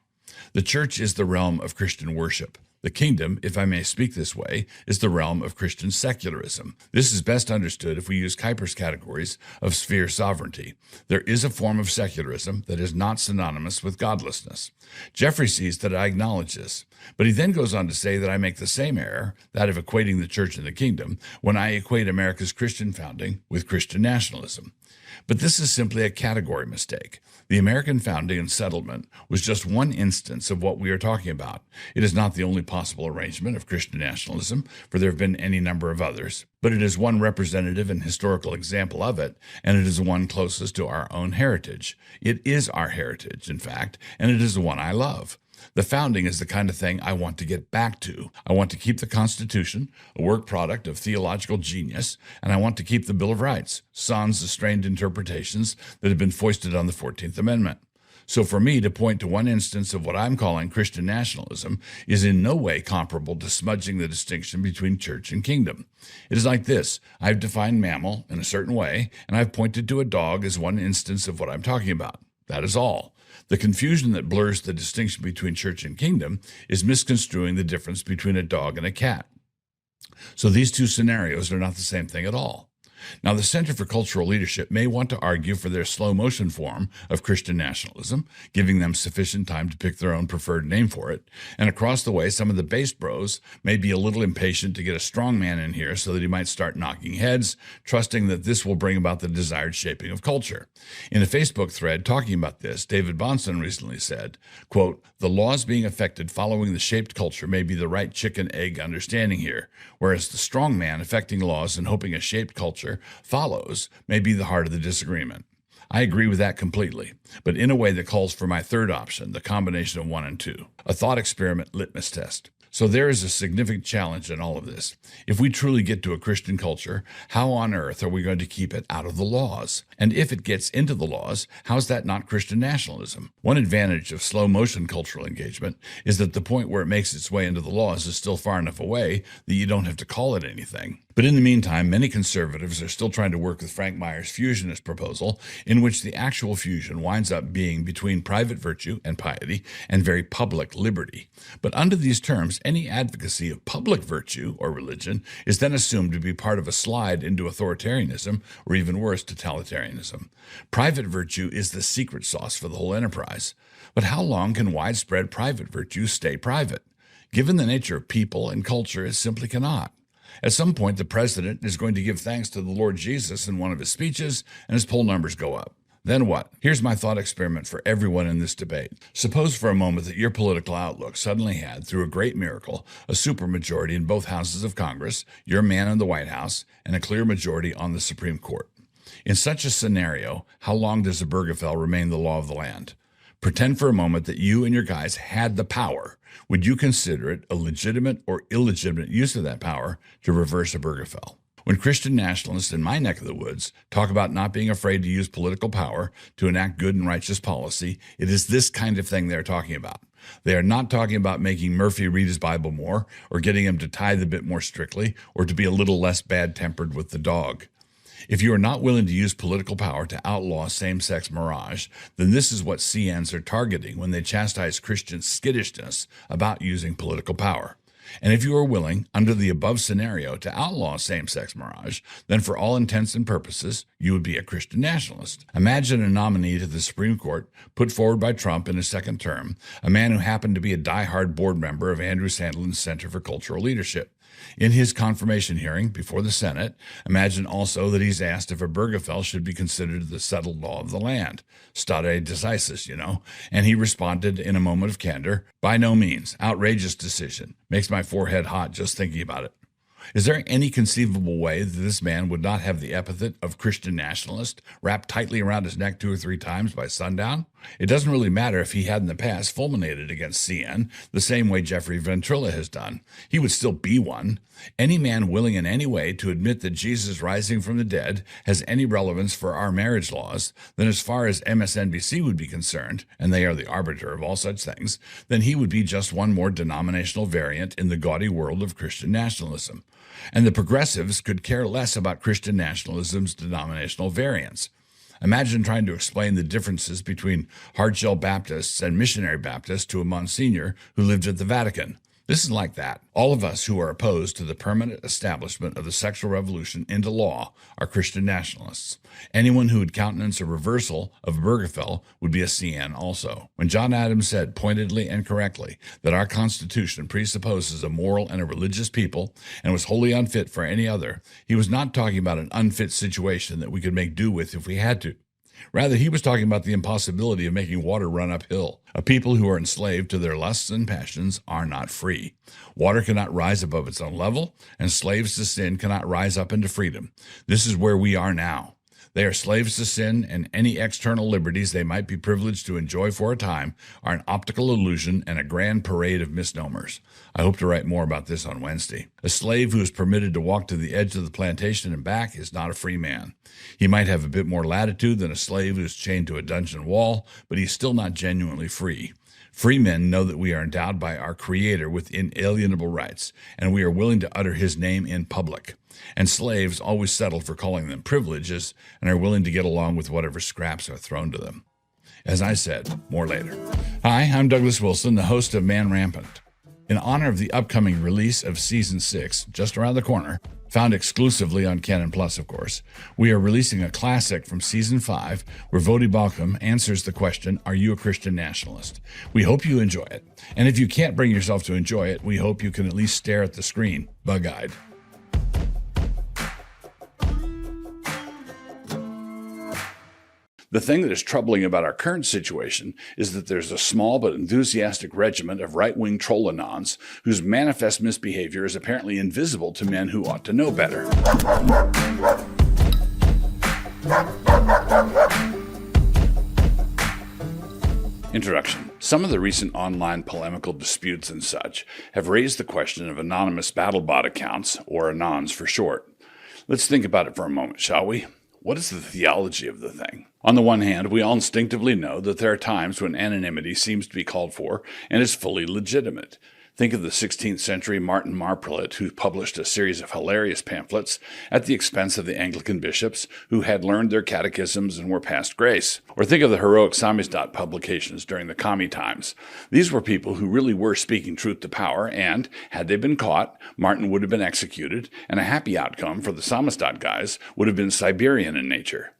The church is the realm of Christian worship. The kingdom, if I may speak this way, is the realm of Christian secularism. This is best understood if we use Kuyper's categories of sphere sovereignty. There is a form of secularism that is not synonymous with godlessness. Jeffrey sees that I acknowledge this, but he then goes on to say that I make the same error, that of equating the church and the kingdom, when I equate America's Christian founding with Christian nationalism. But this is simply a category mistake. The American founding and settlement was just one instance of what we are talking about. It is not the only possible arrangement of Christian nationalism, for there have been any number of others, but it is one representative and historical example of it, and it is the one closest to our own heritage. It is our heritage, in fact, and it is the one I love. The founding is the kind of thing I want to get back to. I want to keep the Constitution, a work product of theological genius, and I want to keep the Bill of Rights, sans the strained interpretations that have been foisted on the 14th Amendment. So for me to point to one instance of what I'm calling Christian nationalism is in no way comparable to smudging the distinction between church and kingdom. It is like this. I've defined mammal in a certain way, and I've pointed to a dog as one instance of what I'm talking about. That is all. The confusion that blurs the distinction between church and kingdom is misconstruing the difference between a dog and a cat. So these two scenarios are not the same thing at all. Now, the Center for Cultural Leadership may want to argue for their slow motion form of Christian nationalism, giving them sufficient time to pick their own preferred name for it. And across the way, some of the base bros may be a little impatient to get a strong man in here so that he might start knocking heads, trusting that this will bring about the desired shaping of culture. In a Facebook thread talking about this, David Bahnsen recently said, quote, "The laws being affected following the shaped culture may be the right chicken-egg understanding here, whereas the strong man affecting laws and hoping a shaped culture follows may be the heart of the disagreement." I agree with that completely, but in a way that calls for my third option, the combination of 1 and 2, a thought experiment litmus test. So there is a significant challenge in all of this. If we truly get to a Christian culture, how on earth are we going to keep it out of the laws? And if it gets into the laws, how's that not Christian nationalism? One advantage of slow motion cultural engagement is that the point where it makes its way into the laws is still far enough away that you don't have to call it anything. But in the meantime, many conservatives are still trying to work with Frank Meyer's fusionist proposal, in which the actual fusion winds up being between private virtue and piety and very public liberty. But under these terms, any advocacy of public virtue or religion is then assumed to be part of a slide into authoritarianism, or even worse, totalitarianism. Private virtue is the secret sauce for the whole enterprise. But how long can widespread private virtue stay private? Given the nature of people and culture, it simply cannot. At some point, the president is going to give thanks to the Lord Jesus in one of his speeches, and his poll numbers go up. Then what? Here's my thought experiment for everyone in this debate. Suppose for a moment that your political outlook suddenly had, through a great miracle, a supermajority in both houses of Congress, your man in the White House, and a clear majority on the Supreme Court. In such a scenario, how long does the Obergefell remain the law of the land? Pretend for a moment that you and your guys had the power. Would you consider it a legitimate or illegitimate use of that power to reverse a Obergefell? When Christian nationalists in my neck of the woods talk about not being afraid to use political power to enact good and righteous policy, it is this kind of thing they're talking about. They are not talking about making Murphy read his Bible more, or getting him to tithe a bit more strictly, or to be a little less bad-tempered with the dog. If you are not willing to use political power to outlaw same-sex marriage, then this is what CNs are targeting when they chastise Christian skittishness about using political power. And if you are willing, under the above scenario, to outlaw same-sex marriage, then for all intents and purposes, you would be a Christian nationalist. Imagine a nominee to the Supreme Court put forward by Trump in his second term, a man who happened to be a die-hard board member of Andrew Sandlin's Center for Cultural Leadership. In his confirmation hearing before the Senate, imagine also that he's asked if a Obergefell should be considered the settled law of the land, stare decisis, and he responded in a moment of candor, "By no means, outrageous decision, makes my forehead hot just thinking about it." Is there any conceivable way that this man would not have the epithet of Christian nationalist wrapped tightly around his neck 2 or 3 times by sundown? It doesn't really matter if he had in the past fulminated against CN the same way Jeffrey Ventrilla has done. He would still be one. Any man willing in any way to admit that Jesus rising from the dead has any relevance for our marriage laws, then as far as MSNBC would be concerned, and they are the arbiter of all such things, then he would be just one more denominational variant in the gaudy world of Christian nationalism. And the progressives could care less about Christian nationalism's denominational variants. Imagine trying to explain the differences between hardshell Baptists and missionary Baptists to a Monsignor who lived at the Vatican. This is like that. All of us who are opposed to the permanent establishment of the sexual revolution into law are Christian nationalists. Anyone who would countenance a reversal of Obergefell would be a CN also. When John Adams said pointedly and correctly that our Constitution presupposes a moral and a religious people and was wholly unfit for any other, he was not talking about an unfit situation that we could make do with if we had to. Rather, he was talking about the impossibility of making water run uphill. A people who are enslaved to their lusts and passions are not free. Water cannot rise above its own level, and slaves to sin cannot rise up into freedom. This is where we are now. They are slaves to sin, and any external liberties they might be privileged to enjoy for a time are an optical illusion and a grand parade of misnomers. I hope to write more about this on Wednesday. A slave who is permitted to walk to the edge of the plantation and back is not a free man. He might have a bit more latitude than a slave who is chained to a dungeon wall, but he's still not genuinely free. Free men know that we are endowed by our Creator with inalienable rights, and we are willing to utter His name in public. And slaves always settle for calling them privileges and are willing to get along with whatever scraps are thrown to them. As I said, more later. Hi, I'm Douglas Wilson, the host of Man Rampant. In honor of the upcoming release of Season 6, just around the corner, found exclusively on Canon Plus, of course, we are releasing a classic from Season 5 where Vodi Balcom answers the question, are you a Christian nationalist? We hope you enjoy it. And if you can't bring yourself to enjoy it, we hope you can at least stare at the screen, bug-eyed. The thing that is troubling about our current situation is that there's a small but enthusiastic regiment of right-wing troll-anons whose manifest misbehavior is apparently invisible to men who ought to know better. Introduction. Some of the recent online polemical disputes and such have raised the question of anonymous BattleBot accounts, or Anons for short. Let's think about it for a moment, shall we? What is the theology of the thing? On the one hand, we all instinctively know that there are times when anonymity seems to be called for and is fully legitimate. Think of the 16th century Martin Marprelate, who published a series of hilarious pamphlets at the expense of the Anglican bishops who had learned their catechisms and were past grace. Or think of the heroic Samizdat publications during the commie times. These were people who really were speaking truth to power, and, had they been caught, Martin would have been executed, and a happy outcome for the Samizdat guys would have been Siberian in nature.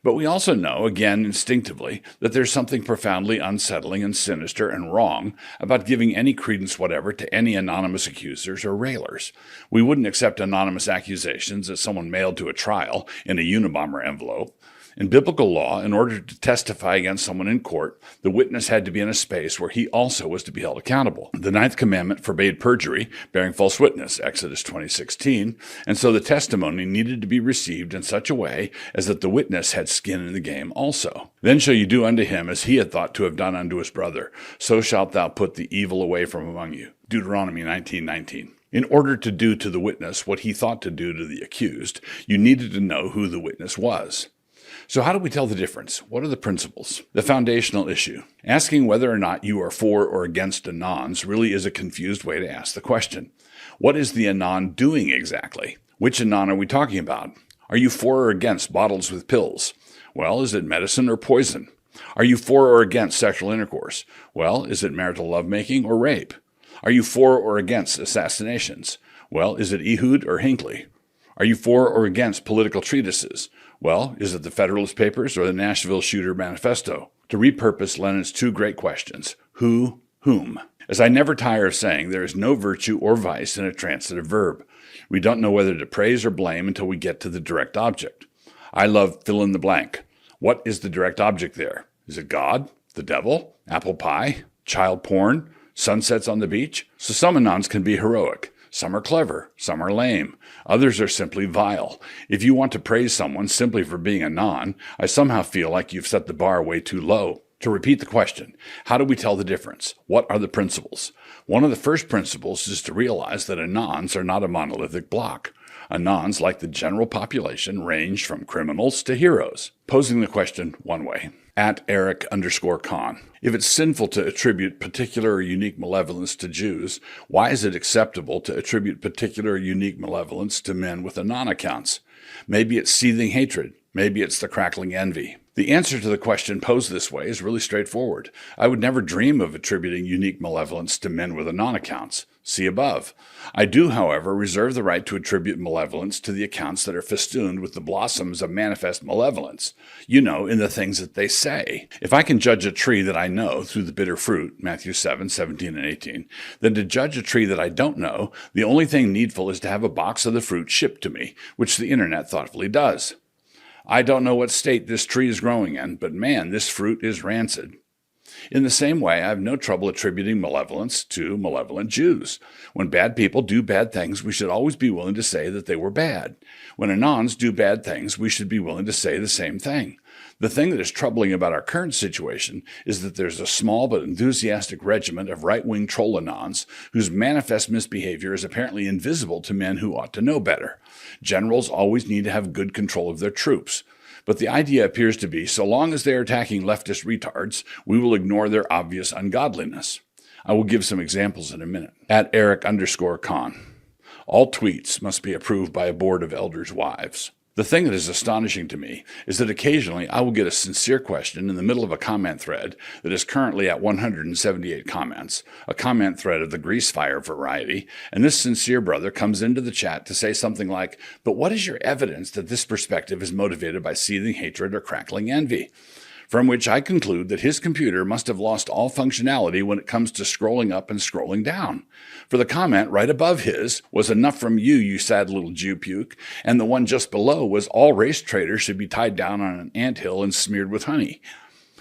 But we also know, again instinctively, that there's something profoundly unsettling and sinister and wrong about giving any credence whatever to any anonymous accusers or railers. We wouldn't accept anonymous accusations that someone mailed to a trial in a Unabomber envelope. In biblical law, in order to testify against someone in court, the witness had to be in a space where he also was to be held accountable. The Ninth Commandment forbade perjury, bearing false witness, Exodus 20:16, and so the testimony needed to be received in such a way as that the witness had skin in the game also. Then shall you do unto him as he had thought to have done unto his brother. So shalt thou put the evil away from among you. Deuteronomy 19:19. In order to do to the witness what he thought to do to the accused, you needed to know who the witness was. So how do we tell the difference? What are the principles? The foundational issue. Asking whether or not you are for or against Anons really is a confused way to ask the question. What is the Anon doing exactly? Which Anon are we talking about? Are you for or against bottles with pills? Well, is it medicine or poison? Are you for or against sexual intercourse? Well, is it marital lovemaking or rape? Are you for or against assassinations? Well, is it Ehud or Hinckley? Are you for or against political treatises? Well, is it the Federalist Papers or the Nashville Shooter Manifesto? To repurpose Lenin's two great questions, who, whom? As I never tire of saying, there is no virtue or vice in a transitive verb. We don't know whether to praise or blame until we get to the direct object. I love fill in the blank. What is the direct object there? Is it God? The devil? Apple pie? Child porn? Sunsets on the beach? So some Anons can be heroic. Some are clever, some are lame, others are simply vile. If you want to praise someone simply for being a non, I somehow feel like you've set the bar way too low. To repeat the question, how do we tell the difference? What are the principles? One of the first principles is to realize that Anons are not a monolithic block. Anons, like the general population, range from criminals to heroes. Posing the question one way. At Eric_Kahn. If it's sinful to attribute particular or unique malevolence to Jews, why is it acceptable to attribute particular or unique malevolence to men with Anon accounts? Maybe it's seething hatred. Maybe it's the crackling envy. The answer to the question posed this way is really straightforward. I would never dream of attributing unique malevolence to men with Anon accounts. See above. I do, however, reserve the right to attribute malevolence to the accounts that are festooned with the blossoms of manifest malevolence. You know, in the things that they say. If I can judge a tree that I know through the bitter fruit, Matthew 7:17 and 18, then to judge a tree that I don't know, the only thing needful is to have a box of the fruit shipped to me, which the internet thoughtfully does. I don't know what state this tree is growing in, but man, this fruit is rancid. In the same way, I have no trouble attributing malevolence to malevolent Jews. When bad people do bad things, we should always be willing to say that they were bad. When Anons do bad things, we should be willing to say the same thing. The thing that is troubling about our current situation is that there's a small but enthusiastic regiment of right-wing troll Anons whose manifest misbehavior is apparently invisible to men who ought to know better. Generals always need to have good control of their troops. But the idea appears to be, so long as they are attacking leftist retards, we will ignore their obvious ungodliness. I will give some examples in a minute. At Eric_Con. All tweets must be approved by a board of elders' wives. The thing that is astonishing to me is that occasionally I will get a sincere question in the middle of a comment thread that is currently at 178 comments, a comment thread of the grease fire variety, and this sincere brother comes into the chat to say something like, "But what is your evidence that this perspective is motivated by seething hatred or crackling envy?" From which I conclude that his computer must have lost all functionality when it comes to scrolling up and scrolling down. For the comment right above his was "Enough from you, you sad little Jew puke," and the one just below was "All race traitors should be tied down on an anthill and smeared with honey."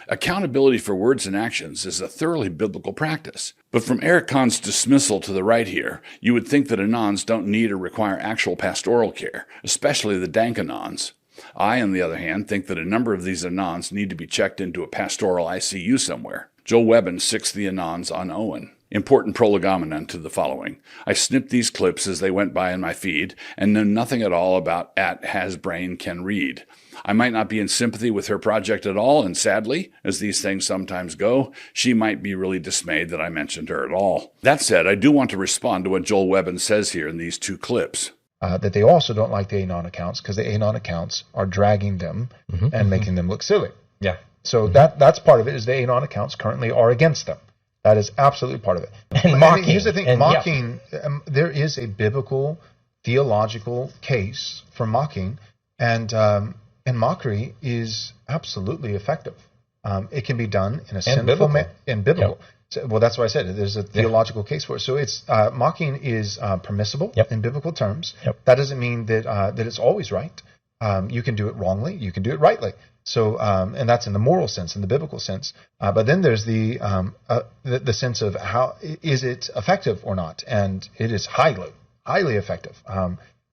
Accountability for words and actions is a thoroughly biblical practice. But from Eric Kahn's dismissal to the right here, you would think that Anons don't need or require actual pastoral care, especially the dank Anons. I, on the other hand, think that a number of these Anons need to be checked into a pastoral ICU somewhere. Joel Webbin sixth the Anons on Owen. Important prolegomena to the following. I snipped these clips as they went by in my feed and know nothing at all about @hasbrain_can_read. I might not be in sympathy with her project at all, and sadly, as these things sometimes go, she might be really dismayed that I mentioned her at all. That said, I do want to respond to what Joel Webbin says here in these two clips. That they also don't like the Anon accounts because the Anon accounts are dragging them and making them look silly. Yeah. So that's part of it, is the Anon accounts currently are against them. That is absolutely part of it. And mocking. Here's the thing, And, mocking, there is a biblical, theological case for mocking, and mockery is absolutely effective. It can be done in a sinful manner, and biblical. Yep. So, well, that's why I said there's a theological case for it. So it's mocking is permissible in biblical terms. That doesn't mean that that it's always right. You can do it wrongly. You can do it rightly. So and that's in the moral sense, in the biblical sense. But then there's the sense of how is it effective or not, and it is highly effective.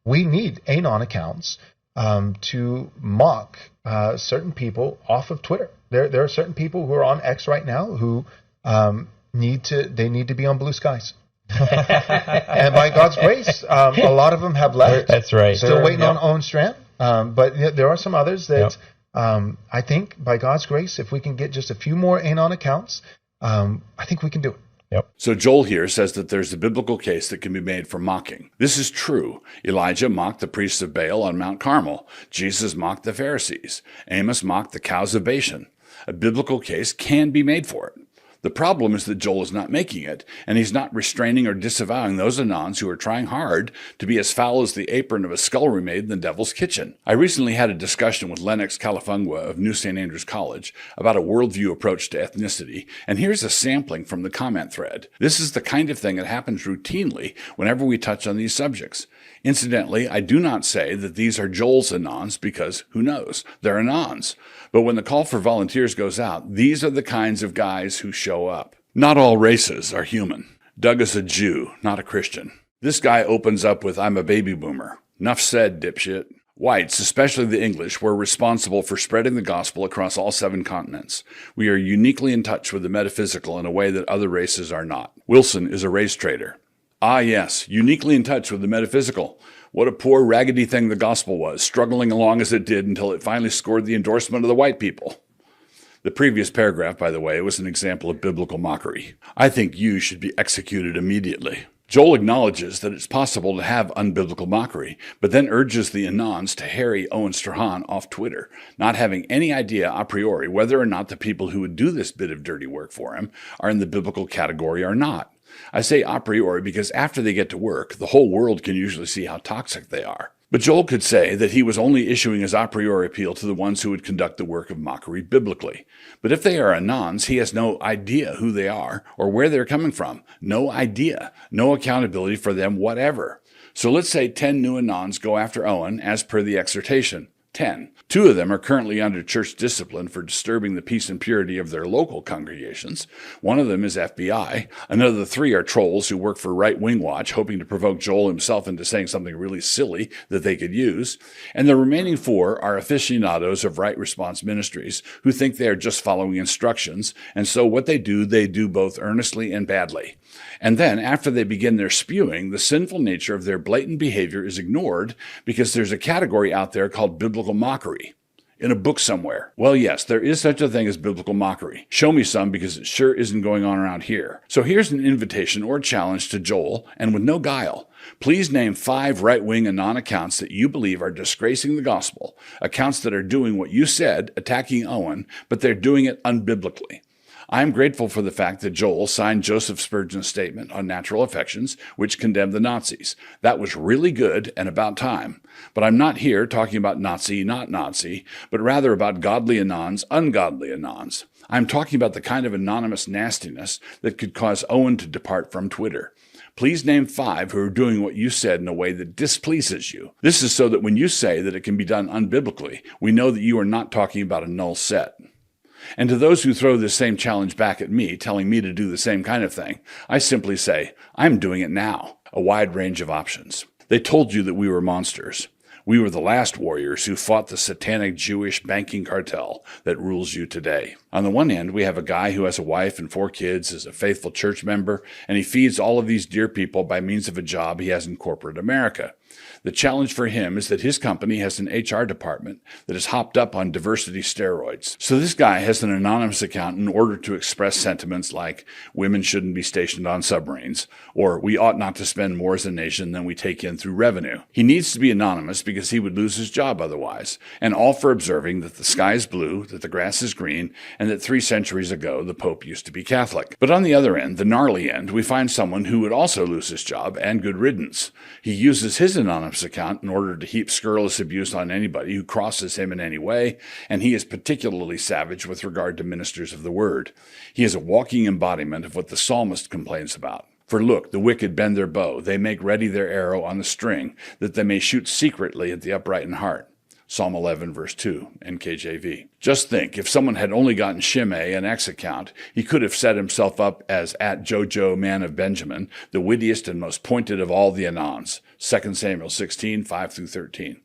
We need Anon accounts to mock certain people off of Twitter. There are certain people who are on X right now who need to be on blue skies. And by God's grace, a lot of them have left. That's right. Still waiting on Owen Strand. But there are some others that I think by God's grace, if we can get just a few more Anon accounts, I think we can do it. So Joel here says that there's a biblical case that can be made for mocking. This is true. Elijah mocked the priests of Baal on Mount Carmel. Jesus mocked the Pharisees. Amos mocked the cows of Bashan. A biblical case can be made for it. The problem is that Joel is not making it, and he's not restraining or disavowing those Anons who are trying hard to be as foul as the apron of a scullery maid in the devil's kitchen. I recently had a discussion with Lennox Califungua of New St. Andrews College about a worldview approach to ethnicity, and here's a sampling from the comment thread. This is the kind of thing that happens routinely whenever we touch on these subjects. Incidentally, I do not say that these are Joel's Anons because, who knows, they're Anons. But when the call for volunteers goes out, these are the kinds of guys who show up. Not all races are human. Doug is a Jew, not a Christian. This guy opens up with, "I'm a baby boomer." Nuff said, dipshit. Whites, especially the English, were responsible for spreading the gospel across all 7 continents. We are uniquely in touch with the metaphysical in a way that other races are not. Wilson is a race traitor. Ah, yes, uniquely in touch with the metaphysical. What a poor, raggedy thing the gospel was, struggling along as it did until it finally scored the endorsement of the white people. The previous paragraph, by the way, was an example of biblical mockery. I think you should be executed immediately. Joel acknowledges that it's possible to have unbiblical mockery, but then urges the Anons to harry Owen Strahan off Twitter, not having any idea a priori whether or not the people who would do this bit of dirty work for him are in the biblical category or not. I say a priori because after they get to work, the whole world can usually see how toxic they are. But Joel could say that he was only issuing his a priori appeal to the ones who would conduct the work of mockery biblically. But if they are anons, he has no idea who they are or where they're coming from. No idea. No accountability for them whatever. So let's say 10 new anons go after Owen as per the exhortation. 10. 2 of them are currently under church discipline for disturbing the peace and purity of their local congregations. 1 of them is FBI. Another 3 are trolls who work for Right Wing Watch, hoping to provoke Joel himself into saying something really silly that they could use. And the remaining 4 are aficionados of Right Response Ministries who think they are just following instructions, and so what they do both earnestly and badly. And then, after they begin their spewing, the sinful nature of their blatant behavior is ignored because there's a category out there called biblical mockery. In a book somewhere. Well, yes, there is such a thing as biblical mockery. Show me some, because it sure isn't going on around here. So here's an invitation or challenge to Joel, and with no guile. Please name 5 right-wing anon accounts that you believe are disgracing the gospel, accounts that are doing what you said, attacking Owen, but they're doing it unbiblically. I'm grateful for the fact that Joel signed Joseph Spurgeon's statement on natural affections, which condemned the Nazis. That was really good and about time. But I'm not here talking about Nazi, not Nazi, but rather about godly anons, ungodly anons. I'm talking about the kind of anonymous nastiness that could cause Owen to depart from Twitter. Please name 5 who are doing what you said in a way that displeases you. This is so that when you say that it can be done unbiblically, we know that you are not talking about a null set. And to those who throw this same challenge back at me, telling me to do the same kind of thing, I simply say, I'm doing it now. A wide range of options. They told you that we were monsters. We were the last warriors who fought the satanic Jewish banking cartel that rules you today. On the one hand, we have a guy who has a wife and 4 kids, is a faithful church member, and he feeds all of these dear people by means of a job he has in corporate America. The challenge for him is that his company has an HR department that is hopped up on diversity steroids. So this guy has an anonymous account in order to express sentiments like women shouldn't be stationed on submarines, or we ought not to spend more as a nation than we take in through revenue. He needs to be anonymous because he would lose his job otherwise, and all for observing that the sky is blue, that the grass is green, and that 3 centuries ago the Pope used to be Catholic. But on the other end, the gnarly end, we find someone who would also lose his job, and good riddance. He uses his anonymous account in order to heap scurrilous abuse on anybody who crosses him in any way, and he is particularly savage with regard to ministers of the word. He is a walking embodiment of what the psalmist complains about. For look, the wicked bend their bow, they make ready their arrow on the string, that they may shoot secretly at the upright in heart. Psalm 11, verse 2, NKJV. Just think, if someone had only gotten Shimei an X account, he could have set himself up as at Jojo Man of Benjamin, the wittiest and most pointed of all the anons. 2 Samuel 16, 5-13.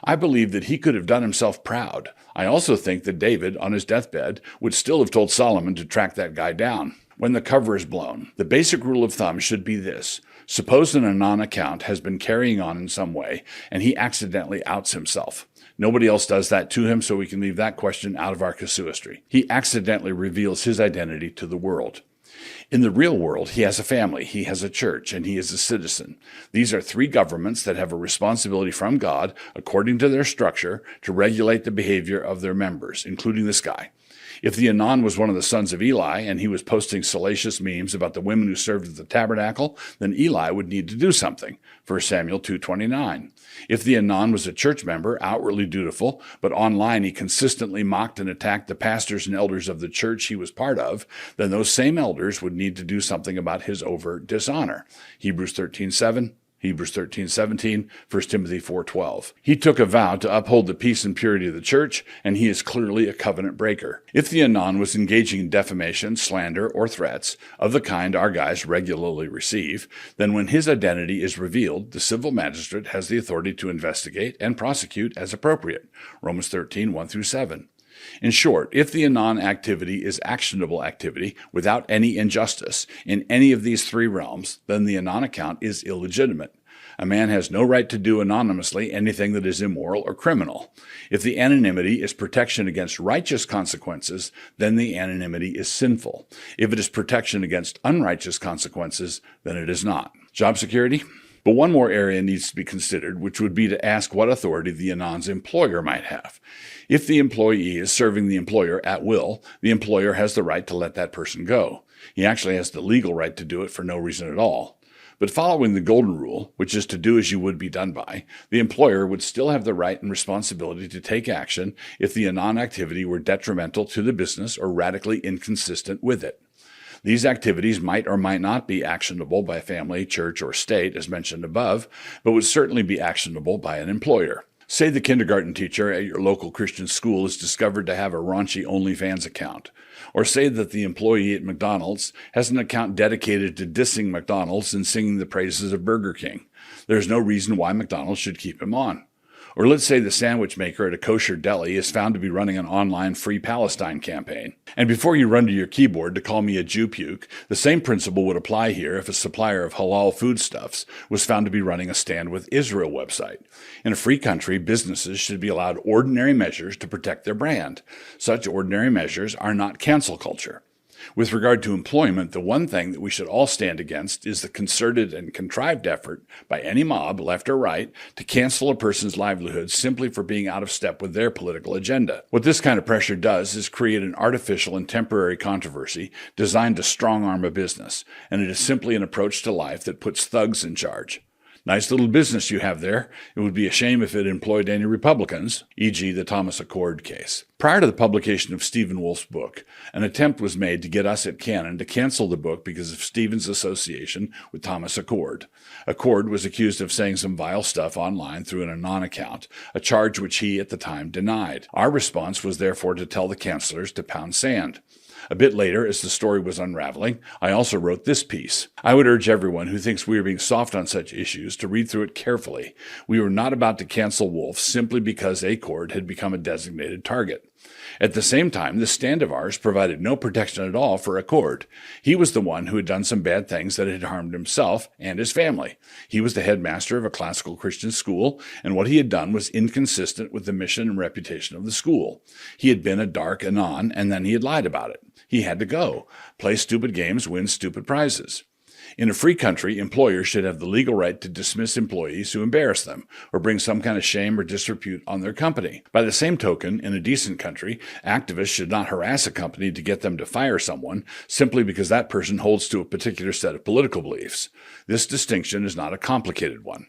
I believe that he could have done himself proud. I also think that David, on his deathbed, would still have told Solomon to track that guy down. When the cover is blown, the basic rule of thumb should be this. Suppose an anon account has been carrying on in some way, and he accidentally outs himself. Nobody else does that to him, so we can leave that question out of our casuistry. He accidentally reveals his identity to the world. In the real world, he has a family, he has a church, and he is a citizen. These are 3 governments that have a responsibility from God, according to their structure, to regulate the behavior of their members, including this guy. If the anon was one of the sons of Eli and he was posting salacious memes about the women who served at the tabernacle, then Eli would need to do something. 1 Samuel 2:29. If the anon was a church member, outwardly dutiful, but online he consistently mocked and attacked the pastors and elders of the church he was part of, then those same elders would need to do something about his overt dishonor. Hebrews 13:7. Hebrews 13:17, 1 Timothy 4:12. He took a vow to uphold the peace and purity of the church, and he is clearly a covenant breaker. If the anon was engaging in defamation, slander, or threats, of the kind our guys regularly receive, then when his identity is revealed, the civil magistrate has the authority to investigate and prosecute as appropriate. Romans 13:1-7. In short, if the anon activity is actionable activity without any injustice in any of these 3 realms, then the anon account is illegitimate. A man has no right to do anonymously anything that is immoral or criminal. If the anonymity is protection against righteous consequences, then the anonymity is sinful. If it is protection against unrighteous consequences, then it is not. Job security? But one more area needs to be considered, which would be to ask what authority the anon's employer might have. If the employee is serving the employer at will, the employer has the right to let that person go. He actually has the legal right to do it for no reason at all. But following the golden rule, which is to do as you would be done by, the employer would still have the right and responsibility to take action if the anon activity were detrimental to the business or radically inconsistent with it. These activities might or might not be actionable by family, church, or state, as mentioned above, but would certainly be actionable by an employer. Say the kindergarten teacher at your local Christian school is discovered to have a raunchy OnlyFans account. Or say that the employee at McDonald's has an account dedicated to dissing McDonald's and singing the praises of Burger King. There's no reason why McDonald's should keep him on. Or let's say the sandwich maker at a kosher deli is found to be running an online Free Palestine campaign. And before you run to your keyboard to call me a Jew puke, the same principle would apply here if a supplier of halal foodstuffs was found to be running a Stand With Israel website. In a free country, businesses should be allowed ordinary measures to protect their brand. Such ordinary measures are not cancel culture. With regard to employment, the one thing that we should all stand against is the concerted and contrived effort by any mob, left or right, to cancel a person's livelihood simply for being out of step with their political agenda. What this kind of pressure does is create an artificial and temporary controversy designed to strong-arm a business, and it is simply an approach to life that puts thugs in charge. Nice little business you have there. It would be a shame if it employed any Republicans, e.g. the Thomas Accord case. Prior to the publication of Stephen Wolf's book, an attempt was made to get us at Canon to cancel the book because of Stephen's association with Thomas Accord. Accord was accused of saying some vile stuff online through an anon account, a charge which he at the time denied. Our response was therefore to tell the cancelers to pound sand. A bit later, as the story was unraveling, I also wrote this piece. I would urge everyone who thinks we are being soft on such issues to read through it carefully. We were not about to cancel Wolf simply because Accord had become a designated target. At the same time, this stand of ours provided no protection at all for Accord. He was the one who had done some bad things that had harmed himself and his family. He was the headmaster of a classical Christian school, and what he had done was inconsistent with the mission and reputation of the school. He had been a dark anon, and then he had lied about it. He had to go. Play stupid games, win stupid prizes. In a free country, employers should have the legal right to dismiss employees who embarrass them or bring some kind of shame or disrepute on their company. By the same token, in a decent country, activists should not harass a company to get them to fire someone simply because that person holds to a particular set of political beliefs. This distinction is not a complicated one.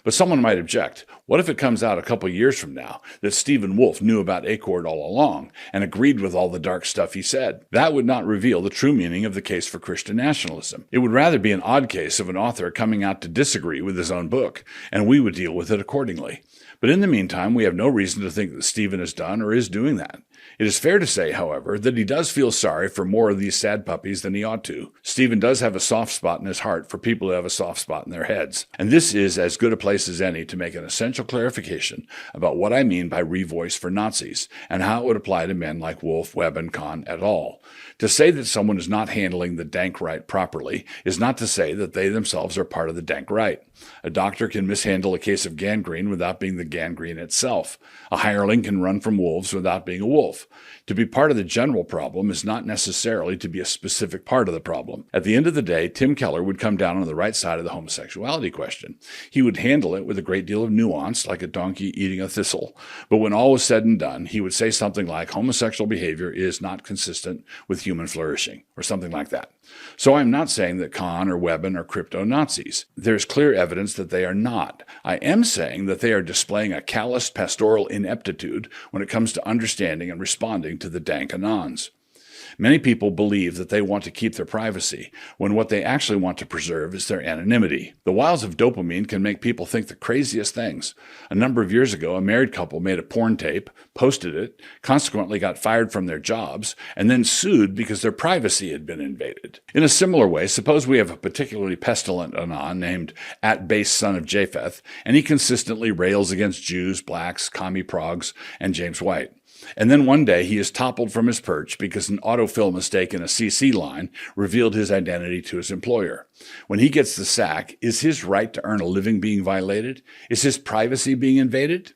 But someone might object, what if it comes out a couple years from now that Stephen Wolf knew about Accord all along and agreed with all the dark stuff he said? That would not reveal the true meaning of the case for Christian nationalism. It would rather be an odd case of an author coming out to disagree with his own book, and we would deal with it accordingly. But in the meantime, we have no reason to think that Stephen has done or is doing that. It is fair to say, however, that he does feel sorry for more of these sad puppies than he ought to. Stephen does have a soft spot in his heart for people who have a soft spot in their heads. And this is as good a place as any to make an essential clarification about what I mean by revoice for Nazis and how it would apply to men like Wolf, Webb, and Kahn et al. To say that someone is not handling the dank right properly is not to say that they themselves are part of the dank right. A doctor can mishandle a case of gangrene without being the gangrene itself. A hireling can run from wolves without being a wolf. To be part of the general problem is not necessarily to be a specific part of the problem. At the end of the day, Tim Keller would come down on the right side of the homosexuality question. He would handle it with a great deal of nuance, like a donkey eating a thistle. But when all was said and done, he would say something like homosexual behavior is not consistent with human flourishing, or something like that. So I'm not saying that Kahn or Webben are crypto-Nazis. There's clear evidence that they are not. I am saying that they are displaying a callous pastoral ineptitude when it comes to understanding and responding to the dank anons. Many people believe that they want to keep their privacy, when what they actually want to preserve is their anonymity. The wiles of dopamine can make people think the craziest things. A number of years ago, a married couple made a porn tape, posted it, consequently got fired from their jobs, and then sued because their privacy had been invaded. In a similar way, suppose we have a particularly pestilent anon named @base son of Japheth, and he consistently rails against Jews, blacks, commie progs, and James White. And then one day he is toppled from his perch because an autofill mistake in a CC line revealed his identity to his employer. When he gets the sack, is his right to earn a living being violated? Is his privacy being invaded?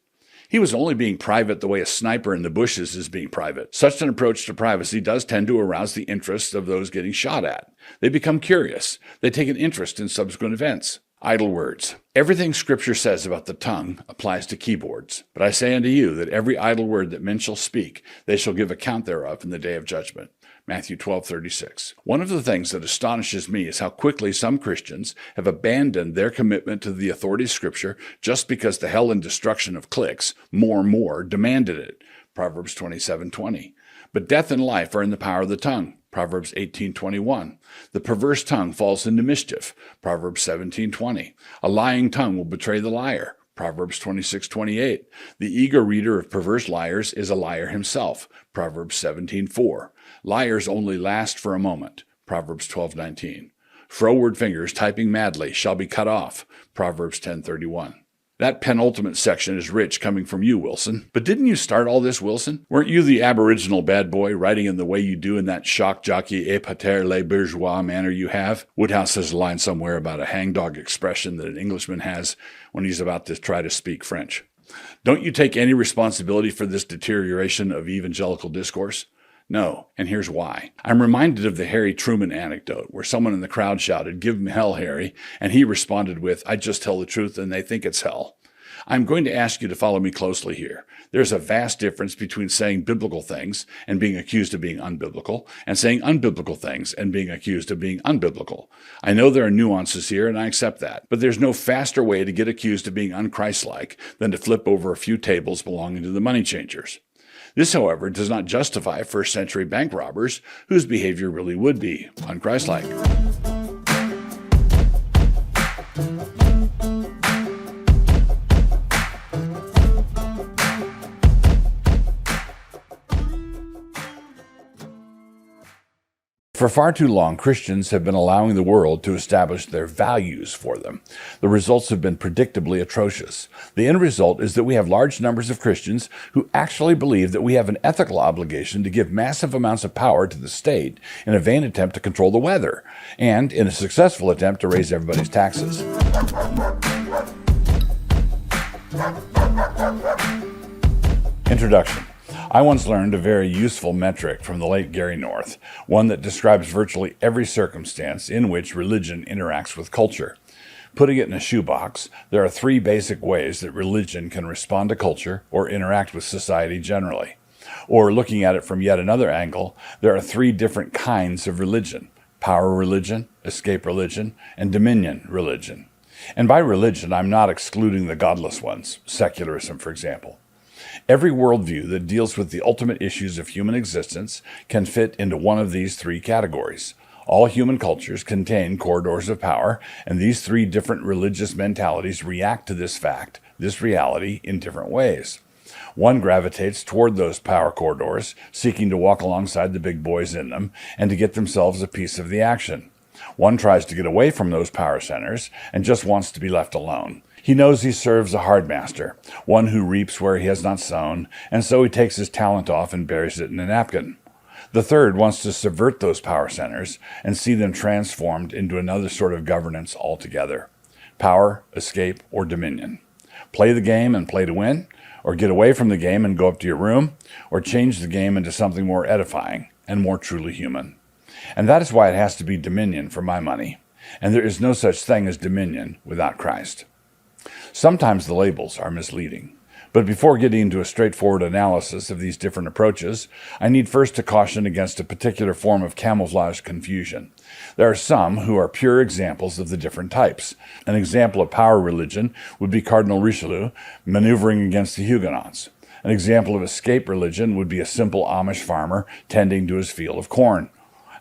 He was only being private the way a sniper in the bushes is being private. Such an approach to privacy does tend to arouse the interest of those getting shot at. They become curious. They take an interest in subsequent events. Idle words. Everything Scripture says about the tongue applies to keyboards. But I say unto you that every idle word that men shall speak, they shall give account thereof in the day of judgment. Matthew 12:36. One of the things that astonishes me is how quickly some Christians have abandoned their commitment to the authority of Scripture just because the hell and destruction of cliques, more, demanded it. Proverbs 27:20. But death and life are in the power of the tongue. Proverbs 18:21. The perverse tongue falls into mischief. Proverbs 17:20. A lying tongue will betray the liar. Proverbs 26:28. The eager reader of perverse liars is a liar himself. Proverbs 17:4. Liars only last for a moment. Proverbs 12:19. Froward fingers typing madly shall be cut off. Proverbs 10:31. That penultimate section is rich coming from you, Wilson. But didn't you start all this, Wilson? Weren't you the aboriginal bad boy writing in the way you do in that shock jockey épater les bourgeois manner you have? Woodhouse has a line somewhere about a hangdog expression that an Englishman has when he's about to try to speak French. Don't you take any responsibility for this deterioration of evangelical discourse? No, and here's why. I'm reminded of the Harry Truman anecdote where someone in the crowd shouted, "Give him hell, Harry," and he responded with, "I just tell the truth and they think it's hell." I'm going to ask you to follow me closely here. There's a vast difference between saying biblical things and being accused of being unbiblical, and saying unbiblical things and being accused of being unbiblical. I know there are nuances here, and I accept that, but there's no faster way to get accused of being unchristlike than to flip over a few tables belonging to the money changers. This, however, does not justify first-century bank robbers whose behavior really would be unchristlike. For far too long, Christians have been allowing the world to establish their values for them. The results have been predictably atrocious. The end result is that we have large numbers of Christians who actually believe that we have an ethical obligation to give massive amounts of power to the state in a vain attempt to control the weather, and in a successful attempt to raise everybody's taxes. Introduction. I once learned a very useful metric from the late Gary North, one that describes virtually every circumstance in which religion interacts with culture. Putting it in a shoebox, there are three basic ways that religion can respond to culture or interact with society generally. Or looking at it from yet another angle, there are three different kinds of religion: power religion, escape religion, and dominion religion. And by religion, I'm not excluding the godless ones, secularism, for example. Every worldview that deals with the ultimate issues of human existence can fit into one of these three categories. All human cultures contain corridors of power, and these three different religious mentalities react to this fact, this reality, in different ways. One gravitates toward those power corridors, seeking to walk alongside the big boys in them and to get themselves a piece of the action. One tries to get away from those power centers and just wants to be left alone. He knows he serves a hard master, one who reaps where he has not sown, and so he takes his talent off and buries it in a napkin. The third wants to subvert those power centers and see them transformed into another sort of governance altogether. Power, escape, or dominion. Play the game and play to win, or get away from the game and go up to your room, or change the game into something more edifying and more truly human. And that is why it has to be dominion for my money. And there is no such thing as dominion without Christ. Sometimes the labels are misleading. But before getting into a straightforward analysis of these different approaches, I need first to caution against a particular form of camouflage confusion. There are some who are pure examples of the different types. An example of power religion would be Cardinal Richelieu maneuvering against the Huguenots. An example of escape religion would be a simple Amish farmer tending to his field of corn.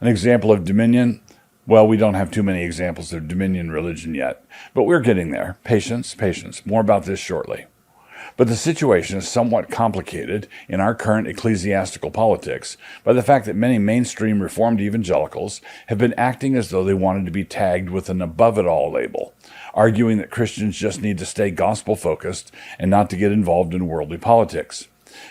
An example of dominion, well, we don't have too many examples of dominion religion yet, but we're getting there. Patience, patience. More about this shortly. But the situation is somewhat complicated in our current ecclesiastical politics by the fact that many mainstream Reformed evangelicals have been acting as though they wanted to be tagged with an above-it-all label, arguing that Christians just need to stay gospel-focused and not to get involved in worldly politics.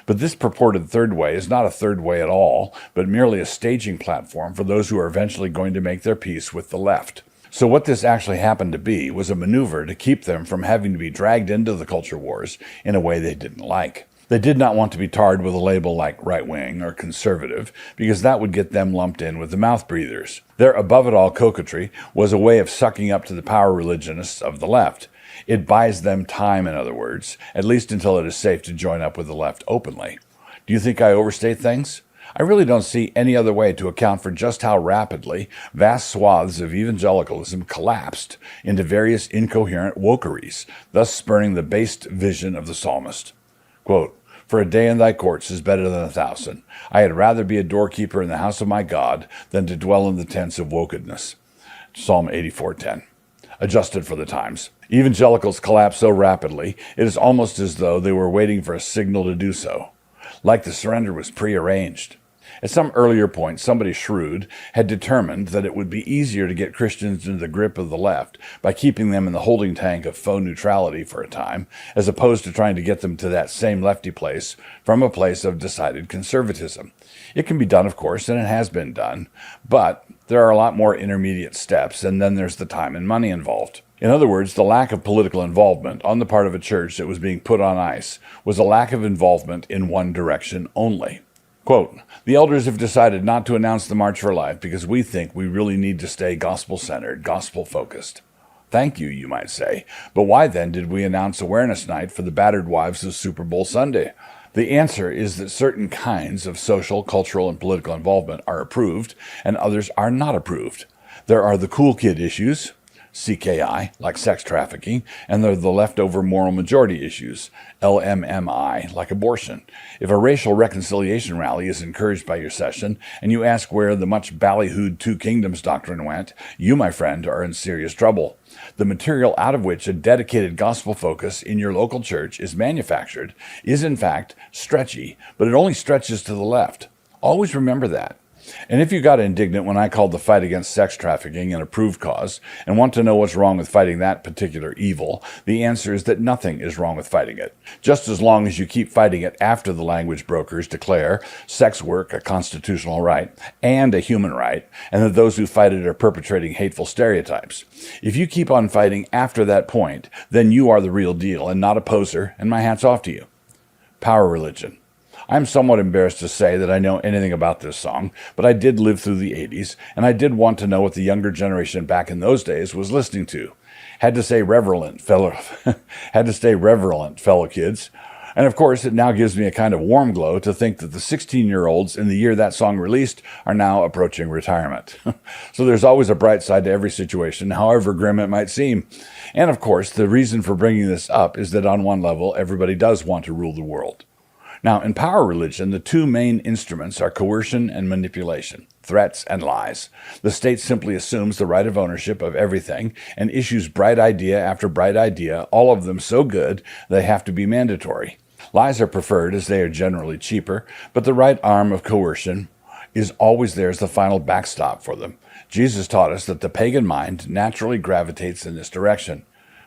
But this purported third way is not a third way at all, but merely a staging platform for those who are eventually going to make their peace with the left. So what this actually happened to be was a maneuver to keep them from having to be dragged into the culture wars in a way they didn't like. They did not want to be tarred with a label like right-wing or conservative, because that would get them lumped in with the mouth breathers. Their above-it-all coquetry was a way of sucking up to the power religionists of the left. It buys them time, in other words, at least until it is safe to join up with the left openly. Do you think I overstate things? I really don't see any other way to account for just how rapidly vast swaths of evangelicalism collapsed into various incoherent wokeries, thus spurning the based vision of the psalmist. Quote, "For a day in thy courts is better than 1,000. I had rather be a doorkeeper in the house of my God than to dwell in the tents of wokedness." Psalm 84:10. Adjusted for the times. Evangelicals collapse so rapidly, it is almost as though they were waiting for a signal to do so, like the surrender was prearranged. At some earlier point, somebody shrewd had determined that it would be easier to get Christians into the grip of the left by keeping them in the holding tank of faux neutrality for a time, as opposed to trying to get them to that same lefty place from a place of decided conservatism. It can be done, of course, and it has been done, but there are a lot more intermediate steps, and then there's the time and money involved. In other words, the lack of political involvement on the part of a church that was being put on ice was a lack of involvement in one direction only. Quote, "The elders have decided not to announce the March for Life because we think we really need to stay gospel-centered, gospel-focused." Thank you, you might say. But why then did we announce Awareness Night for the battered wives of Super Bowl Sunday? The answer is that certain kinds of social, cultural, and political involvement are approved, and others are not approved. There are the cool kid issues, CKI, like sex trafficking, and there are the leftover moral majority issues, LMMI, like abortion. If a racial reconciliation rally is encouraged by your session, and you ask where the much ballyhooed Two Kingdoms doctrine went, you, my friend, are in serious trouble. The material out of which a dedicated gospel focus in your local church is manufactured is, in fact, stretchy, but it only stretches to the left. Always remember that. And if you got indignant when I called the fight against sex trafficking an approved cause and want to know what's wrong with fighting that particular evil, the answer is that nothing is wrong with fighting it. Just as long as you keep fighting it after the language brokers declare sex work a constitutional right and a human right, and that those who fight it are perpetrating hateful stereotypes. If you keep on fighting after that point, then you are the real deal and not a poser, and my hat's off to you. Power religion. I'm somewhat embarrassed to say that I know anything about this song, but I did live through the 80s, and I did want to know what the younger generation back in those days was listening to. Had to stay reverent, fellow kids. And of course, it now gives me a kind of warm glow to think that the 16-year-olds in the year that song released are now approaching retirement. So there's always a bright side to every situation, however grim it might seem. And of course, the reason for bringing this up is that on one level, everybody does want to rule the world. Now, in power religion, the two main instruments are coercion and manipulation, threats and lies. The state simply assumes the right of ownership of everything and issues bright idea after bright idea, all of them so good they have to be mandatory. Lies are preferred as they are generally cheaper, but the right arm of coercion is always there as the final backstop for them. Jesus taught us that the pagan mind naturally gravitates in this direction.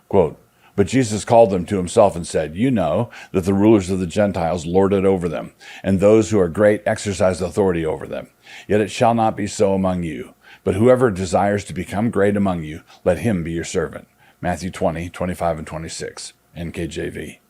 Quote, "But Jesus called them to himself and said, you know that the rulers of the Gentiles lord it over them, and those who are great exercise authority over them. Yet it shall not be so among you. But whoever desires to become great among you, let him be your servant." Matthew 20:25 and 26, NKJV.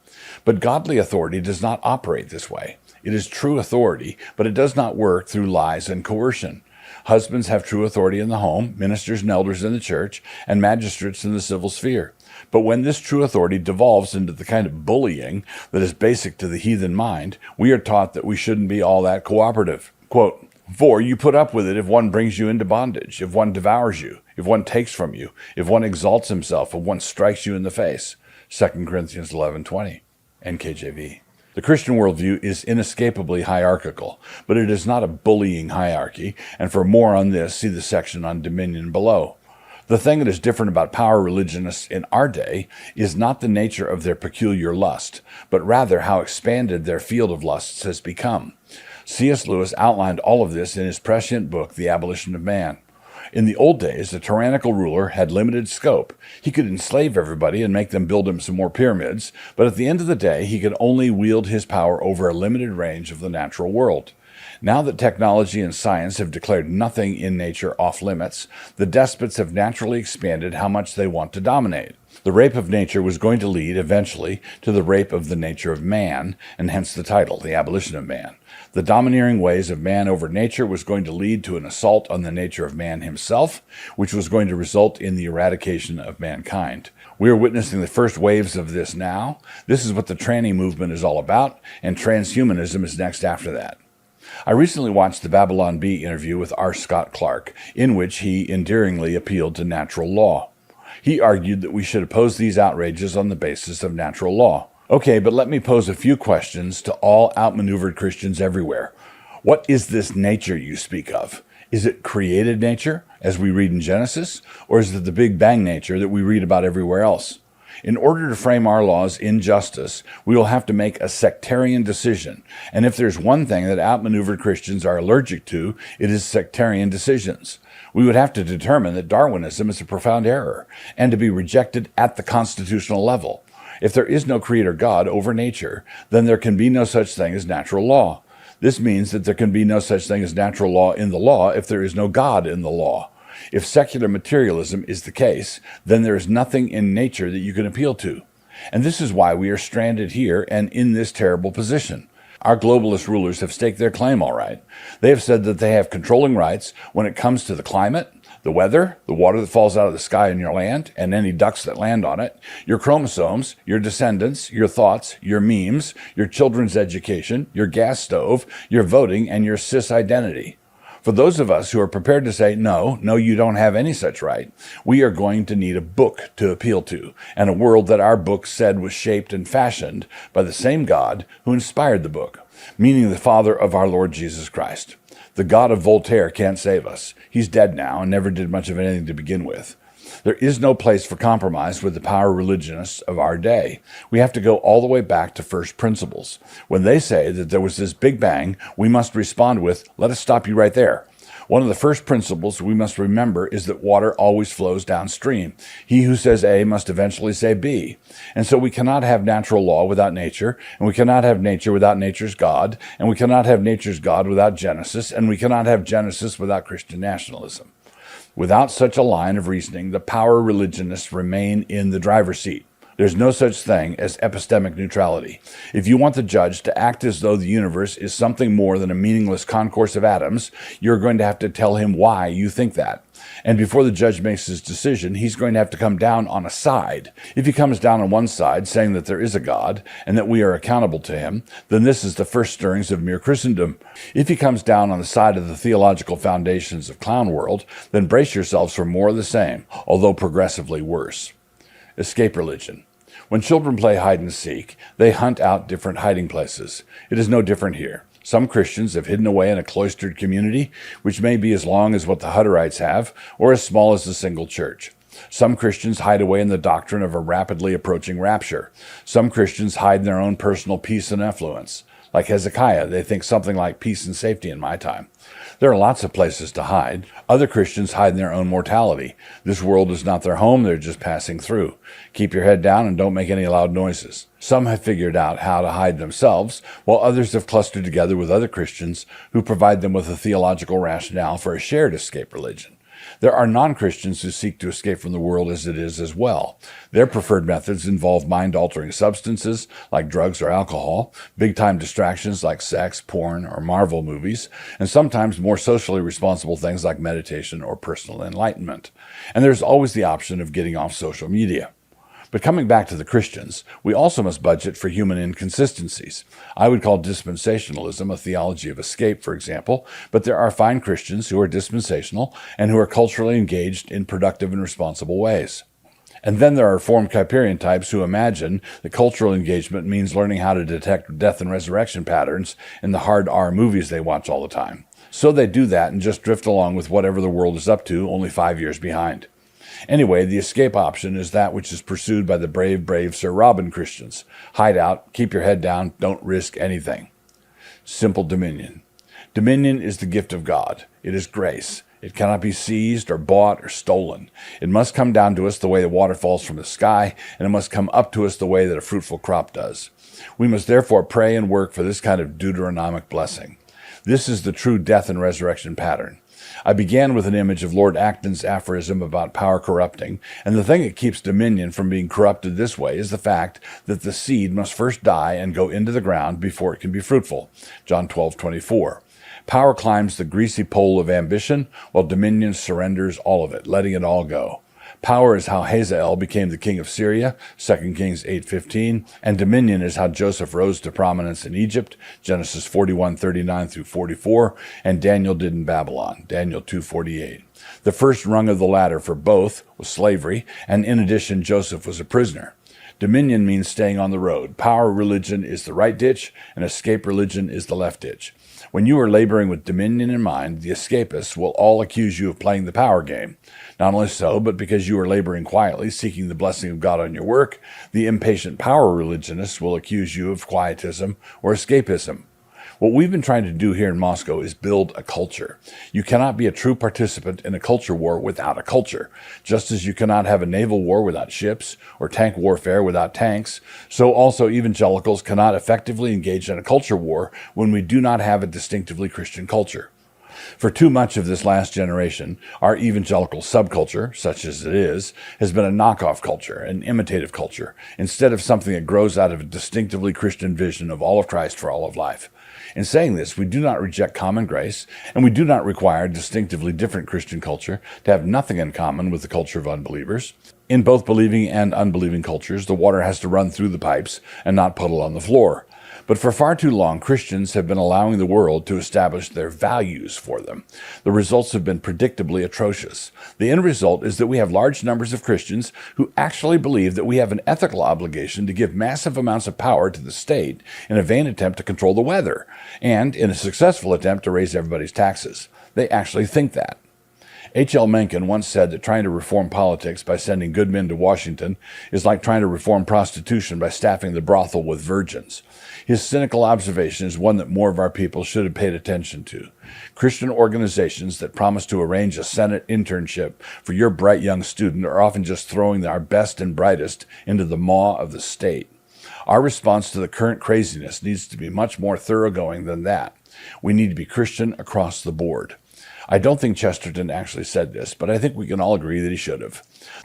But godly authority does not operate this way. It is true authority, but it does not work through lies and coercion. Husbands have true authority in the home, ministers and elders in the church, and magistrates in the civil sphere. But when this true authority devolves into the kind of bullying that is basic to the heathen mind, we are taught that we shouldn't be all that cooperative. Quote, "For you put up with it if one brings you into bondage, if one devours you, if one takes from you, if one exalts himself, if one strikes you in the face." 2 Corinthians 11:20, NKJV. The Christian worldview is inescapably hierarchical, but it is not a bullying hierarchy, and for more on this, see the section on dominion below. The thing that is different about power religionists in our day is not the nature of their peculiar lust, but rather how expanded their field of lusts has become. C.S. Lewis outlined all of this in his prescient book, The Abolition of Man. In the old days, a tyrannical ruler had limited scope. He could enslave everybody and make them build him some more pyramids, but at the end of the day, he could only wield his power over a limited range of the natural world. Now that technology and science have declared nothing in nature off limits, the despots have naturally expanded how much they want to dominate. The rape of nature was going to lead, eventually, to the rape of the nature of man, and hence the title, The Abolition of Man. The domineering ways of man over nature was going to lead to an assault on the nature of man himself, which was going to result in the eradication of mankind. We are witnessing the first waves of this now. This is what the tranny movement is all about, and transhumanism is next after that. I recently watched the Babylon Bee interview with R. Scott Clark, in which he endearingly appealed to natural law. He argued that we should oppose these outrages on the basis of natural law. Okay, but let me pose a few questions to all outmaneuvered Christians everywhere. What is this nature you speak of? Is it created nature, as we read in Genesis, or is it the Big Bang nature that we read about everywhere else? In order to frame our laws in justice, we will have to make a sectarian decision. And if there's one thing that outmaneuvered Christians are allergic to, it is sectarian decisions. We would have to determine that Darwinism is a profound error and to be rejected at the constitutional level. If there is no creator God over nature, then there can be no such thing as natural law. This means that there can be no such thing as natural law in the law if there is no God in the law. If secular materialism is the case, then there is nothing in nature that you can appeal to. And this is why we are stranded here and in this terrible position. Our globalist rulers have staked their claim all right. They have said that they have controlling rights when it comes to the climate, the weather, the water that falls out of the sky in your land, and any ducks that land on it, your chromosomes, your descendants, your thoughts, your memes, your children's education, your gas stove, your voting, and your cis identity. For those of us who are prepared to say, no, you don't have any such right, we are going to need a book to appeal to, and a world that our book said was shaped and fashioned by the same God who inspired the book, meaning the Father of our Lord Jesus Christ. The God of Voltaire can't save us. He's dead now and never did much of anything to begin with. There is no place for compromise with the power religionists of our day. We have to go all the way back to first principles. When they say that there was this Big Bang, we must respond with, let us stop you right there. One of the first principles we must remember is that water always flows downstream. He who says A must eventually say B. And so we cannot have natural law without nature, and we cannot have nature without nature's God, and we cannot have nature's God without Genesis, and we cannot have Genesis without Christian nationalism. Without such a line of reasoning, the power religionists remain in the driver's seat. There's no such thing as epistemic neutrality. If you want the judge to act as though the universe is something more than a meaningless concourse of atoms, you're going to have to tell him why you think that. And before the judge makes his decision, he's going to have to come down on a side. If he comes down on one side, saying that there is a God and that we are accountable to him, then this is the first stirrings of mere Christendom. If he comes down on the side of the theological foundations of clown world, then brace yourselves for more of the same, although progressively worse. Escape religion. When children play hide and seek, they hunt out different hiding places. It is no different here. Some Christians have hidden away in a cloistered community, which may be as long as what the Hutterites have, or as small as a single church. Some Christians hide away in the doctrine of a rapidly approaching rapture. Some Christians hide in their own personal peace and affluence. Like Hezekiah, they think something like peace and safety in my time. There are lots of places to hide. Other Christians hide in their own mortality. This world is not their home, they're just passing through. Keep your head down and don't make any loud noises. Some have figured out how to hide themselves, while others have clustered together with other Christians who provide them with a theological rationale for a shared escape religion. There are non-Christians who seek to escape from the world as it is as well. Their preferred methods involve mind-altering substances like drugs or alcohol, big-time distractions like sex, porn, or Marvel movies, and sometimes more socially responsible things like meditation or personal enlightenment. And there's always the option of getting off social media. But coming back to the Christians, we also must budget for human inconsistencies. I would call dispensationalism a theology of escape, for example, but there are fine Christians who are dispensational and who are culturally engaged in productive and responsible ways. And then there are Reformed Kuyperian types who imagine that cultural engagement means learning how to detect death and resurrection patterns in the hard R movies they watch all the time. So they do that and just drift along with whatever the world is up to, only 5 years behind. Anyway, the escape option is that which is pursued by the brave Sir Robin Christians. Hide out, keep your head down, don't risk anything. Simple dominion. Dominion is the gift of God. It is grace. It cannot be seized or bought or stolen. It must come down to us the way the water falls from the sky, and it must come up to us the way that a fruitful crop does. We must therefore pray and work for this kind of Deuteronomic blessing. This is the true death and resurrection pattern. I began with an image of Lord Acton's aphorism about power corrupting, and the thing that keeps dominion from being corrupted this way is the fact that the seed must first die and go into the ground before it can be fruitful. John 12:24. Power climbs the greasy pole of ambition, while dominion surrenders all of it, letting it all go. Power is how Hazael became the king of Syria, 2 Kings 8:15, and dominion is how Joseph rose to prominence in Egypt, Genesis 41:39 through 44, and Daniel did in Babylon, Daniel 2:48. The first rung of the ladder for both was slavery, and in addition, Joseph was a prisoner. Dominion means staying on the road. Power religion is the right ditch, and escape religion is the left ditch. When you are laboring with dominion in mind, the escapists will all accuse you of playing the power game. Not only so, but because you are laboring quietly, seeking the blessing of God on your work, the impatient power religionists will accuse you of quietism or escapism. What we've been trying to do here in Moscow is build a culture. You cannot be a true participant in a culture war without a culture. Just as you cannot have a naval war without ships or tank warfare without tanks, so also evangelicals cannot effectively engage in a culture war when we do not have a distinctively Christian culture. For too much of this last generation, our evangelical subculture, such as it is, has been a knockoff culture, an imitative culture, instead of something that grows out of a distinctively Christian vision of all of Christ for all of life. In saying this, we do not reject common grace, and we do not require a distinctively different Christian culture to have nothing in common with the culture of unbelievers. In both believing and unbelieving cultures, the water has to run through the pipes and not puddle on the floor. But for far too long, Christians have been allowing the world to establish their values for them. The results have been predictably atrocious. The end result is that we have large numbers of Christians who actually believe that we have an ethical obligation to give massive amounts of power to the state in a vain attempt to control the weather, and in a successful attempt to raise everybody's taxes. They actually think that. H.L. Mencken once said that trying to reform politics by sending good men to Washington is like trying to reform prostitution by staffing the brothel with virgins. His cynical observation is one that more of our people should have paid attention to. Christian organizations that promise to arrange a Senate internship for your bright young student are often just throwing our best and brightest into the maw of the state. Our response to the current craziness needs to be much more thoroughgoing than that. We need to be Christian across the board. I don't think Chesterton actually said this, but I think we can all agree that he should have.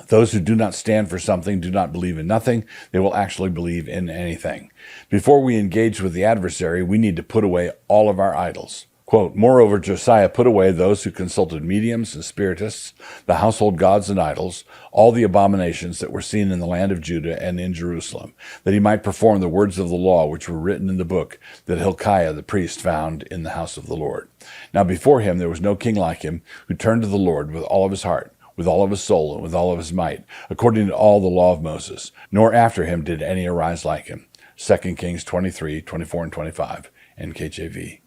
Those who do not stand for something do not believe in nothing. They will actually believe in anything. Before we engage with the adversary, we need to put away all of our idols. Quote, moreover, Josiah put away those who consulted mediums and spiritists, the household gods and idols, all the abominations that were seen in the land of Judah and in Jerusalem, that he might perform the words of the law which were written in the book that Hilkiah the priest found in the house of the Lord. Now before him there was no king like him, who turned to the Lord with all of his heart, with all of his soul, and with all of his might, according to all the law of Moses. Nor after him did any arise like him. 2 Kings 23:24 and 25, NKJV.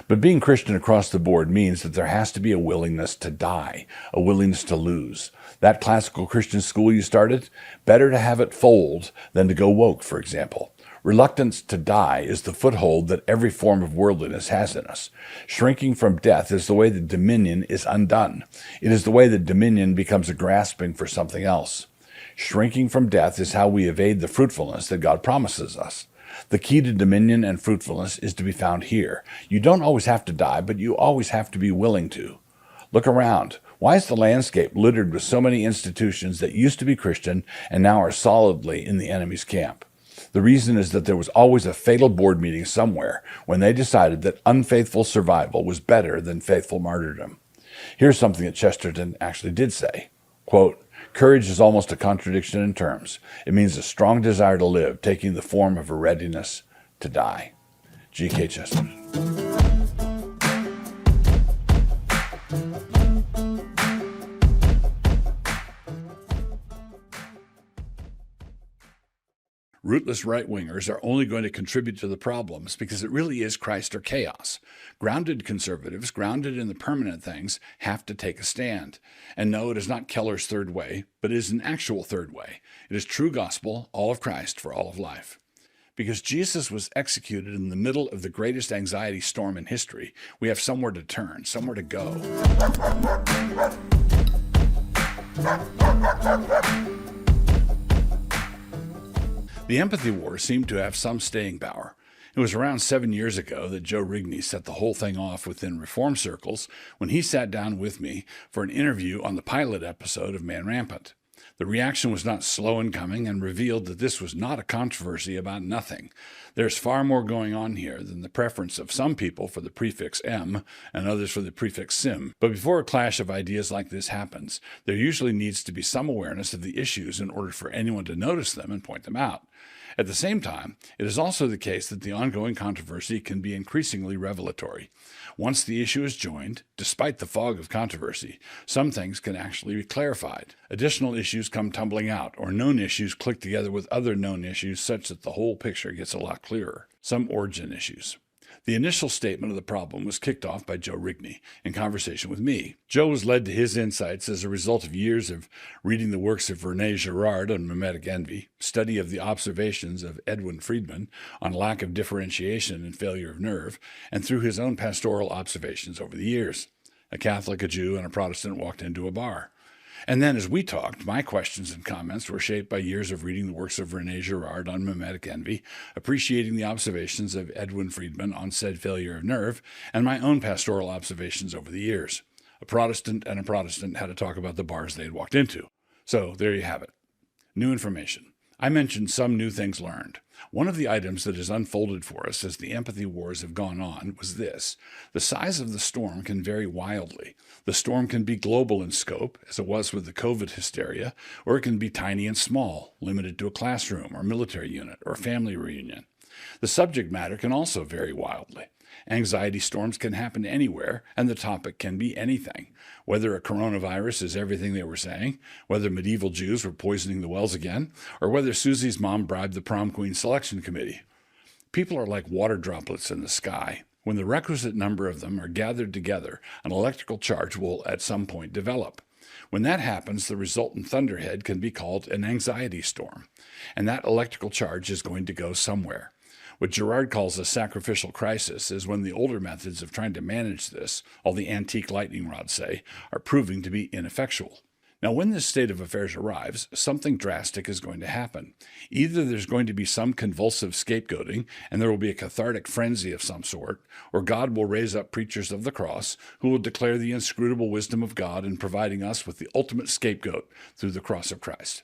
But being Christian across the board means that there has to be a willingness to die, a willingness to lose. That classical Christian school you started, better to have it fold than to go woke, for example. Reluctance to die is the foothold that every form of worldliness has in us. Shrinking from death is the way that dominion is undone. It is the way that dominion becomes a grasping for something else. Shrinking from death is how we evade the fruitfulness that God promises us. The key to dominion and fruitfulness is to be found here. You don't always have to die, but you always have to be willing to. Look around. Why is the landscape littered with so many institutions that used to be Christian and now are solidly in the enemy's camp? The reason is that there was always a fatal board meeting somewhere when they decided that unfaithful survival was better than faithful martyrdom. Here's something that Chesterton actually did say. Quote, courage is almost a contradiction in terms. It means a strong desire to live, taking the form of a readiness to die. G.K. Chesterton. Rootless right-wingers are only going to contribute to the problems because it really is Christ or chaos. Grounded conservatives, grounded in the permanent things, have to take a stand. And no, it is not Keller's third way, but it is an actual third way. It is true gospel, all of Christ for all of life. Because Jesus was executed in the middle of the greatest anxiety storm in history, we have somewhere to turn, somewhere to go. The empathy war seemed to have some staying power. It was around 7 years ago that Joe Rigney set the whole thing off within reform circles when he sat down with me for an interview on the pilot episode of Man Rampant. The reaction was not slow in coming and revealed that this was not a controversy about nothing. There's far more going on here than the preference of some people for the prefix M and others for the prefix sim. But before a clash of ideas like this happens, there usually needs to be some awareness of the issues in order for anyone to notice them and point them out. At the same time, it is also the case that the ongoing controversy can be increasingly revelatory. Once the issue is joined, despite the fog of controversy, some things can actually be clarified. Additional issues come tumbling out, or known issues click together with other known issues such that the whole picture gets a lot clearer. Some origin issues. The initial statement of the problem was kicked off by Joe Rigney in conversation with me. Joe was led to his insights as a result of years of reading the works of René Girard on mimetic envy, study of the observations of Edwin Friedman on lack of differentiation and failure of nerve, and through his own pastoral observations over the years. A Catholic, a Jew, and a Protestant walked into a bar. And then as we talked, my questions and comments were shaped by years of reading the works of René Girard on mimetic envy, appreciating the observations of Edwin Friedman on said failure of nerve, and my own pastoral observations over the years. A Protestant and a Protestant had to talk about the bars they had walked into. So there you have it. New information. I mentioned some new things learned. One of the items that has unfolded for us as the empathy wars have gone on was this. The size of the storm can vary wildly. The storm can be global in scope, as it was with the COVID hysteria, or it can be tiny and small, limited to a classroom or military unit or family reunion. The subject matter can also vary wildly. Anxiety storms can happen anywhere, and the topic can be anything. Whether a coronavirus is everything they were saying, whether medieval Jews were poisoning the wells again, or whether Susie's mom bribed the prom queen selection committee. People are like water droplets in the sky. When the requisite number of them are gathered together, an electrical charge will at some point develop. When that happens, the resultant thunderhead can be called an anxiety storm, and that electrical charge is going to go somewhere. What Girard calls a sacrificial crisis is when the older methods of trying to manage this, all the antique lightning rods say, are proving to be ineffectual. Now, when this state of affairs arrives, something drastic is going to happen. Either there's going to be some convulsive scapegoating, and there will be a cathartic frenzy of some sort, or God will raise up preachers of the cross who will declare the inscrutable wisdom of God in providing us with the ultimate scapegoat through the cross of Christ.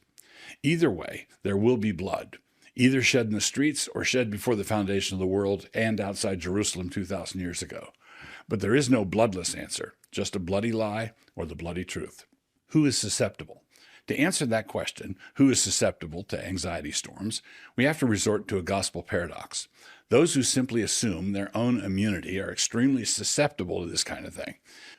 Either way, there will be blood. Either shed in the streets or shed before the foundation of the world and outside Jerusalem 2,000 years ago. But there is no bloodless answer, just a bloody lie or the bloody truth. Who is susceptible? To answer that question, who is susceptible to anxiety storms, we have to resort to a gospel paradox. Those who simply assume their own immunity are extremely susceptible to this kind of thing.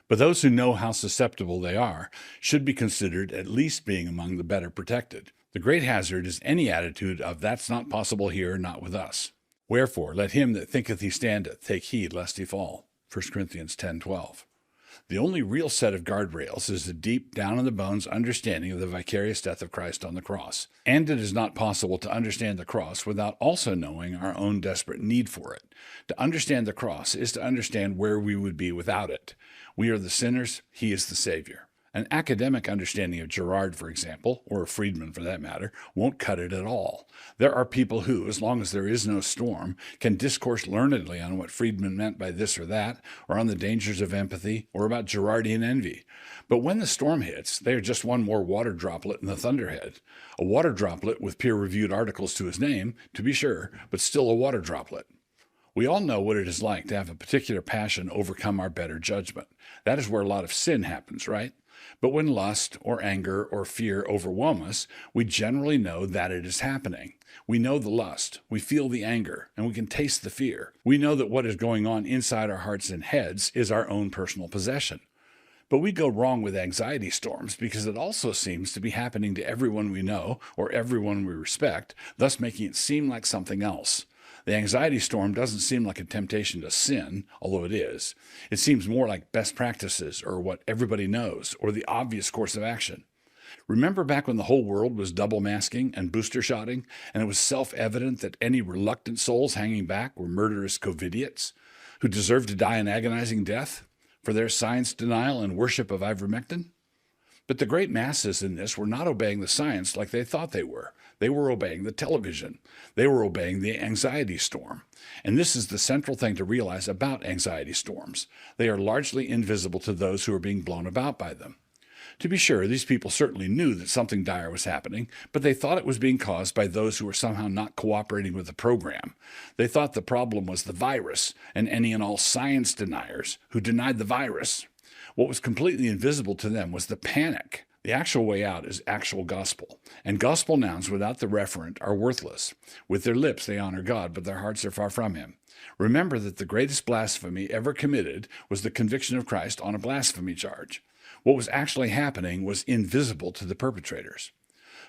But those who know how susceptible they are should be considered at least being among the better protected. The great hazard is any attitude of that's not possible here, not with us. Wherefore, let him that thinketh he standeth take heed lest he fall. 1 Corinthians 10:12. The only real set of guardrails is a deep, down-in-the-bones understanding of the vicarious death of Christ on the cross. And it is not possible to understand the cross without also knowing our own desperate need for it. To understand the cross is to understand where we would be without it. We are the sinners, he is the Savior. An academic understanding of Girard, for example, or of Friedman for that matter, won't cut it at all. There are people who, as long as there is no storm, can discourse learnedly on what Friedman meant by this or that, or on the dangers of empathy, or about Girardian envy. But when the storm hits, they are just one more water droplet in the thunderhead. A water droplet with peer-reviewed articles to his name, to be sure, but still a water droplet. We all know what it is like to have a particular passion overcome our better judgment. That is where a lot of sin happens, right? But when lust or anger or fear overwhelm us, we generally know that it is happening. We know the lust, we feel the anger, and we can taste the fear. We know that what is going on inside our hearts and heads is our own personal possession. But we go wrong with anxiety storms because it also seems to be happening to everyone we know or everyone we respect, thus making it seem like something else. The anxiety storm doesn't seem like a temptation to sin, although it is. It seems more like best practices or what everybody knows or the obvious course of action. Remember back when the whole world was double masking and booster shotting, and it was self-evident that any reluctant souls hanging back were murderous covidiots who deserved to die an agonizing death for their science denial and worship of ivermectin? But the great masses in this were not obeying the science like they thought they were. They were obeying the television. They were obeying the anxiety storm. And this is the central thing to realize about anxiety storms. They are largely invisible to those who are being blown about by them. To be sure, these people certainly knew that something dire was happening, but they thought it was being caused by those who were somehow not cooperating with the program. They thought the problem was the virus and any and all science deniers who denied the virus. What was completely invisible to them was the panic. The actual way out is actual gospel, and gospel nouns without the referent are worthless. With their lips they honor God, but their hearts are far from him. Remember that the greatest blasphemy ever committed was the conviction of Christ on a blasphemy charge. What was actually happening was invisible to the perpetrators.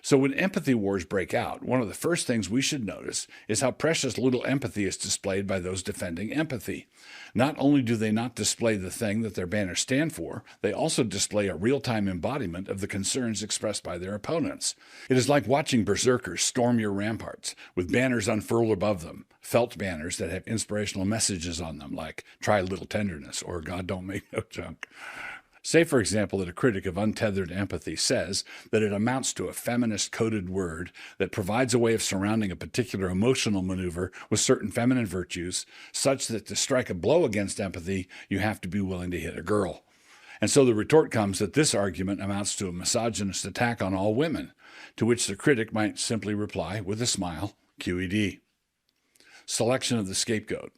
So when empathy wars break out, one of the first things we should notice is how precious little empathy is displayed by those defending empathy. Not only do they not display the thing that their banners stand for, they also display a real-time embodiment of the concerns expressed by their opponents. It is like watching berserkers storm your ramparts with banners unfurled above them, felt banners that have inspirational messages on them like, "Try a little tenderness," or "God don't make no junk." Say, for example, that a critic of untethered empathy says that it amounts to a feminist coded word that provides a way of surrounding a particular emotional maneuver with certain feminine virtues, such that to strike a blow against empathy, you have to be willing to hit a girl. And so the retort comes that this argument amounts to a misogynist attack on all women, to which the critic might simply reply with a smile, QED. Selection of the scapegoat.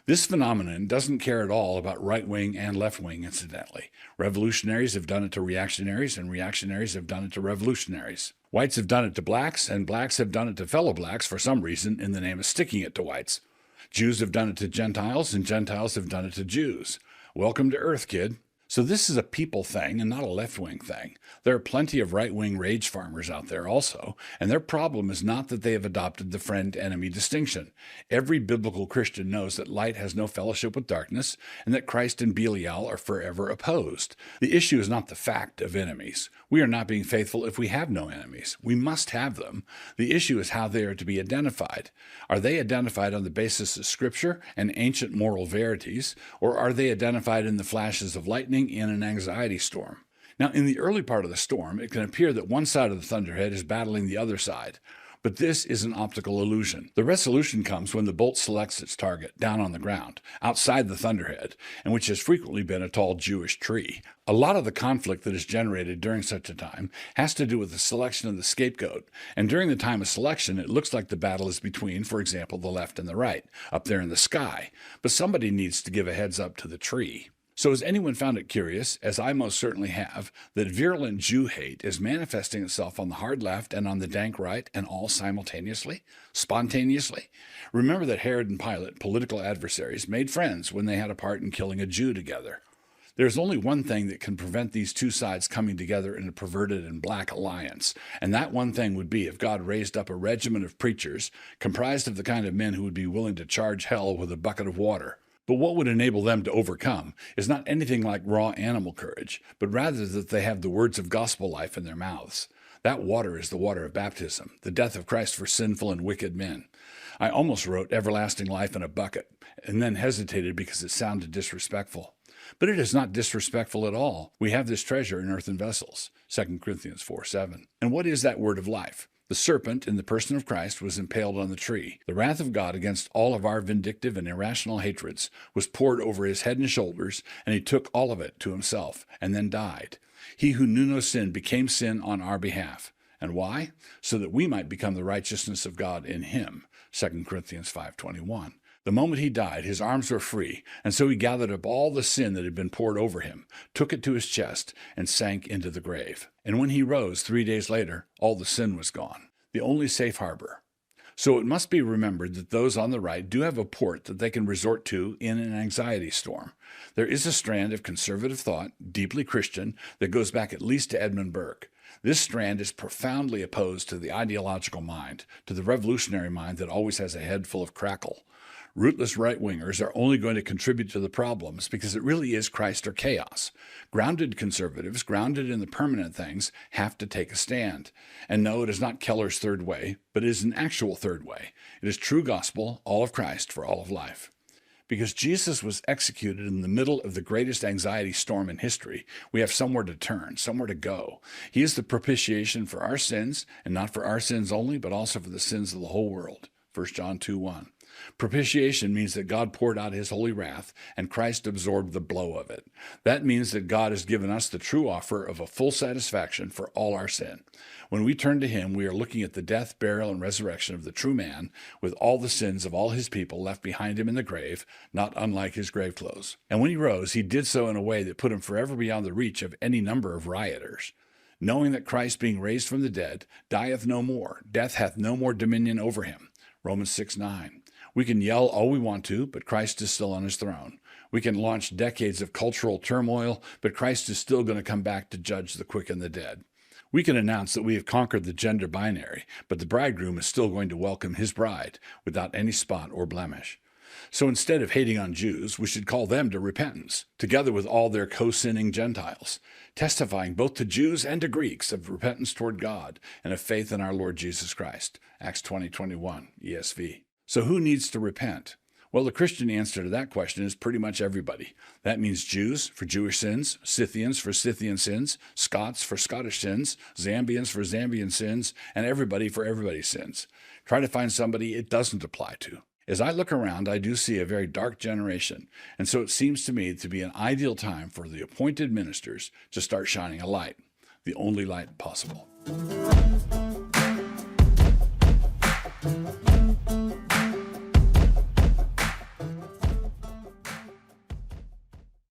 This phenomenon doesn't care at all about right-wing and left-wing, incidentally. Revolutionaries have done it to reactionaries, and reactionaries have done it to revolutionaries. Whites have done it to blacks, and blacks have done it to fellow blacks for some reason in the name of sticking it to whites. Jews have done it to Gentiles, and Gentiles have done it to Jews. Welcome to Earth, kid. So this is a people thing and not a left-wing thing. There are plenty of right-wing rage farmers out there also, and their problem is not that they have adopted the friend-enemy distinction. Every biblical Christian knows that light has no fellowship with darkness, and that Christ and Belial are forever opposed. The issue is not the fact of enemies. We are not being faithful if we have no enemies. We must have them. The issue is how they are to be identified. Are they identified on the basis of Scripture and ancient moral verities, or are they identified in the flashes of lightning in an anxiety storm? Now, in the early part of the storm, it can appear that one side of the thunderhead is battling the other side. But this is an optical illusion. The resolution comes when the bolt selects its target, down on the ground, outside the thunderhead, and which has frequently been a tall Jewish tree. A lot of the conflict that is generated during such a time has to do with the selection of the scapegoat, and during the time of selection, it looks like the battle is between, for example, the left and the right, up there in the sky. But somebody needs to give a heads up to the tree. So has anyone found it curious, as I most certainly have, that virulent Jew hate is manifesting itself on the hard left and on the dank right, and all simultaneously? Spontaneously? Remember that Herod and Pilate, political adversaries, made friends when they had a part in killing a Jew together. There's only one thing that can prevent these two sides coming together in a perverted and black alliance, and that one thing would be if God raised up a regiment of preachers comprised of the kind of men who would be willing to charge hell with a bucket of water. But what would enable them to overcome is not anything like raw animal courage, but rather that they have the words of gospel life in their mouths. That water is the water of baptism, the death of Christ for sinful and wicked men. I almost wrote everlasting life in a bucket, and then hesitated because it sounded disrespectful. But it is not disrespectful at all. We have this treasure in earthen vessels, 2 Corinthians 4:7. And what is that word of life? The serpent, in the person of Christ, was impaled on the tree. The wrath of God against all of our vindictive and irrational hatreds was poured over his head and shoulders, and he took all of it to himself, and then died. He who knew no sin became sin on our behalf. And why? So that we might become the righteousness of God in him, 2 Corinthians 5:21. The moment he died, his arms were free, and so he gathered up all the sin that had been poured over him, took it to his chest, and sank into the grave. And when he rose 3 days later, all the sin was gone. The only safe harbor. So it must be remembered that those on the right do have a port that they can resort to in an anxiety storm. There is a strand of conservative thought, deeply Christian, that goes back at least to Edmund Burke. This strand is profoundly opposed to the ideological mind, to the revolutionary mind that always has a head full of crackle. Rootless right-wingers are only going to contribute to the problems because it really is Christ or chaos. Grounded conservatives, grounded in the permanent things, have to take a stand. And no, it is not Keller's third way, but it is an actual third way. It is true gospel, all of Christ for all of life. Because Jesus was executed in the middle of the greatest anxiety storm in history, we have somewhere to turn, somewhere to go. He is the propitiation for our sins, and not for our sins only, but also for the sins of the whole world. 1 John 2:1. Propitiation means that God poured out his holy wrath and Christ absorbed the blow of it. That means that God has given us the true offer of a full satisfaction for all our sin. When we turn to him, we are looking at the death, burial, and resurrection of the true man with all the sins of all his people left behind him in the grave, not unlike his grave clothes. And when he rose, he did so in a way that put him forever beyond the reach of any number of rioters. Knowing that Christ, being raised from the dead, dieth no more, death hath no more dominion over him. Romans 6:9. We can yell all we want to, but Christ is still on his throne. We can launch decades of cultural turmoil, but Christ is still going to come back to judge the quick and the dead. We can announce that we have conquered the gender binary, but the bridegroom is still going to welcome his bride without any spot or blemish. So instead of hating on Jews, we should call them to repentance, together with all their co-sinning Gentiles, testifying both to Jews and to Greeks of repentance toward God and of faith in our Lord Jesus Christ. Acts 20:21, ESV. So who needs to repent? Well, the Christian answer to that question is pretty much everybody. That means Jews for Jewish sins, Scythians for Scythian sins, Scots for Scottish sins, Zambians for Zambian sins, and everybody for everybody's sins. Try to find somebody it doesn't apply to. As I look around, I do see a very dark generation, and so it seems to me to be an ideal time for the appointed ministers to start shining a light, the only light possible.